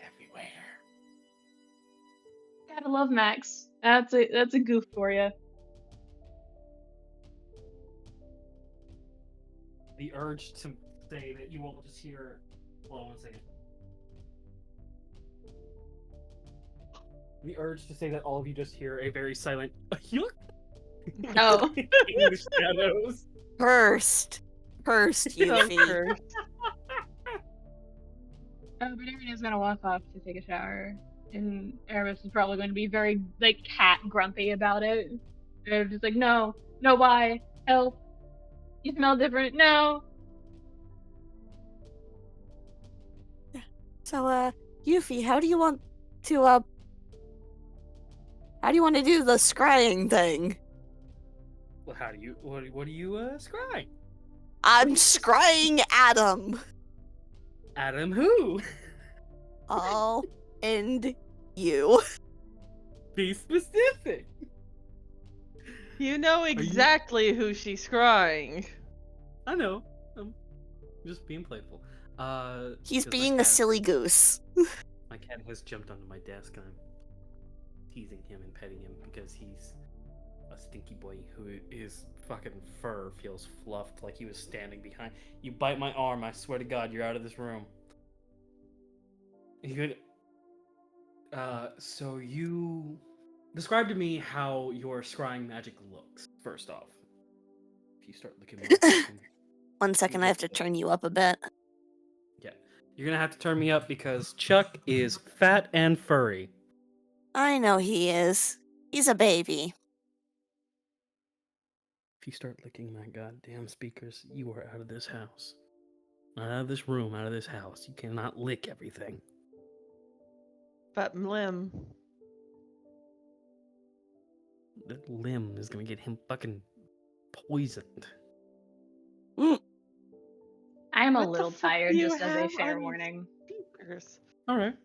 S2: Everywhere.
S1: Gotta love Max. That's a goof for you.
S2: The urge to say that you won't just hear. Hold on one second. The urge to say that all of you just hear a very silent yuck
S1: Oh.
S2: in the shadows.
S5: First, Yufi.
S1: But Aryin is gonna walk off to take a shower, and Erebus is probably going to be very like cat grumpy about it. They're just like, no, why? Help! You smell different. No.
S5: So, Yufi, how do you want to do the scrying thing?
S2: Well, how do you? What do you scry?
S5: I'm scrying Adam.
S2: Adam who?
S5: All and you.
S2: Be specific.
S3: You know exactly who she's scrying.
S2: I know. I'm just being playful.
S5: He's
S2: 'cause my
S5: being a
S2: cat-
S5: silly goose.
S2: My cat has jumped onto my desk and I'm teasing him and petting him because he's a stinky boy who is fucking fur feels fluffed like he was standing behind. You bite my arm, I swear to God, you're out of this room. You could. So you describe to me how your scrying magic looks. First off, if you start looking more.
S5: 1 second, I have to turn you up a bit.
S2: Yeah, you're gonna have to turn me up because Chuck is fat and furry.
S5: I know he is. He's a baby.
S2: If you start licking my goddamn speakers, you are out of this house. Not out of this room, out of this house. You cannot lick everything.
S3: But Lim.
S2: That limb is gonna get him fucking poisoned.
S1: I am a
S3: What the
S1: little
S3: fuck
S1: tired,
S3: do you
S1: just as a
S3: have
S1: fair
S3: on
S1: warning.
S3: Speakers.
S2: Alright.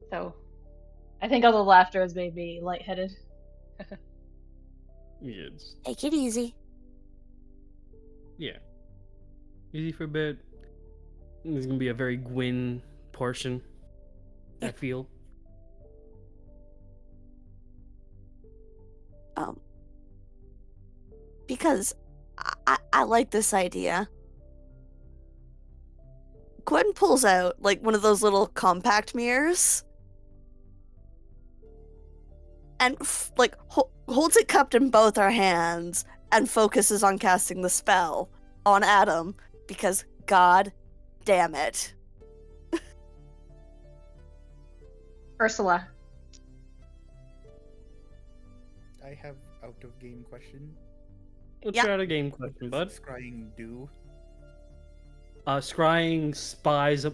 S1: So, I think all the laughter has made me lightheaded.
S2: Yeah, it's,
S5: Take it easy.
S2: yeah. Easy for a bit. There's gonna be a very Gwen portion, I feel.
S5: Because I like this idea. Gwen pulls out like one of those little compact mirrors and holds it cupped in both her hands and focuses on casting the spell on Adam because god damn it.
S1: Ursula.
S4: I have out of game question.
S2: What's
S5: Yeah.
S2: your out of game question, bud?
S4: Scrying do.
S2: Scrying spies.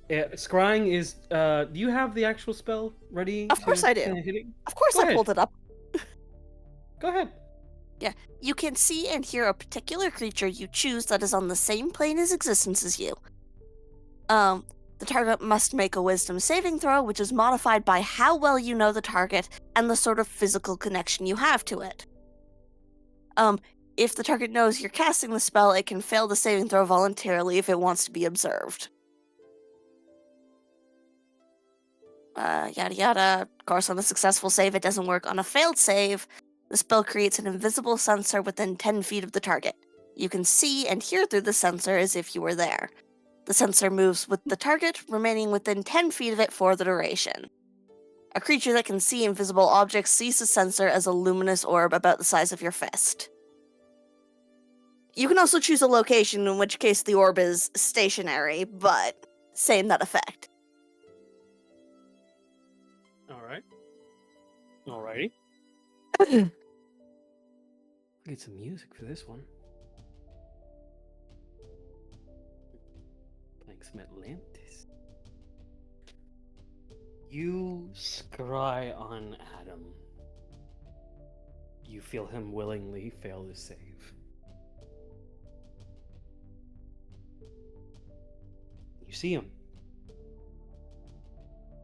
S2: Scrying is. Do you have the actual spell ready?
S5: Of course I do.
S2: hit it?
S5: Of course
S2: Go
S5: I
S2: ahead.
S5: pulled it up.
S2: Go ahead.
S5: You can see and hear a particular creature you choose that is on the same plane as existence as you. The target must make a wisdom saving throw, which is modified by how well you know the target and the sort of physical connection you have to it. If the target knows you're casting the spell, it can fail the saving throw voluntarily if it wants to be observed. Yada yada. Of course, on a successful save, it doesn't work. On a failed save, the spell creates an invisible sensor within 10 feet of the target. You can see and hear through the sensor as if you were there. The sensor moves with the target, remaining within 10 feet of it for the duration. A creature that can see invisible objects sees the sensor as a luminous orb about the size of your fist. You can also choose a location, in which case the orb is stationary, but same that effect.
S2: Alright. Alrighty. Get some music for this one. Playing some Atlantis. You scry on Adam. You feel him willingly fail to save. You see him.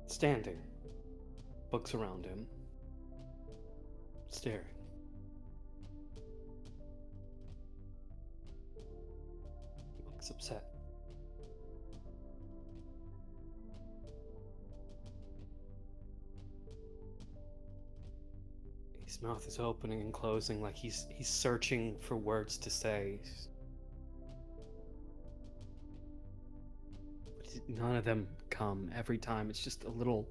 S2: Standing. Books around him. Staring. Looks upset. His mouth is opening and closing like he's searching for words to say. But none of them come every time. It's just a little.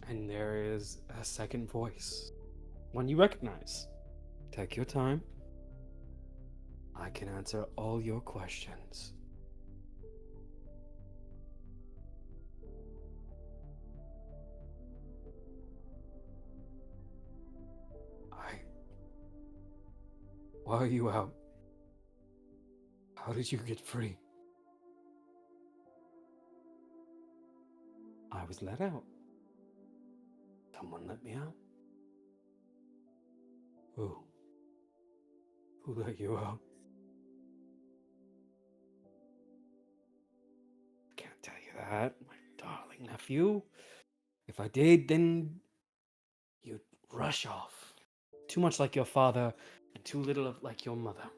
S2: And there is a second voice. One you recognize. Take your time. I can answer all your questions. Why are you out? How did you get free? I was let out. Someone let me out. Who? Who let you out? I can't tell you that, my darling nephew. If I did, then you'd rush off. Too much like your father, and too little of like your mother.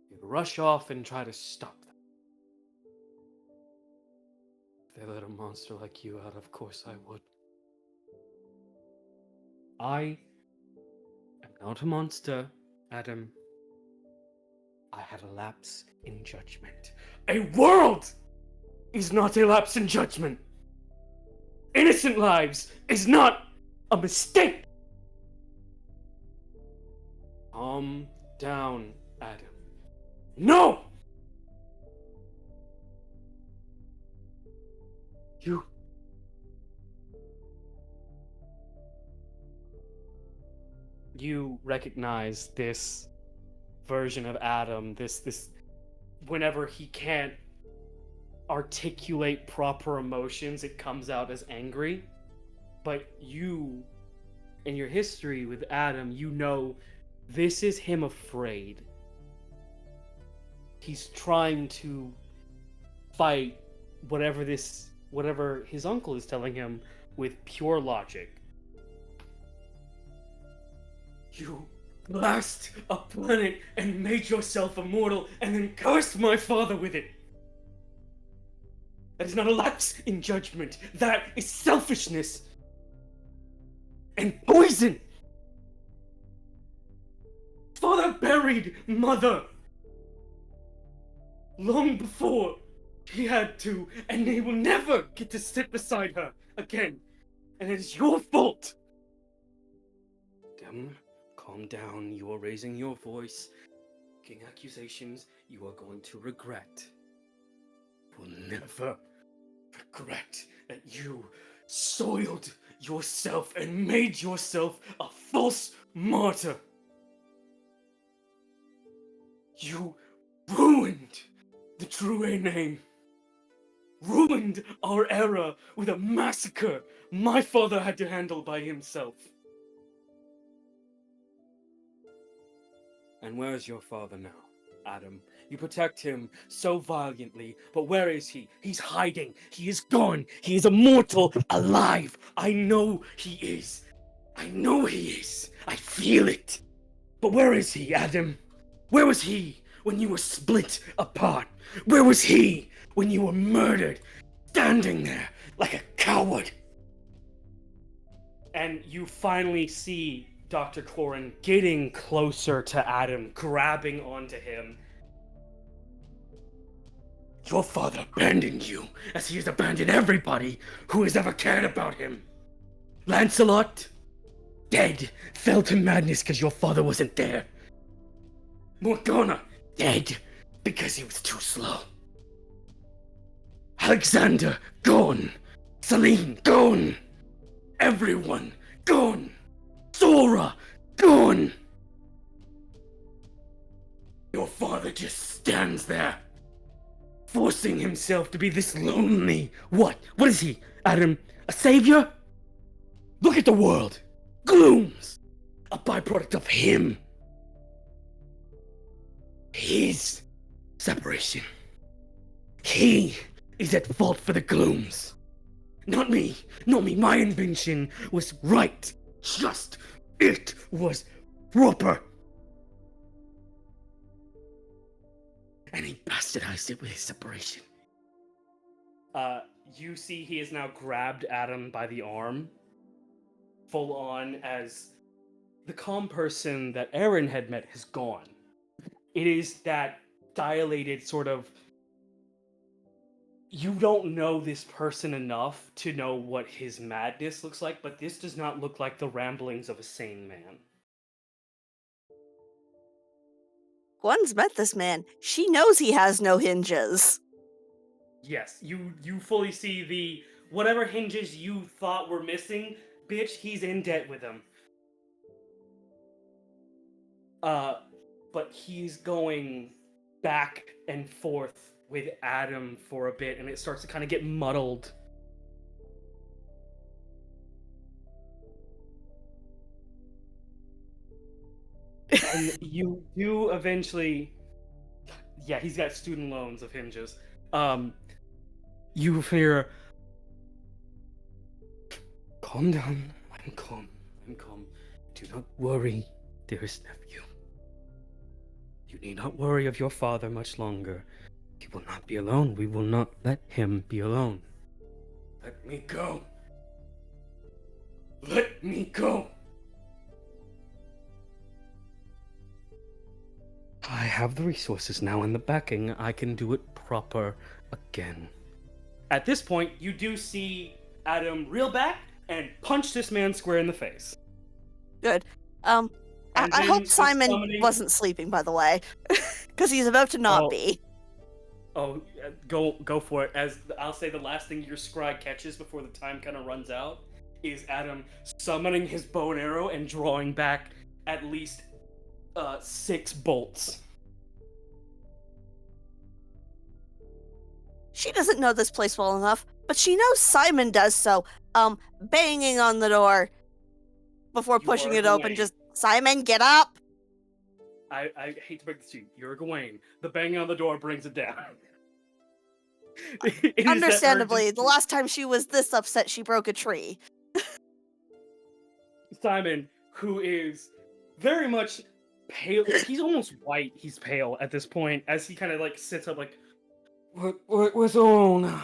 S2: You'd rush off and try to stop them. If they let a monster like you out, of course I would. I am not a monster, Adam. I had a lapse in judgment. A world is not a lapse in judgment. Innocent lives is not a mistake. Calm down, Adam. No! You recognize this version of Adam, this whenever he can't articulate proper emotions, it comes out as angry. But you, in your history with Adam, you know this is him afraid. He's trying to fight whatever his uncle is telling him with pure logic. You blasted a planet and made yourself immortal and then cursed my father with it. That is not a lapse in judgment. That is selfishness and poison. Father buried mother. long before he had to, and he will never get to sit beside her again. And it is your fault. Dem, calm down. You are raising your voice, making accusations you are going to regret. You will never regret that you soiled yourself and made yourself a false martyr. You ruined the true A name. Ruined our era with a massacre my father had to handle by himself. And where is your father now, Adam? You protect him so valiantly, but where is he? He's hiding. He is gone. He is immortal, alive. I know he is. I know he is. I feel it. But where is he, Adam? Where was he when you were split apart? Where was he when you were murdered, standing there like a coward? And you finally see Dr. Corin getting closer to Adam, grabbing onto him. Your father abandoned you, as he has abandoned everybody who has ever cared about him. Lancelot, dead, fell to madness because your father wasn't there. Morgana, dead, because he was too slow. Alexander, gone. Celine, gone. Everyone, gone. Sora, gone. Your father just stands there, forcing himself to be this lonely. What? What is he, Adam? A savior? Look at the world. Glooms. A byproduct of him. His separation. He is at fault for the glooms. Not me. Not me. My invention was right. Just. It was proper. And he bastardized it with his separation. You see he has now grabbed Adam by the arm, full on, as the calm person that Aaron had met has gone. It is that dilated sort of, you don't know this person enough to know what his madness looks like, but this does not look like the ramblings of a sane man.
S5: Gwen's met this man. She knows he has no hinges.
S2: Yes, you fully see the whatever hinges you thought were missing, bitch, he's in debt with them. But he's going back and forth with Adam for a bit, and it starts to kind of get muddled. And you do eventually, yeah, he's got student loans of hinges. You hear, calm down, I'm calm, do not worry, dearest nephew. You need not worry of your father much longer. He will not be alone, we will not let him be alone. Let me go. Let me go. I have the resources now and the backing. I can do it proper again. At this point, you do see Adam reel back and punch this man square in the face.
S5: Good. I hope Simon wasn't sleeping, by the way, because he's about to not be.
S2: Oh, go for it. As I'll say, the last thing your scry catches before the time kind of runs out is Adam summoning his bow and arrow and drawing back at least 6 bolts.
S5: She doesn't know this place well enough, but she knows Simon does, so, banging on the door before pushing it open, just, Simon, get up!
S2: I hate to break this to you. You're Gawain. The banging on the door brings it down.
S5: Understandably, the last time she was this upset, she broke a tree.
S2: Simon, who is very much pale, he's almost white, he's pale at this point, as he kind of like sits up like, what's going on?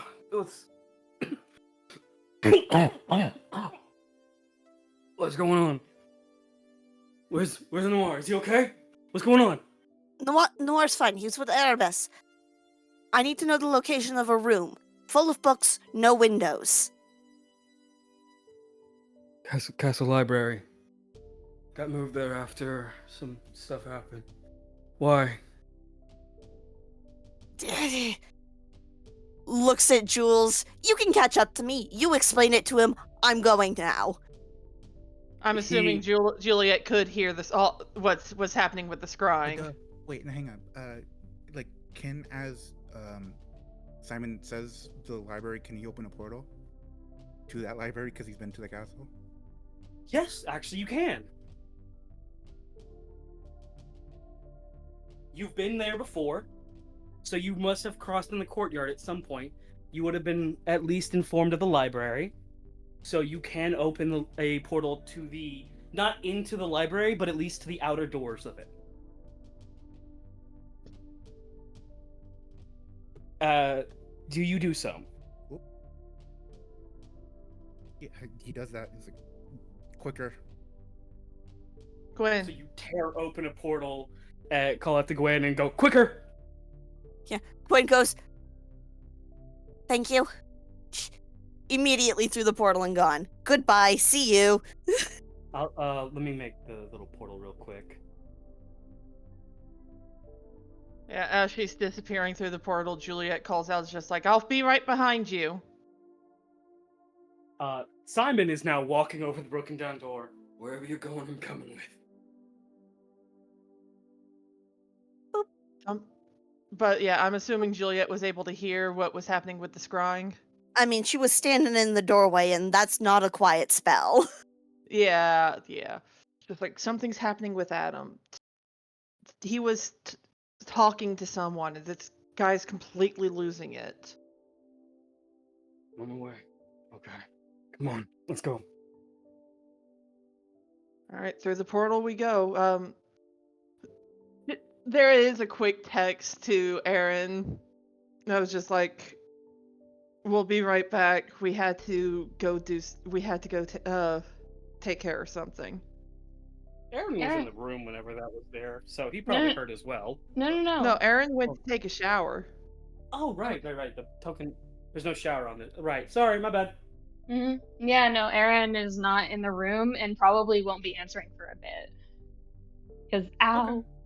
S2: What's going on? Where's Noir? Is he okay? What's going on?
S5: Noir's fine. He was with Erebus. I need to know the location of a room. Full of books, no windows.
S2: Castle Library. Got moved there after some stuff happened. Why?
S5: Looks at Jules. You can catch up to me. You explain it to him. I'm going now.
S3: I'm assuming Juliet could hear this all what's happening with the scrying.
S4: Wait, now hang on. Can as Simon says to the library, can he open a portal to that library because he's been to the castle?
S2: Yes, actually, you can. You've been there before, so you must have crossed in the courtyard at some point. You would have been at least informed of the library, so you can open a portal to not into the library, but at least to the outer doors of it. Do you do so?
S4: Yeah, he does that. He's like, quicker.
S3: Gwen.
S2: So you tear open a portal, call out to Gwen, and go, quicker!
S5: Yeah, Gwen goes, thank you. Immediately through the portal and gone. Goodbye, see you.
S2: Let me make the little portal real quick.
S3: Yeah, as she's disappearing through the portal, Juliet calls out, just like, I'll be right behind you.
S2: Simon is now walking over the broken down door. Wherever you're going, I'm coming with.
S3: But yeah, I'm assuming Juliet was able to hear what was happening with the scrying.
S5: I mean, she was standing in the doorway, and that's not a quiet spell.
S3: Yeah. Just like, something's happening with Adam. He was talking to someone, and this guy's completely losing it.
S2: On my way. Okay. Come on, let's go.
S3: Alright, through the portal we go. There is a quick text to Aaron. I was just like, we'll be right back. We had to go take care of something.
S2: Aaron was in the room whenever that was there, so he probably heard as well.
S1: No.
S3: No, Aaron went to take a shower.
S2: Oh, right. The token. There's no shower on it. Right. Sorry, my bad.
S1: Mm-hmm. Yeah, no, Aaron is not in the room and probably won't be answering for a bit. Because,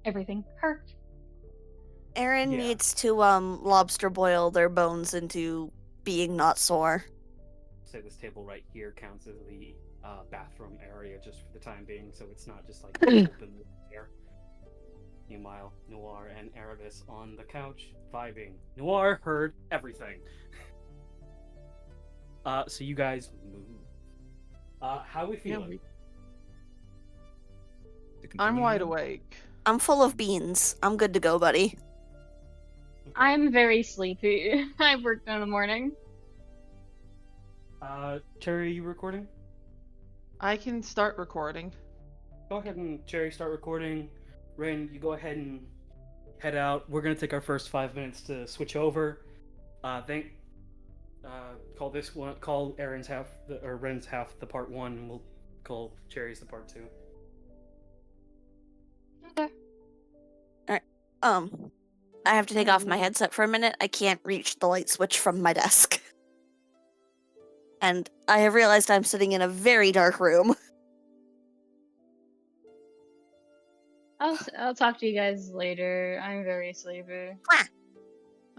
S1: everything hurts.
S5: Aaron needs to lobster boil their bones into being not sore.
S2: Say this table right here counts as the bathroom area just for the time being, so it's not just like open there. Meanwhile, Noir and Erebus on the couch, vibing. Noir heard everything. So you guys move. How are we feeling?
S3: I'm wide awake.
S5: I'm full of beans. I'm good to go, buddy.
S1: I'm very sleepy. I worked in the morning.
S2: Cherry, are you recording?
S3: I can start recording.
S2: Go ahead and Cherry start recording. Rin, you go ahead and head out. We're gonna take our first 5 minutes to switch over. Call Aaron's half or Ren's half the part 1, and we'll call Cherry's the part 2.
S1: Okay.
S5: Alright. I have to take off my headset for a minute. I can't reach the light switch from my desk. And I have realized I'm sitting in a very dark room.
S1: I'll talk to you guys later. I'm very sleepy.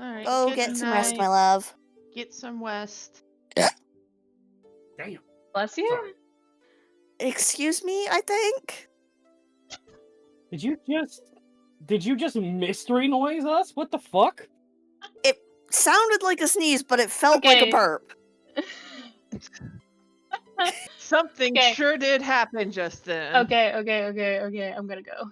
S3: Alright.
S5: Oh, get some rest, my love.
S3: Get some rest.
S2: Damn.
S1: Bless you.
S2: Sorry.
S5: Excuse me, I think?
S2: Did you just mystery noise us? What the fuck?
S5: It sounded like a sneeze, but it felt like a burp.
S3: Something sure did happen just then.
S1: Okay. I'm gonna go.